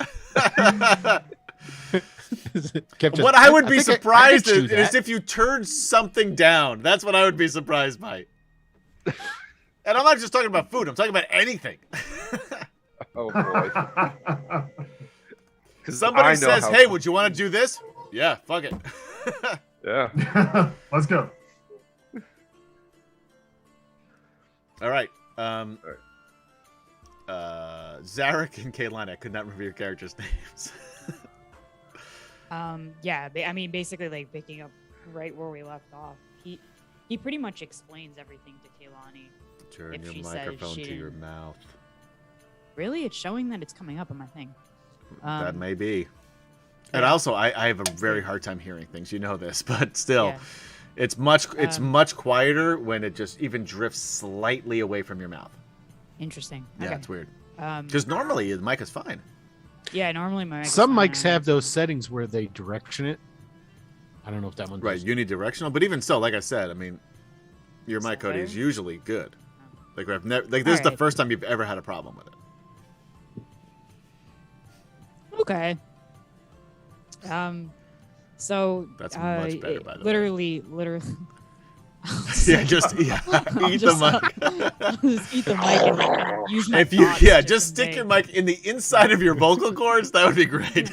What I would be surprised is if you turned something down. That's what I would be surprised by. And I'm not just talking about food. I'm talking about anything. Oh boy. 'Cause I Somebody know says, how- "Hey, would you want to do this?" Yeah, fuck it. Yeah. Let's go. All right. Zarek and Kaylani, I could not remember your characters' names. Yeah, I mean, basically, like, picking up right where we left off. He pretty much explains everything to Kaylani. Turn If your she says microphone she to your didn't- mouth. Really? It's showing that it's coming up on my thing. That may be. And yeah. also, I have a very hard time hearing things. You know this, but still, Yeah. it's much quieter when it just even drifts slightly away from your mouth. Interesting. Yeah, Okay. it's weird. Um, Because normally the mic is fine. yeah, normally my mic is Some fine. mics have those settings where they direction it. I don't know if that one Right, does. unidirectional. But even so, like I said, I mean, your mic code is better? usually good. Like I've never, like this is the Alright. first time you've ever had a problem with it. Okay. So That's much better, by the way. literally. Yeah, just eat the mic. I'll just eat the mic and like, use my If you thoughts to just stick your convey. mic in the inside of your vocal cords, that would be great.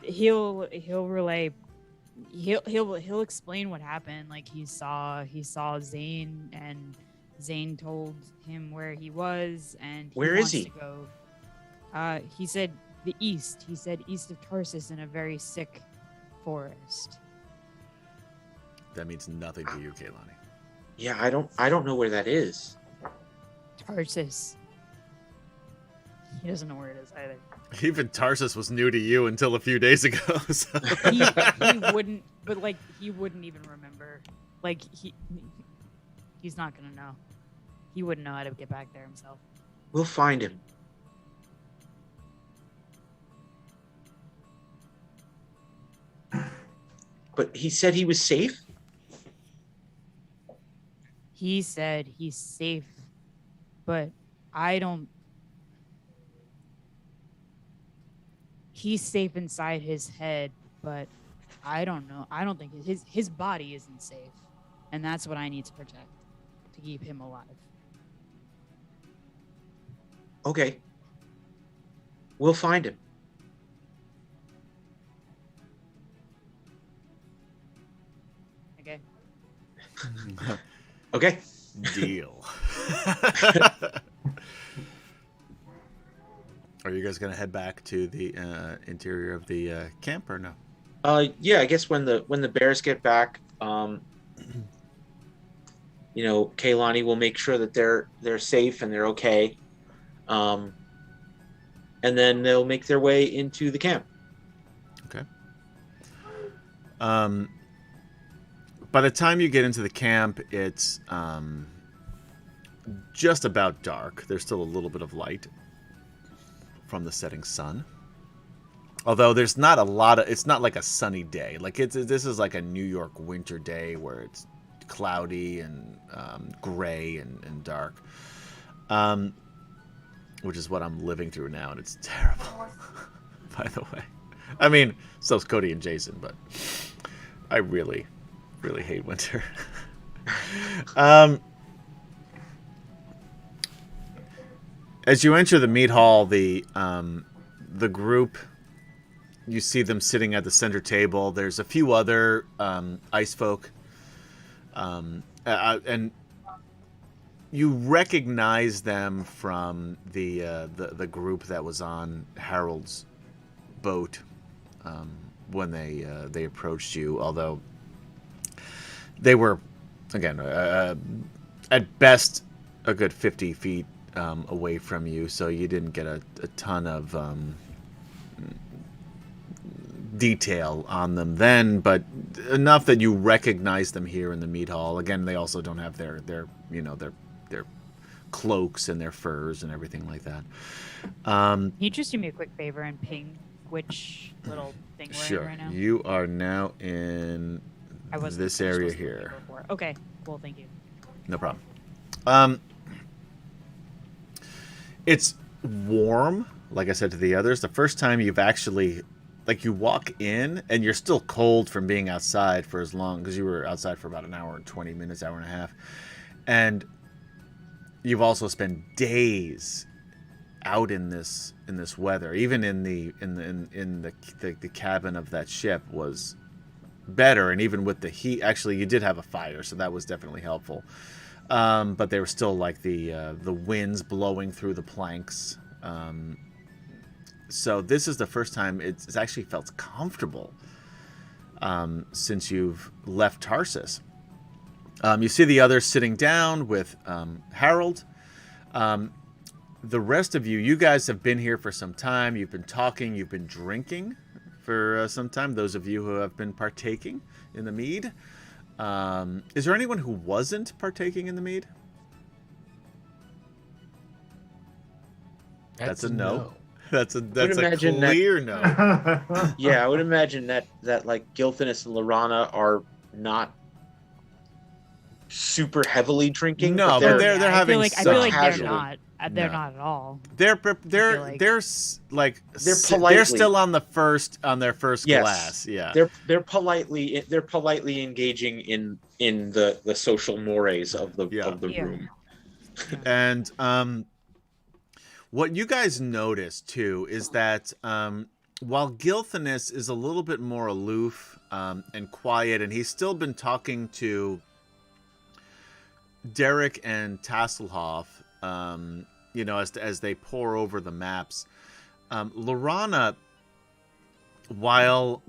He'll relay. He'll explain what happened. Like he saw Zane, and Zane told him where he was, and Where is wants he? to go. He said the east. He said east of Tarsus in a very sick forest. That means nothing to you, Kaylani. Yeah, I don't know where that is. Tarsus. He doesn't know where it is either. Even Tarsus was new to you until a few days ago. So. He wouldn't, but like he wouldn't even remember. Like he's not gonna know. He wouldn't know how to get back there himself. We'll find him. But he said he was safe? He said he's safe, but I don't. He's safe inside his head, but I don't know. I don't think his body isn't safe, and that's what I need to protect to keep him alive. Okay. We'll find him. Okay. Okay. Deal. Are you guys gonna head back to the interior of the camp or no? Yeah, I guess when the bears get back, Kaylani will make sure that they're safe and they're okay. And then they'll make their way into the camp. Okay. By the time you get into the camp, it's just about dark. There's still a little bit of light from the setting sun. Although there's not a lot of, it's not like a sunny day. Like this is like a New York winter day where it's cloudy and gray and dark, which is what I'm living through now, and it's terrible. By the way, I mean, so's Cody and Jason, but I really, really hate winter. As you enter the Mead Hall, the group, you see them sitting at the center table. There's a few other ice folk, and you recognize them from the group that was on Harold's boat when they approached you. Although they were, again, at best a good 50 feet away from you, so you didn't get a ton of detail on them then, but enough that you recognize them here in the Mead Hall. Again, they also don't have their cloaks and their furs and everything like that. Can you just do me a quick favor and ping which little thing we're Sure. in right now? You are now in this area here. Okay, cool, thank you. No problem. It's warm, like I said to the others. The first time you've actually, like, you walk in and you're still cold from being outside for as long, because you were outside for about an hour and 20 minutes, hour and a half. And you've also spent days out in this weather. Even in the cabin of that ship was better, and even with the heat, actually you did have a fire, so that was definitely helpful. But they were still like the winds blowing through the planks. So this is the first time it's actually felt comfortable since you've left Tarsus. You see the others sitting down with Harold. The rest of you guys have been here for some time. You've been talking, you've been drinking for some time. Those of you who have been partaking in the mead. Is there anyone who wasn't partaking in the mead? That's a no. That's a clear no. Yeah, I would imagine that like Gilthanas and Lorana are not super heavily drinking. No, but they're having. I feel like they're casual. not. They're not at all. They're politely, still on their first yes, glass. Yeah. They're politely engaging in the social mores of the room. And what you guys notice too is that while Gilthanas is a little bit more aloof and quiet, and he's still been talking to Derek and Tasselhoff, as they pore over the maps, Lorana, while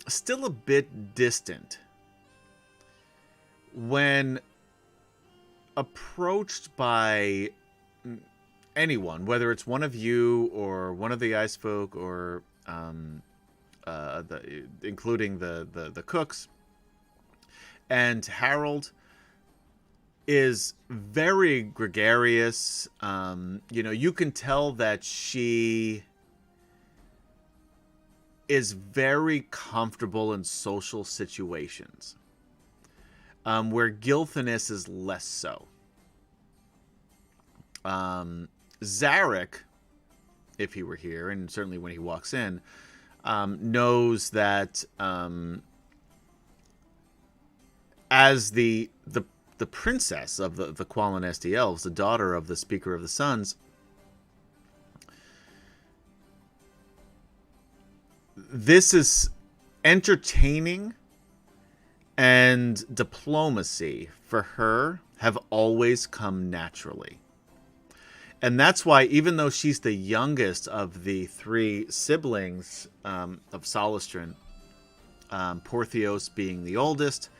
still a bit distant, when approached by anyone, whether it's one of you or one of the ice folk or including the cooks, and Harold is very gregarious. You can tell that she is very comfortable in social situations, where Gilthanas is less so. Zarek, if he were here, and certainly when he walks in, knows that as the princess of the Qualinesti elves, the daughter of the Speaker of the Suns, this is entertaining, and diplomacy for her have always come naturally. And that's why, even though she's the youngest of the three siblings of Solistrin, Portheos being the oldest,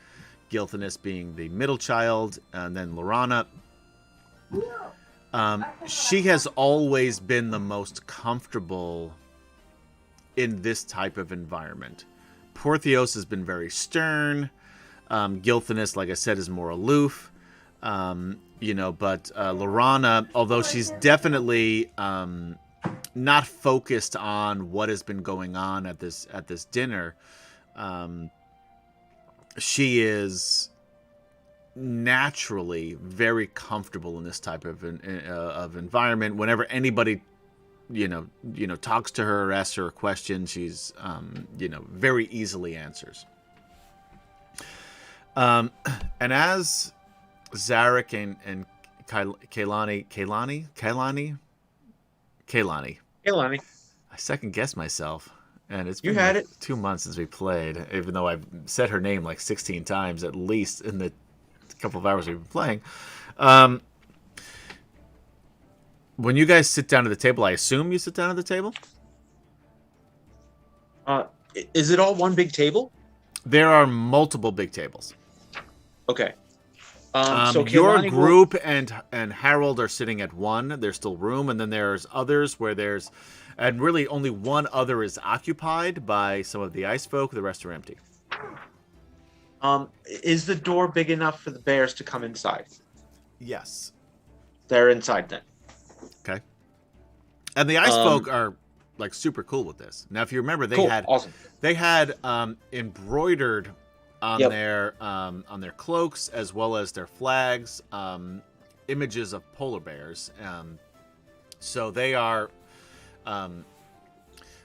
Gilthanas being the middle child, and then Lorana, she has always been the most comfortable in this type of environment. Portheos has been very stern. Gilthanas, like I said, is more aloof. But Lorana, although she's definitely not focused on what has been going on at this dinner. She is naturally very comfortable in this type of environment. Whenever anybody talks to her or asks her a question, she's very easily answers. And as Zarek and Kaylani, I second guessed myself, and it's been had it 2 months since we played, even though I've said her name like 16 times at least in the couple of hours we've been playing. When you guys sit down at the table, I assume you sit down at the table? Is it all one big table? There are multiple big tables. Okay. So your Kaylani group and Harold are sitting at one. There's still room, and then there's others where there's, and really only one other is occupied by some of the ice folk. The rest are empty. Is the door big enough for the bears to come inside? Yes. They're inside then. Okay. And the ice folk are like super cool with this. Now, if you remember, they had embroidered on their cloaks as well as their flags, images of polar bears. So they are,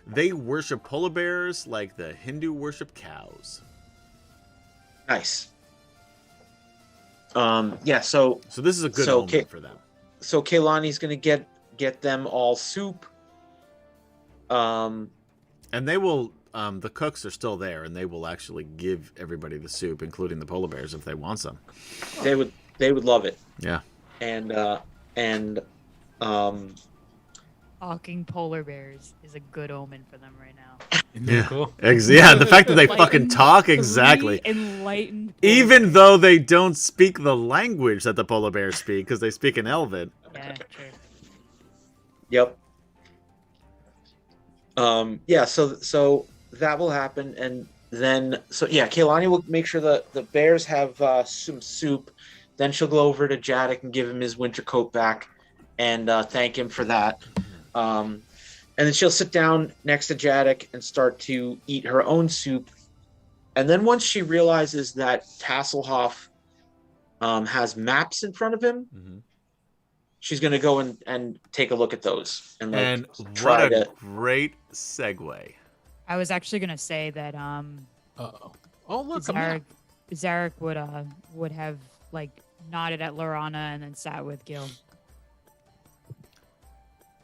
they worship polar bears like the Hindu worship cows. Nice. Yeah. So this is a good omen for them. So Kaylani's gonna get them all soup. And they will. The cooks are still there, and they will actually give everybody the soup, including the polar bears, if they want some. They would love it. Yeah. And Talking polar bears is a good omen for them right now. Yeah, cool. Yeah, the fact that they fucking talk, exactly. Enlightened. Even though they don't speak the language that the polar bears speak, because they speak in Elven. Yeah, true. Yep. Yeah. So that will happen, and then Kaylani will make sure that the bears have some soup. Then she'll go over to Jadek and give him his winter coat back, and thank him for that. And then she'll sit down next to Jadek and start to eat her own soup. And then once she realizes that Tasselhoff has maps in front of him, she's going to go and take a look at those. And what a great segue. I was actually going to say that Oh, look, Zarek would have like nodded at Lorana and then sat with Gil.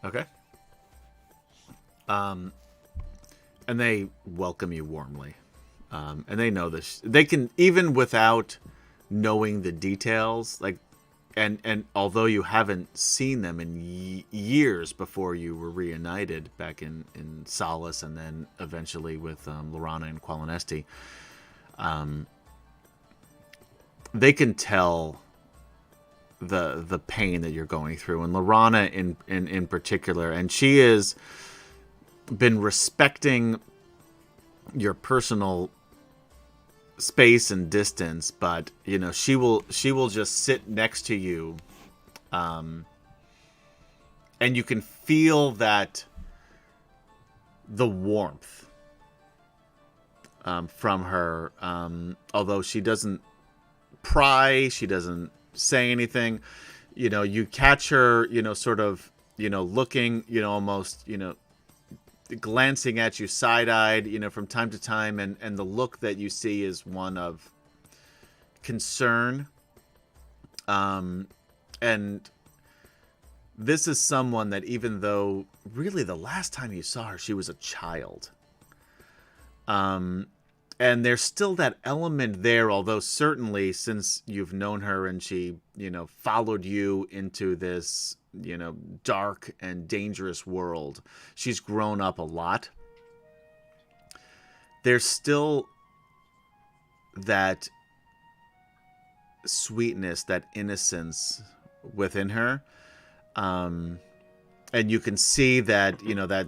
Okay. And they welcome you warmly. And they know this. They can, even without knowing the details, like, and although you haven't seen them in years before you were reunited back in Solace and then eventually with Lorana and Qualinesti, they can tell the pain that you're going through, and Lorana in particular, and she has been respecting your personal space and distance, but she will just sit next to you, and you can feel that the warmth from her, although she doesn't pry, she doesn't say anything. You catch her sort of looking, almost glancing at you side-eyed, from time to time, and the look that you see is one of concern. And this is someone that, even though really the last time you saw her, she was a child. And there's still that element there, although certainly since you've known her and she, followed you into this, dark and dangerous world, she's grown up a lot. There's still that sweetness, that innocence within her. And you can see that,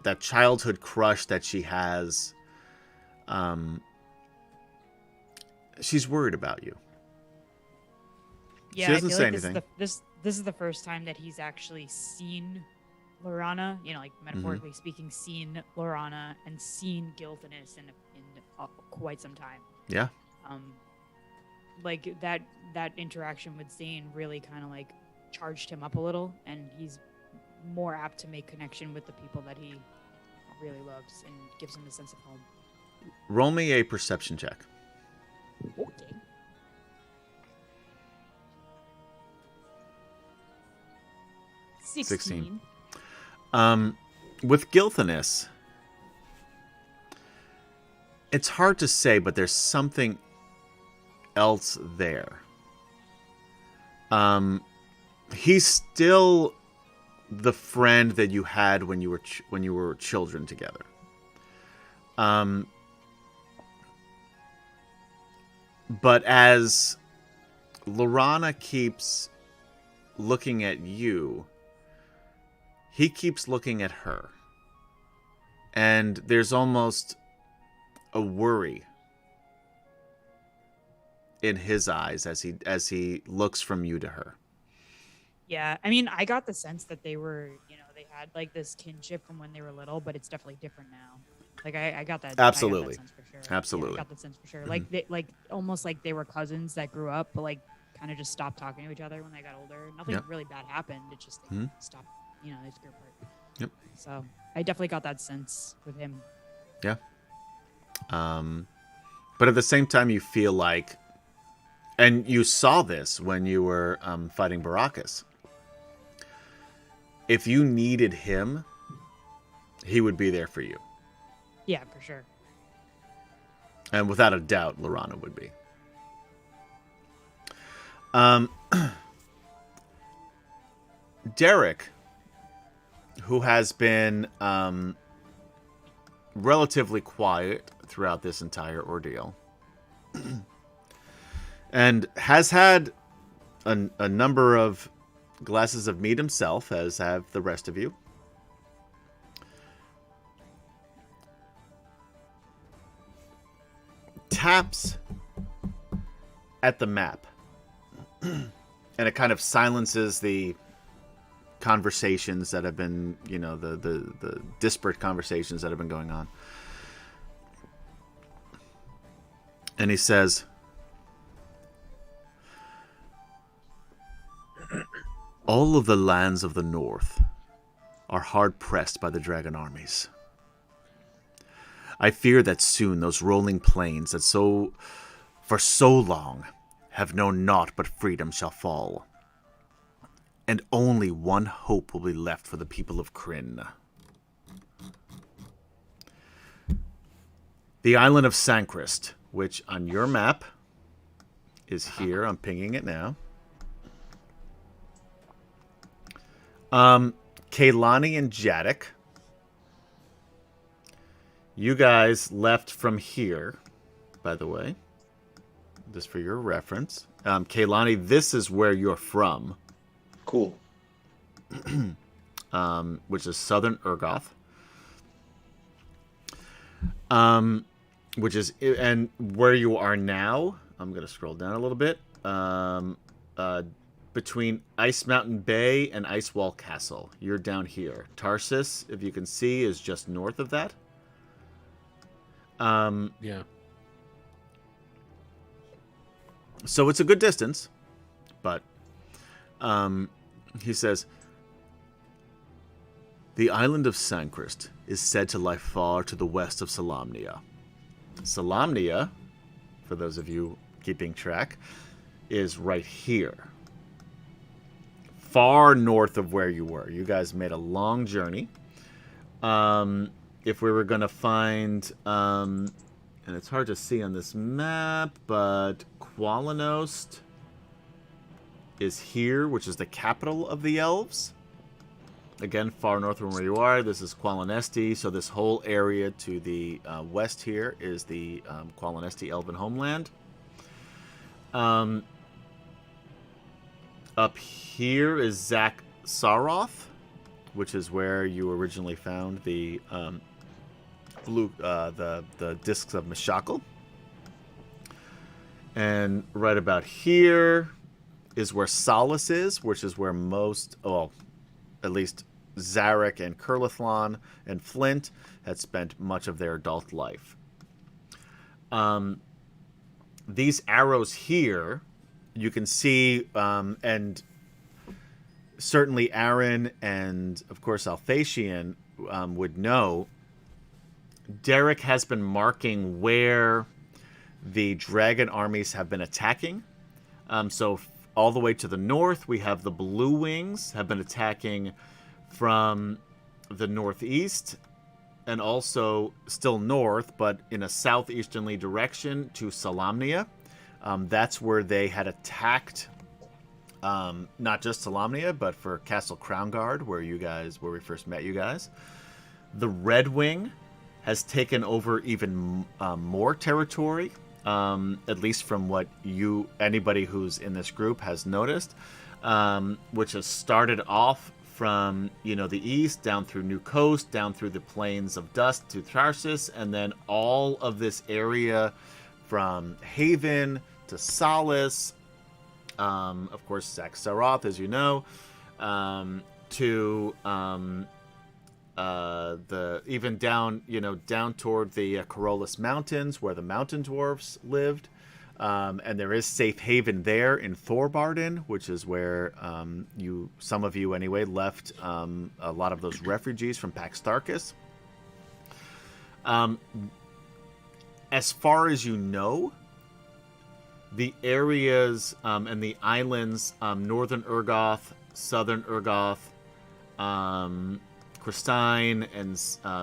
that childhood crush that she has. She's worried about you. Yeah, she doesn't I feel say like anything. This is the first time that he's actually seen Lorana, like metaphorically speaking, seen Lorana and seen Gilthanis in quite some time. Yeah. Like that interaction with Zane really kind of like charged him up a little, and he's more apt to make connection with the people that he really loves, and gives him a sense of home. Roll me a perception check. Okay. $16. With Gilthanis, it's hard to say, but there's something else there. He's still the friend that you had when you were children together. But as Lorana keeps looking at you, he keeps looking at her. And there's almost a worry in his eyes as he looks from you to her. Yeah, I mean, I got the sense that they were, they had like this kinship from when they were little, but it's definitely different now. Like I got that. Absolutely. I got that sense for sure. Absolutely. Yeah, I got that sense for sure. Like they, almost like they were cousins that grew up, but like kind of just stopped talking to each other when they got older. Nothing really bad happened. It just they stopped. They just grew apart. Yep. So I definitely got that sense with him. Yeah. But at the same time, you feel like, and you saw this when you were fighting Baracus. If you needed him, he would be there for you. Yeah, for sure. And without a doubt, Lorana would be. Derek, who has been relatively quiet throughout this entire ordeal, and has had a number of glasses of mead himself, as have the rest of you. Taps at the map, and it kind of silences the conversations that have been, the disparate conversations that have been going on. And he says, all of the lands of the north are hard pressed by the dragon armies. I fear that soon those rolling plains that for so long have known naught but freedom shall fall. And only one hope will be left for the people of Kryn. The island of Sanchez, which on your map is here. I'm pinging it now. Kaylani and Jadek, you guys left from here, by the way, just for your reference. Kaylani, this is where you're from. Cool. Which is southern Urgoth. Which is, and where you are now, I'm going to scroll down a little bit, between Ice Mountain Bay and Icewall Castle. You're down here. Tarsus, if you can see, is just north of that. Yeah. So it's a good distance, but he says, the island of Sanchez is said to lie far to the west of Solamnia. Solamnia, for those of you keeping track, is right here. Far north of where you were. You guys made a long journey. If we were going to find, and it's hard to see on this map, but Qualinost is here, which is the capital of the elves. Again, far north from where you are. This is Qualinesti, so this whole area to the west here is the Qualinesti Elven homeland. Up here is Zak Saroth, which is where you originally found the the discs of Meshakal. And right about here is where Solace is, which is where most, well, at least Zarek and Curlithlon and Flint had spent much of their adult life. These arrows here, you can see, and certainly Aaron and, of course, Alphatian would know, Derek has been marking where the dragon armies have been attacking. So all the way to the north, we have the Blue Wings have been attacking from the northeast and also still north, but in a southeasterly direction to Solamnia. That's where they had attacked, not just Solamnia, but for Castle Crownguard, where we first met you guys. The Red Wing has taken over even more territory, at least from what anybody who's in this group has noticed, which has started off from the east down through New Coast, down through the Plains of Dust to Tarsus, and then all of this area from Haven to Solace, of course Saxaroth, as you know, to even down toward the Corollas Mountains, where the Mountain Dwarfs lived, and there is safe haven there in Thorbarden, which is where some of you anyway left a lot of those refugees from Pax Tarkus. As far as you know, the areas and the islands, northern Urgoth, southern Urgoth, Christine and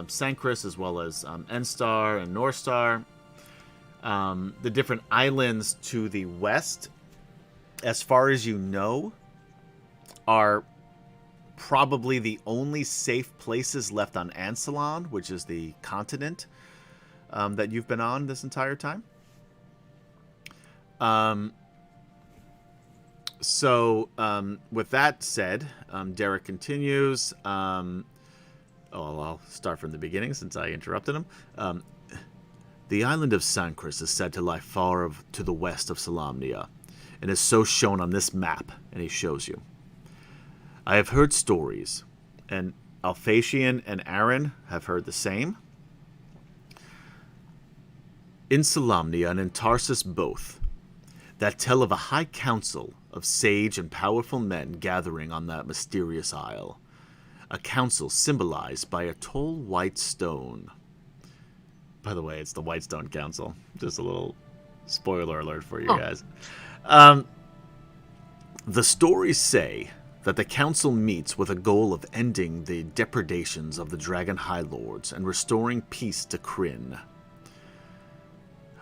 Sancris, as well as Enstar and Northstar. The different islands to the west, as far as you know, are probably the only safe places left on Ansalon, which is the continent that you've been on this entire time. So with that said, Derek continues. I'll start from the beginning since I interrupted him. The island of Sancris is said to lie far to the west of Solamnia, and is so shown on this map, and he shows you. I have heard stories, and Alphatian and Aaron have heard the same. In Solamnia and in Tarsus both, that tell of a high council of sage and powerful men gathering on that mysterious isle. A council symbolized by a tall white stone. By the way, it's the Whitestone Council. Just a little spoiler alert for you guys. The stories say that the council meets with a goal of ending the depredations of the Dragon High Lords and restoring peace to Krynn.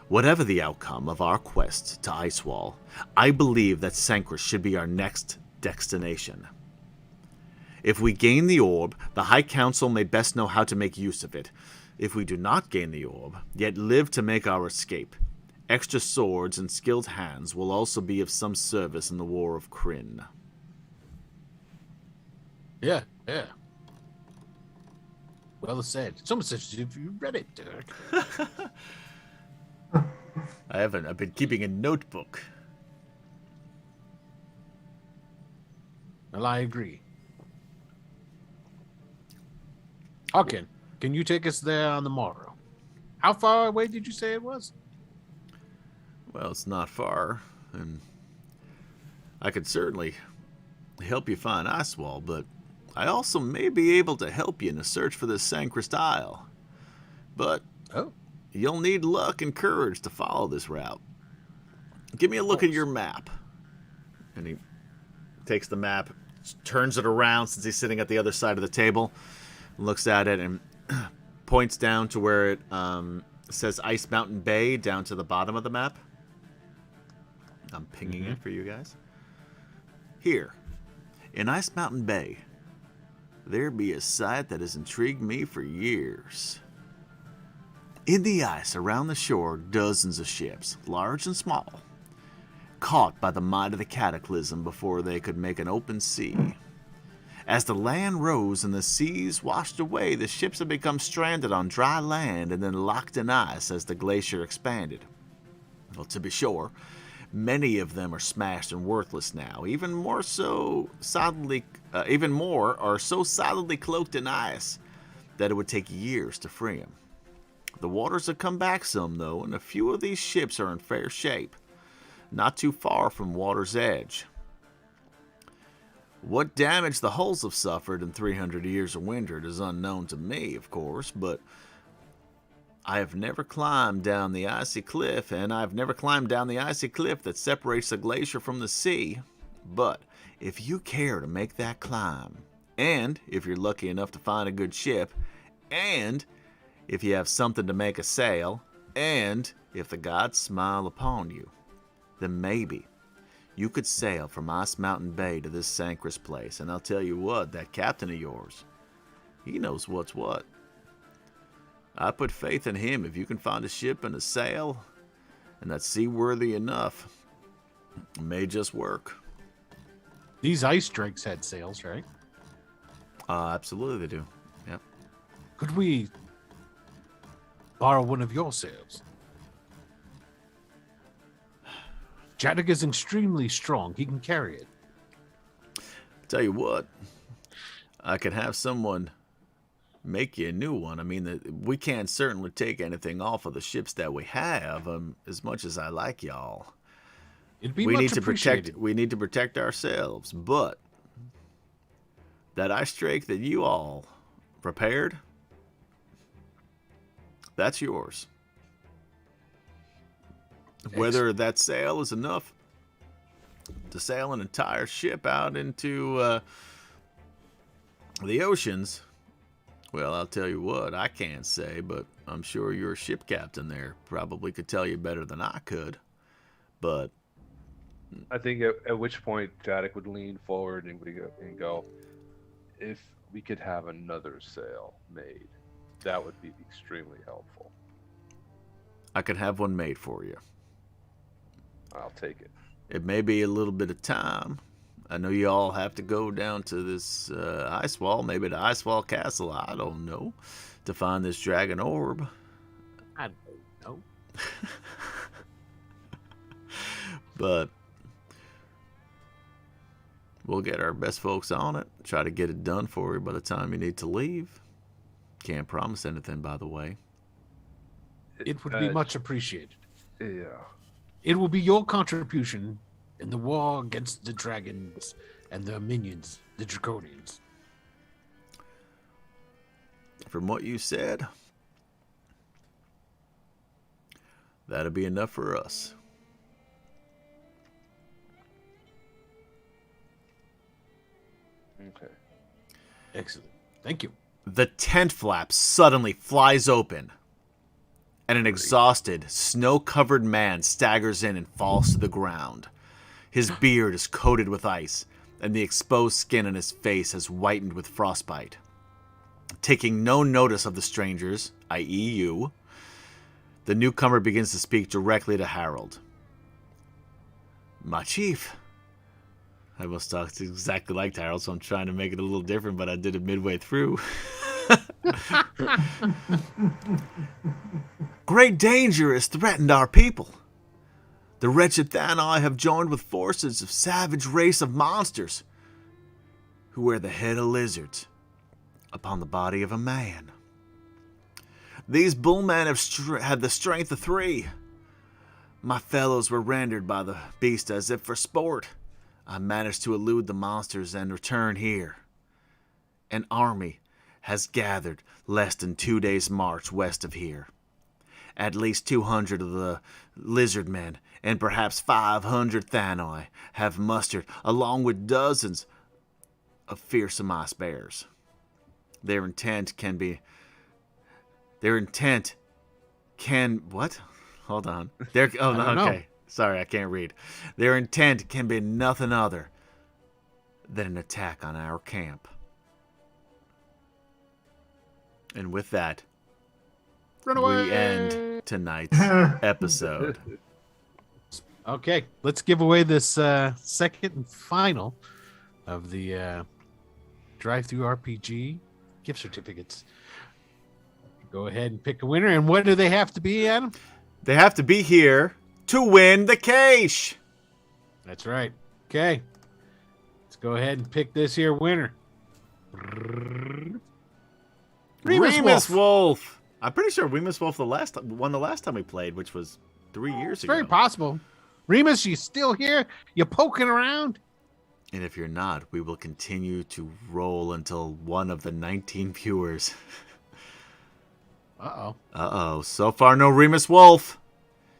Whatever the outcome of our quest to Icewall, I believe that Sancris should be our next destination. If we gain the orb, the High Council may best know how to make use of it. If we do not gain the orb, yet live to make our escape, extra swords and skilled hands will also be of some service in the War of Krynn. Yeah. Well said. Someone said if you read it, Derek. I haven't. I've been keeping a notebook. Well, I agree. Hawken, can you take us there on the morrow? How far away did you say it was? Well, it's not far, and I could certainly help you find Icewall, but I also may be able to help you in a search for this Sancris Isle. But you'll need luck and courage to follow this route. Give me a look at your map. And he takes the map, turns it around since he's sitting at the other side of the table, looks at it, and points down to where it says Ice Mountain Bay down to the bottom of the map. I'm pinging it for you guys. Here, in Ice Mountain Bay, there be a sight that has intrigued me for years. In the ice around the shore, dozens of ships, large and small, caught by the might of the cataclysm before they could make an open sea. As the land rose and the seas washed away, the ships had become stranded on dry land and then locked in ice as the glacier expanded. Well, to be sure, Many of them are smashed and worthless now. Even more are so solidly cloaked in ice that it would take years to free them. The waters have come back some, though, and a few of these ships are in fair shape, not too far from water's edge. What damage the hulls have suffered in 300 years of winter is unknown to me, of course, but I have never climbed down the icy cliff, and I've never climbed down the icy cliff that separates the glacier from the sea. But if you care to make that climb, and if you're lucky enough to find a good ship, and if you have something to make a sail, and if the gods smile upon you, then maybe you could sail from Ice Mountain Bay to this Sanchez place. And I'll tell you what, that captain of yours, he knows what's what. I put faith in him. If you can find a ship and a sail, and that's seaworthy enough, it may just work. These ice drakes had sails, right? Absolutely they do. Yep. Could we borrow one of your sails? Jaddock is extremely strong. He can carry it. Tell you what, I could have someone make you a new one. I mean, we can't certainly take anything off of the ships that we have. As much as I like y'all, we need to protect ourselves. But that ice drake that you all prepared, that's yours. Excellent. Whether that sail is enough to sail an entire ship out into the oceans, well, I'll tell you what, I can't say, but I'm sure your ship captain there probably could tell you better than I could. But I think at which point Jaddock would lean forward and go, if we could have another sail made, that would be extremely helpful. I could have one made for you. I'll take it. It may be a little bit of time. I know you all have to go down to this ice wall, maybe the ice wall castle, I don't know, to find this dragon orb. I don't know. But we'll get our best folks on it, try to get it done for you by the time you need to leave. Can't promise anything, by the way. It would be much appreciated. Yeah. It will be your contribution in the war against the dragons and the minions, the draconians. From what you said, that'll be enough for us. Okay. Excellent. Thank you. The tent flap suddenly flies open, and an exhausted, snow-covered man staggers in and falls to the ground. His beard is coated with ice, and the exposed skin on his face has whitened with frostbite. Taking no notice of the strangers, i.e. you, the newcomer begins to speak directly to Harold. My chief. I almost talked exactly like Harold, so I'm trying to make it a little different, but I did it midway through. Great danger has threatened our people. The wretched Thanai have joined with forces of savage race of monsters who wear the head of lizards upon the body of a man. These bullmen have had the strength of 3. My fellows were rendered by the beast as if for sport. I managed to elude the monsters and return here. An army has gathered less than 2 days' march west of here. At least 200 of the lizard men and perhaps 500 Thanai have mustered, along with dozens of fearsome ice bears. Their intent can what? Hold on. Okay. Sorry, I can't read. Their intent can be nothing other than an attack on our camp. And with that, we end tonight's episode. Okay, let's give away this second and final of the Drive-Thru RPG gift certificates. Go ahead and pick a winner. And what do they have to be, Adam? They have to be here to win the cash. That's right. Okay. Let's go ahead and pick this here winner. Remus Wolf. I'm pretty sure Remus Wolf won the last time we played, which was 3 years ago. Very possible. Remus, you still here? You poking around? And if you're not, we will continue to roll until one of the 19 viewers. Uh-oh. So far, no Remus Wolf.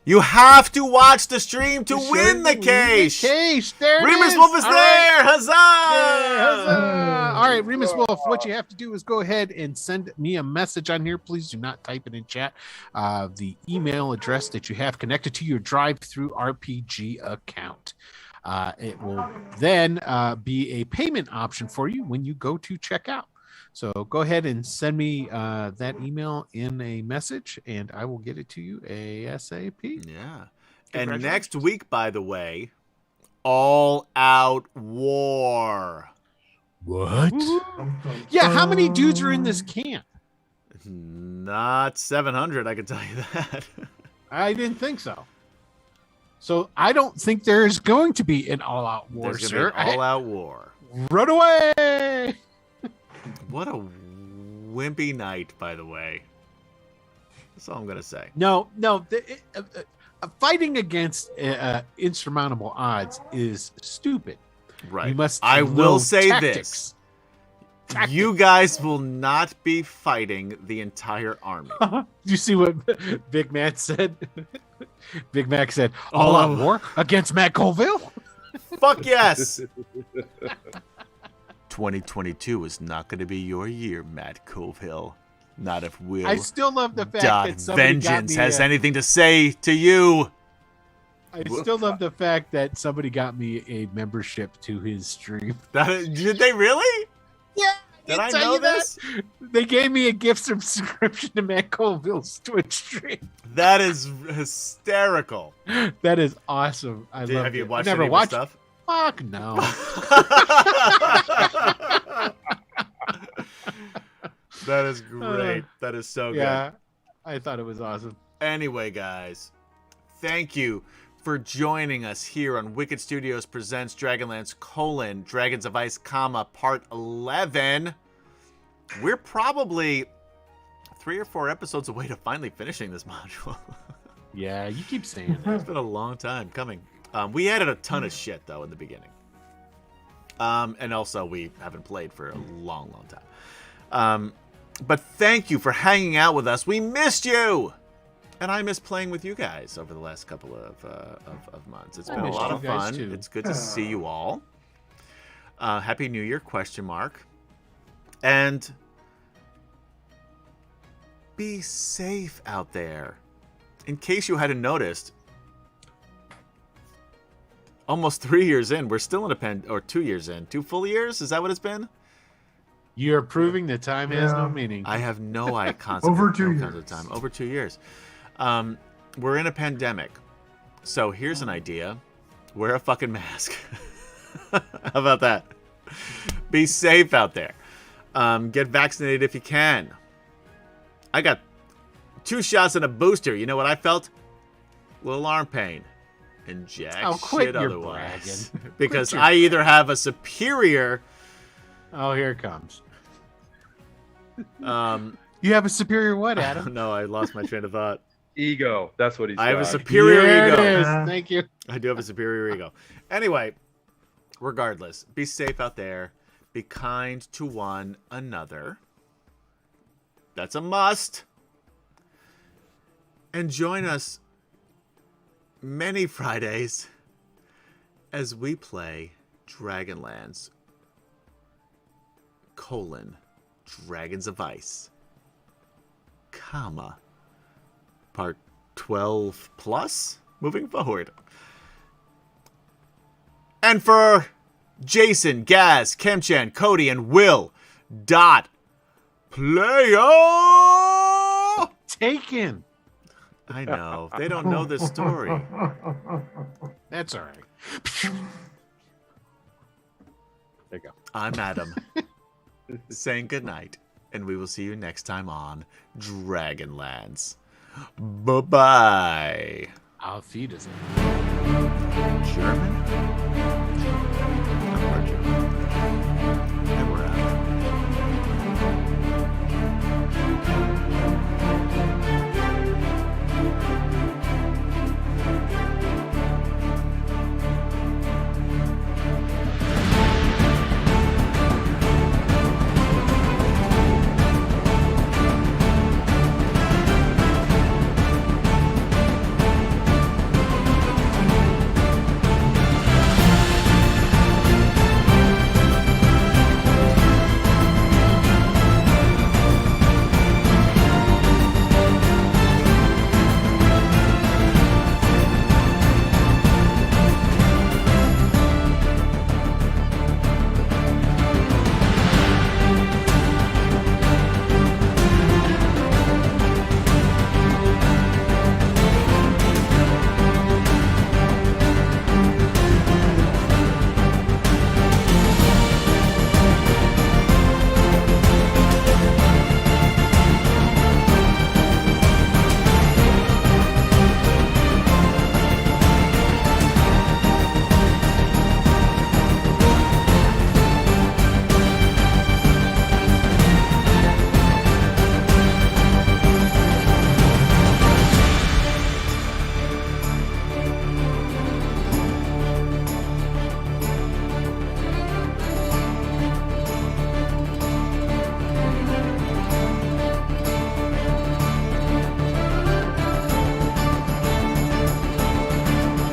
You have to watch the stream to win the case. There Remus is. Wolf is All there. right. Huzzah! Huzzah! All right, Remus Wolf, what you have to do is go ahead and send me a message on here. Please do not type it in chat. The email address that you have connected to your drive-through RPG account. It will then be a payment option for you when you go to checkout. So go ahead and send me that email in a message, and I will get it to you ASAP. Yeah. And next week, by the way, All Out War. What? Yeah, how many dudes are in this camp? Not 700, I can tell you that. I didn't think so. So I don't think there's going to be an all-out war, There's sir. gonna be an all-out war. Run away! What a wimpy night, by the way. That's all I'm going to say. No. Fighting against insurmountable odds is stupid. Right. You must I know will say tactics. this. You guys will not be fighting the entire army. Do you see what Big Mac said? Big Mac said, all-out war against Matt Colville? Fuck yes! 2022 is not going to be your year, Matt Colville. Not if Will. I still love the fact that somebody Vengeance got me has anything to say to you. I still love the fact that somebody got me a membership to his stream. Did they really? Yeah. Did I know this? They gave me a gift subscription to Matt Colville's Twitch stream. That is hysterical. That is awesome. I love it. Have you watched never any of watched his stuff? Fuck no. That is great. That is so good. Yeah, I thought it was awesome. Anyway, guys, thank you for joining us here on Wicked Studios Presents Dragonlance: Dragons of Ice, Part 11. We're probably 3 or 4 episodes away to finally finishing this module. Yeah, you keep saying that. It's been a long time coming. We added a ton of shit, though, in the beginning. And also, we haven't played for a long, long time. But thank you for hanging out with us. We missed you! And I miss playing with you guys over the last couple of months. It's been a lot of fun. Too. It's good to see you all. Happy New Year, ? And be safe out there. In case you hadn't noticed, almost 3 years in, we're still in or 2 years in. 2 full years? Is that what it's been? You're proving that time has no meaning. I have no concept Over of 2 no years. concept of time. Over 2 years. We're in a pandemic. So here's an idea. Wear a fucking mask. How about that? Be safe out there. Get vaccinated if you can. I got 2 shots and a booster. You know what I felt? A little arm pain. And jack quit shit your otherwise. bragging. Because Quit your I either have a superior... Oh, here it comes. Um, You have a superior what, Adam? no, I lost my train of thought. Ego. That's what he's I have a got. superior There ego. it is. Thank you. I do have a superior ego. Anyway, regardless, be safe out there. Be kind to one another. That's a must. And join us many Fridays as we play Dragonlance: Dragons of Ice, Part 12 plus moving forward. And for Jason, Gaz, Kemchan, Cody, and Will Player. Taken. I know. They don't know this story. That's all right. There you go. I'm Adam, saying goodnight, and we will see you next time on Dragonlance. Bye-bye. Auf Wiedersehen. German?